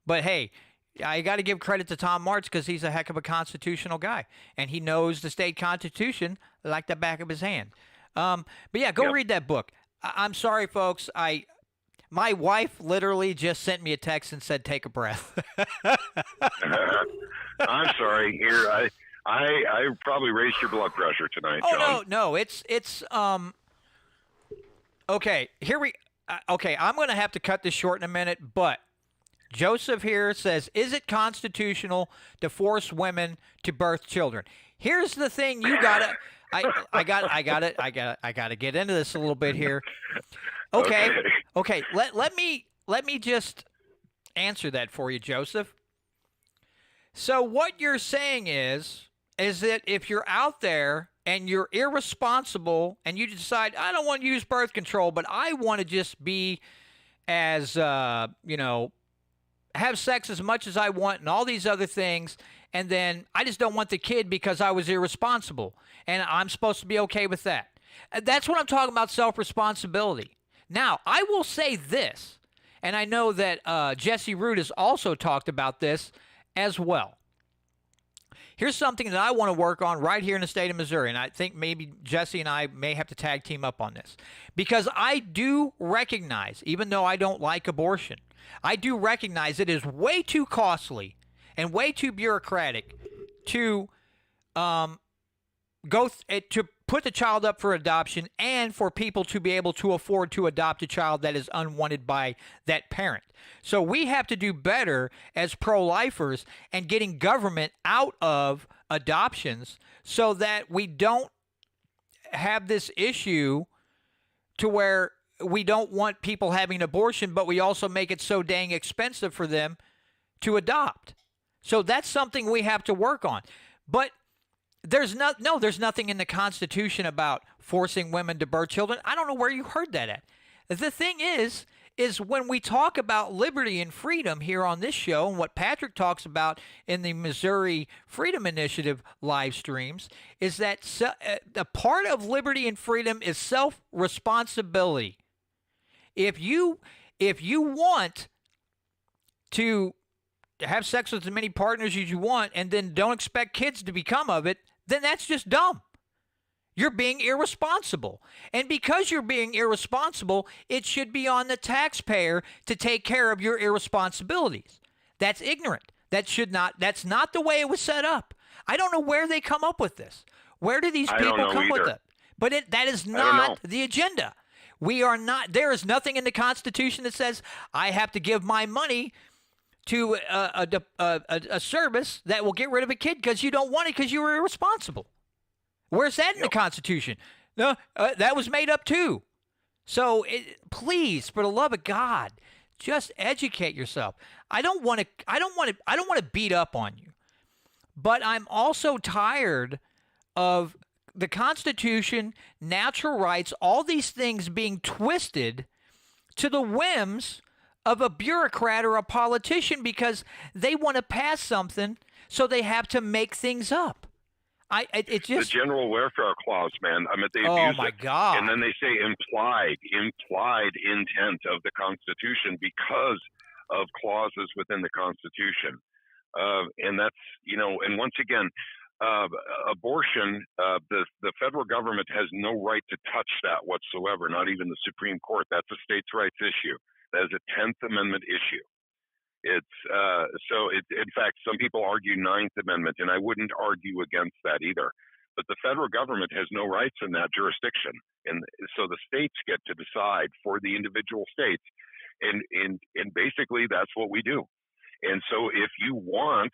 But hey, I got to give credit to Tom Martz because he's a heck of a constitutional guy. And he knows the state constitution like the back of his hand. But yeah, go read that book. I'm sorry, folks. My wife literally just sent me a text and said, "Take a breath." I'm sorry. Here, I probably raised your blood pressure tonight, John. No. It's okay. Okay, I'm going to have to cut this short in a minute, but Joseph here says, "Is it constitutional to force women to birth children?" Here's the thing: you gotta. I got to get into this a little bit here. Okay. Let me just answer that for you, Joseph. So what you're saying is that if you're out there and you're irresponsible and you decide, I don't want to use birth control, but I want to just be as, have sex as much as I want and all these other things, and then I just don't want the kid because I was irresponsible, and I'm supposed to be okay with that. That's what I'm talking about, self-responsibility. Now, I will say this, and I know that Jesse Root has also talked about this as well. Here's something that I want to work on right here in the state of Missouri, and I think maybe Jesse and I may have to tag team up on this, because I do recognize, even though I don't like abortion, I do recognize it is way too costly and way too bureaucratic to to put the child up for adoption and for people to be able to afford to adopt a child that is unwanted by that parent. So we have to do better as pro-lifers and getting government out of adoptions so that we don't have this issue to where we don't want people having an abortion, but we also make it so dang expensive for them to adopt. So that's something we have to work on. But there's nothing in the Constitution about forcing women to birth children. I don't know where you heard that at. The thing is when we talk about liberty and freedom here on this show, and what Patrick talks about in the Missouri Freedom Initiative live streams, is that a part of liberty and freedom is self-responsibility. If you want to have sex with as many partners as you want and then don't expect kids to become of it, then that's just dumb. You're being irresponsible. And because you're being irresponsible, it should be on the taxpayer to take care of your irresponsibilities. That's ignorant. That's not the way it was set up. I don't know where they come up with this. Where do these people come with it? But that is not the agenda. We are not, there is nothing in the Constitution that says I have to give my money to a service that will get rid of a kid because you don't want it because you were irresponsible. Where's that in the Constitution? No, that was made up too. So please, for the love of God, just educate yourself. I don't want to beat up on you, but I'm also tired of the Constitution, natural rights, all these things being twisted to the whims of a bureaucrat or a politician because they want to pass something, so they have to make things up. The general welfare clause, man. I mean, they abuse it. God. And then they say implied intent of the Constitution because of clauses within the Constitution. And that's, and once again, abortion, the federal government has no right to touch that whatsoever, not even the Supreme Court. That's a states' rights issue. That is a 10th Amendment issue. It's in fact, some people argue 9th Amendment, and I wouldn't argue against that either. But the federal government has no rights in that jurisdiction, and so the states get to decide for the individual states, and basically that's what we do. And so if you want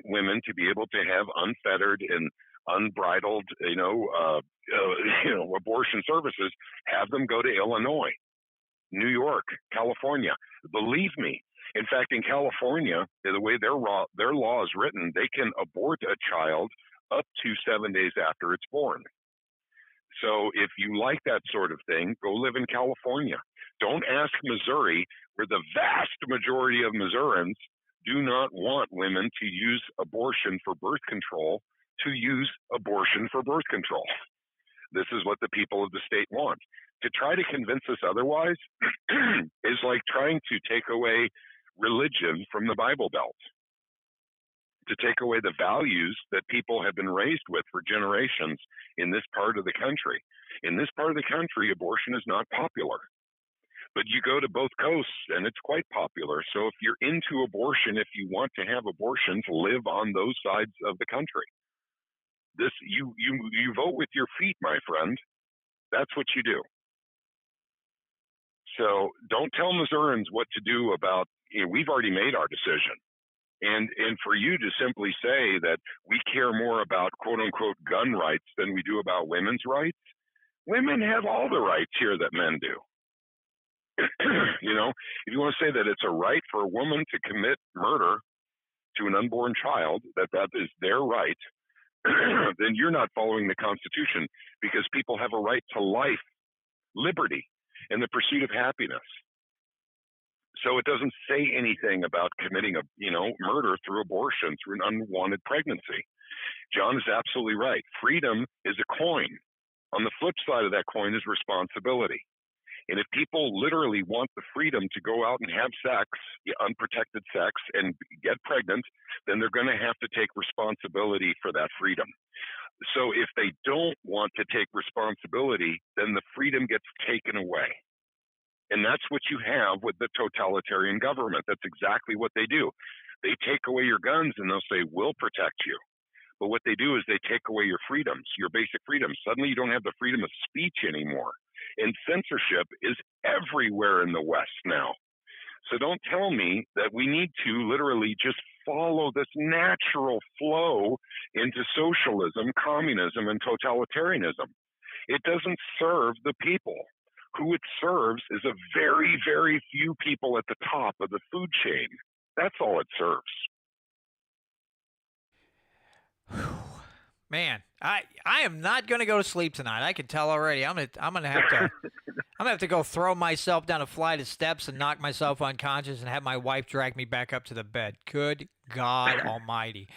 women to be able to have unfettered and unbridled, abortion services, have them go to Illinois, New York, California. Believe me. In fact, in California, the way their law is written, they can abort a child up to 7 days after it's born. So if you like that sort of thing, go live in California. Don't ask Missouri, where the vast majority of Missourians do not want women to use abortion for birth control, to use abortion for birth control. This is what the people of the state want. To try to convince us otherwise is like trying to take away religion from the Bible Belt, to take away the values that people have been raised with for generations in this part of the country. In this part of the country, abortion is not popular. But you go to both coasts and it's quite popular. So if you're into abortion, if you want to have abortions, live on those sides of the country. You vote with your feet, my friend. That's what you do. So don't tell Missourians what to do about, we've already made our decision. And for you to simply say that we care more about quote unquote gun rights than we do about women's rights, women have all the rights here that men do. You know, if you want to say that it's a right for a woman to commit murder to an unborn child, that is their right, then you're not following the Constitution, because people have a right to life, liberty, and the pursuit of happiness. So it doesn't say anything about committing murder through abortion, through an unwanted pregnancy. John is absolutely right. Freedom is a coin. On the flip side of that coin is responsibility. And if people literally want the freedom to go out and have sex, unprotected sex, and get pregnant, then they're going to have to take responsibility for that freedom. So if they don't want to take responsibility, then the freedom gets taken away. And that's what you have with the totalitarian government. That's exactly what they do. They take away your guns and they'll say, we'll protect you. But what they do is they take away your freedoms, your basic freedoms. Suddenly you don't have the freedom of speech anymore. And censorship is everywhere in the West now. So don't tell me that we need to literally just follow this natural flow into socialism, communism, and totalitarianism. It doesn't serve the people. Who it serves is a very, very few people at the top of the food chain. That's all it serves. Man, I am not going to go to sleep tonight. I can tell already. I'm gonna have to go throw myself down a flight of steps and knock myself unconscious and have my wife drag me back up to the bed. Good God Almighty!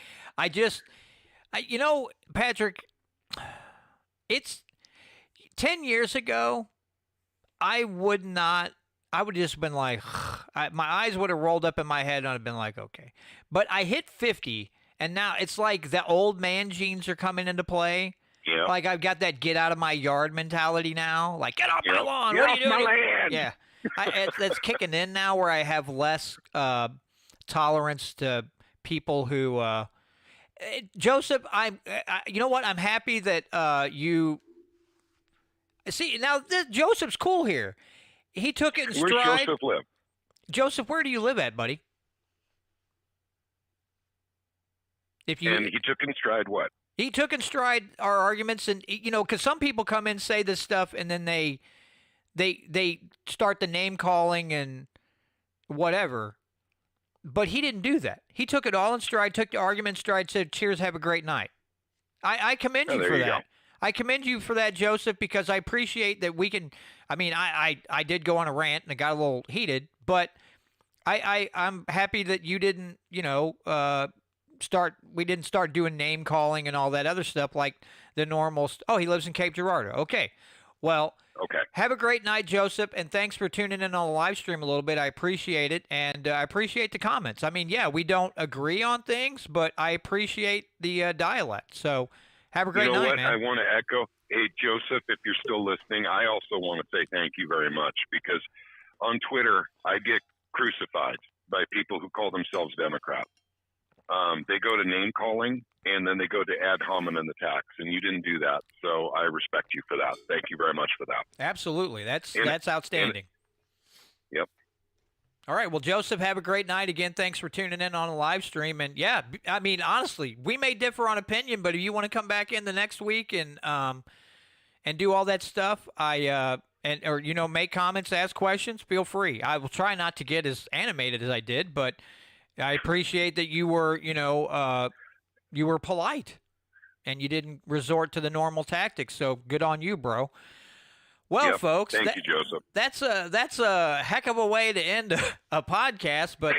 Patrick, it's 10 years ago. I would just been like, my eyes would have rolled up in my head and I'd have been like, okay. But I hit 50, and now it's like the old man genes are coming into play. Yeah. Like I've got that get out of my yard mentality now. Like, get off my lawn. Get what off are you doing? my land. Yeah. That's kicking in now, where I have less tolerance to people who Joseph, you know what? I'm happy that you see, now Joseph's cool here. He took it in stride. Where's Joseph live? Joseph, where do you live at, buddy? And he took in stride what? He took in stride our arguments, and because some people come in, say this stuff, and then they start the name calling and whatever. But he didn't do that. He took it all in stride, took the argument in stride, said, "Cheers, have a great night." I commend you for that. Go. I commend you for that, Joseph, because I appreciate that we can. I mean, I did go on a rant and it got a little heated, but I'm happy that you didn't, we didn't start doing name calling and all that other stuff like the normal. Oh, he lives in Cape Girardeau. Okay. Well, okay. Have a great night, Joseph, and thanks for tuning in on the live stream a little bit. I appreciate it, and I appreciate the comments. I mean, yeah, we don't agree on things, but I appreciate the dialect. So have a great night, man. I want to echo. Hey, Joseph, if you're still listening, I also want to say thank you very much, because on Twitter, I get crucified by people who call themselves Democrats. They go to name calling, and then they go to ad hominem attacks, and you didn't do that. So I respect you for that. Thank you very much for that. Absolutely. That's outstanding. Yep. All right. Well, Joseph, have a great night. Again, thanks for tuning in on the live stream. And yeah, I mean, honestly, we may differ on opinion, but if you want to come back in the next week and do all that stuff, make comments, ask questions, feel free. I will try not to get as animated as I did, but I appreciate that you were, you were polite and you didn't resort to the normal tactics. So good on you, bro. Well, folks, thank you, Joseph. That's a heck of a way to end a podcast, but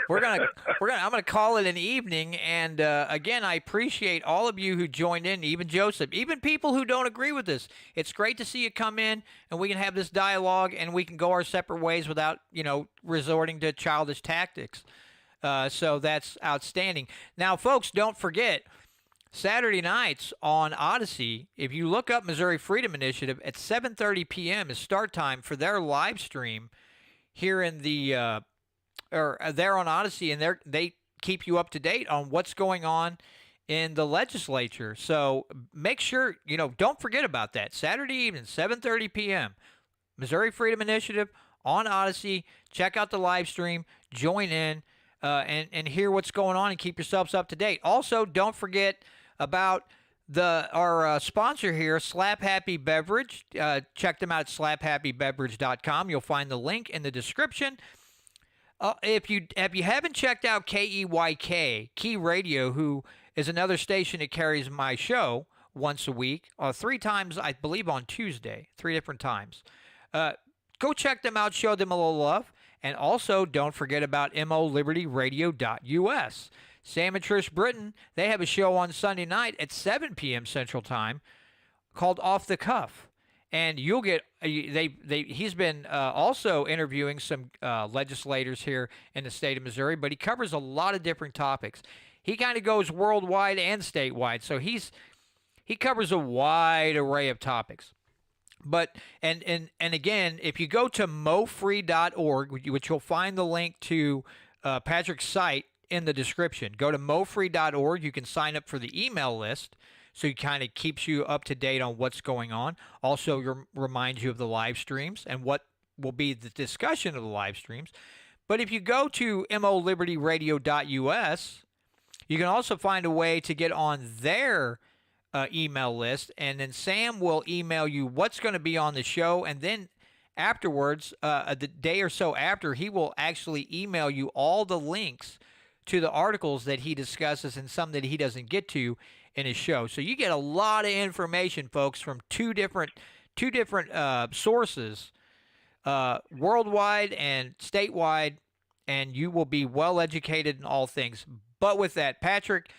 I'm gonna call it an evening. And again, I appreciate all of you who joined in, even Joseph, even people who don't agree with this. It's great to see you come in, and we can have this dialogue, and we can go our separate ways without resorting to childish tactics. So that's outstanding. Now, folks, don't forget, Saturday nights on Odyssey, if you look up Missouri Freedom Initiative, at 7:30 p.m. is start time for their live stream here in the there on Odyssey, and they keep you up to date on what's going on in the legislature. So make sure, don't forget about that. Saturday evening, 7:30 p.m., Missouri Freedom Initiative on Odyssey. Check out the live stream, join in, and hear what's going on and keep yourselves up to date. Also, don't forget about Our sponsor here, Slap Happy Beverage. Check them out at slaphappybeverage.com. You'll find the link in the description. If you haven't checked out KEYK, Key Radio, who is another station that carries my show once a week, 3 times, I believe, on Tuesday, 3 different times. Go check them out, show them a little love. And also, don't forget about MOLibertyRadio.us. Sam and Trish Britton, they have a show on Sunday night at 7 p.m. Central Time called Off the Cuff. And you'll get he's been also interviewing some legislators here in the state of Missouri, but he covers a lot of different topics. He kind of goes worldwide and statewide, so he covers a wide array of topics. But and again, if you go to mofree.org, which you'll find the link to Patrick's site in the description, go to mofree.org. You can sign up for the email list. So it kind of keeps you up to date on what's going on. Also reminds you of the live streams and what will be the discussion of the live streams. But if you go to MOLibertyRadio.us, you can also find a way to get on their email list. And then Sam will email you what's going to be on the show. And then afterwards, the day or so after, he will actually email you all the links to the articles that he discusses and some that he doesn't get to in his show. So you get a lot of information, folks, from two different sources, worldwide and statewide, and you will be well educated in all things. But with that, Patrick,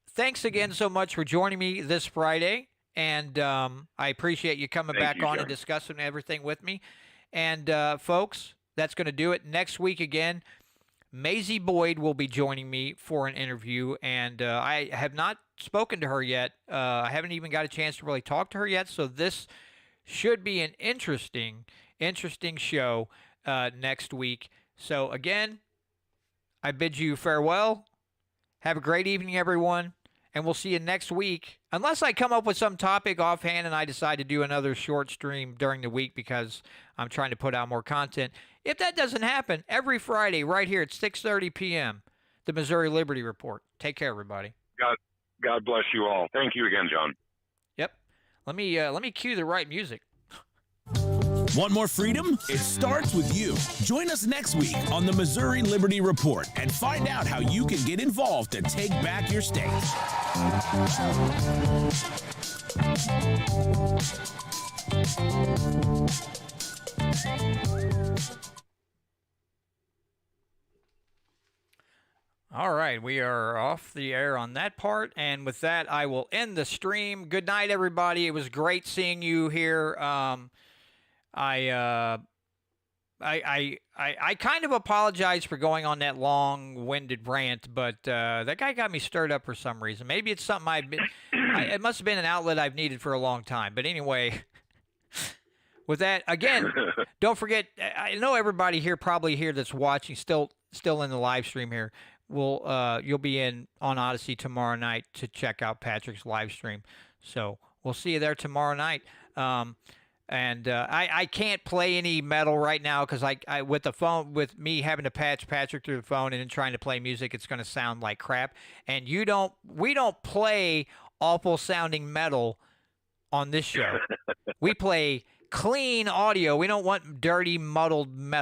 thanks again so much for joining me this Friday, and I appreciate you coming back on and discussing everything with me. And folks, that's going to do it. Next week again, Maisie Boyd will be joining me for an interview, and I have not spoken to her yet. I haven't even got a chance to really talk to her yet, so this should be an interesting show next week. So again, I bid you farewell. Have a great evening, everyone, and we'll see you next week. Unless I come up with some topic offhand and I decide to do another short stream during the week because I'm trying to put out more content. If that doesn't happen, every Friday right here at 6:30 p.m., the Missouri Liberty Report. Take care, everybody. God bless you all. Thank you again, John. Yep. Let me cue the right music. Want more freedom? It starts with you. Join us next week on the Missouri Liberty Report and find out how you can get involved to take back your state. All right, we are off the air on that part, and with that, I will end the stream. Good night, everybody. It was great seeing you here. I kind of apologize for going on that long-winded rant, but that guy got me stirred up for some reason. Maybe it's something it must have been an outlet I've needed for a long time. But anyway, with that, again, don't forget. I know everybody here probably here that's watching still in the live stream here. You'll be on Odyssey tomorrow night to check out Patrick's live stream. So we'll see you there tomorrow night. And I can't play any metal right now because I with the phone, with me having to patch Patrick through the phone and then trying to play music, it's going to sound like crap. And we don't play awful sounding metal on this show. We play clean audio. We don't want dirty, muddled metal.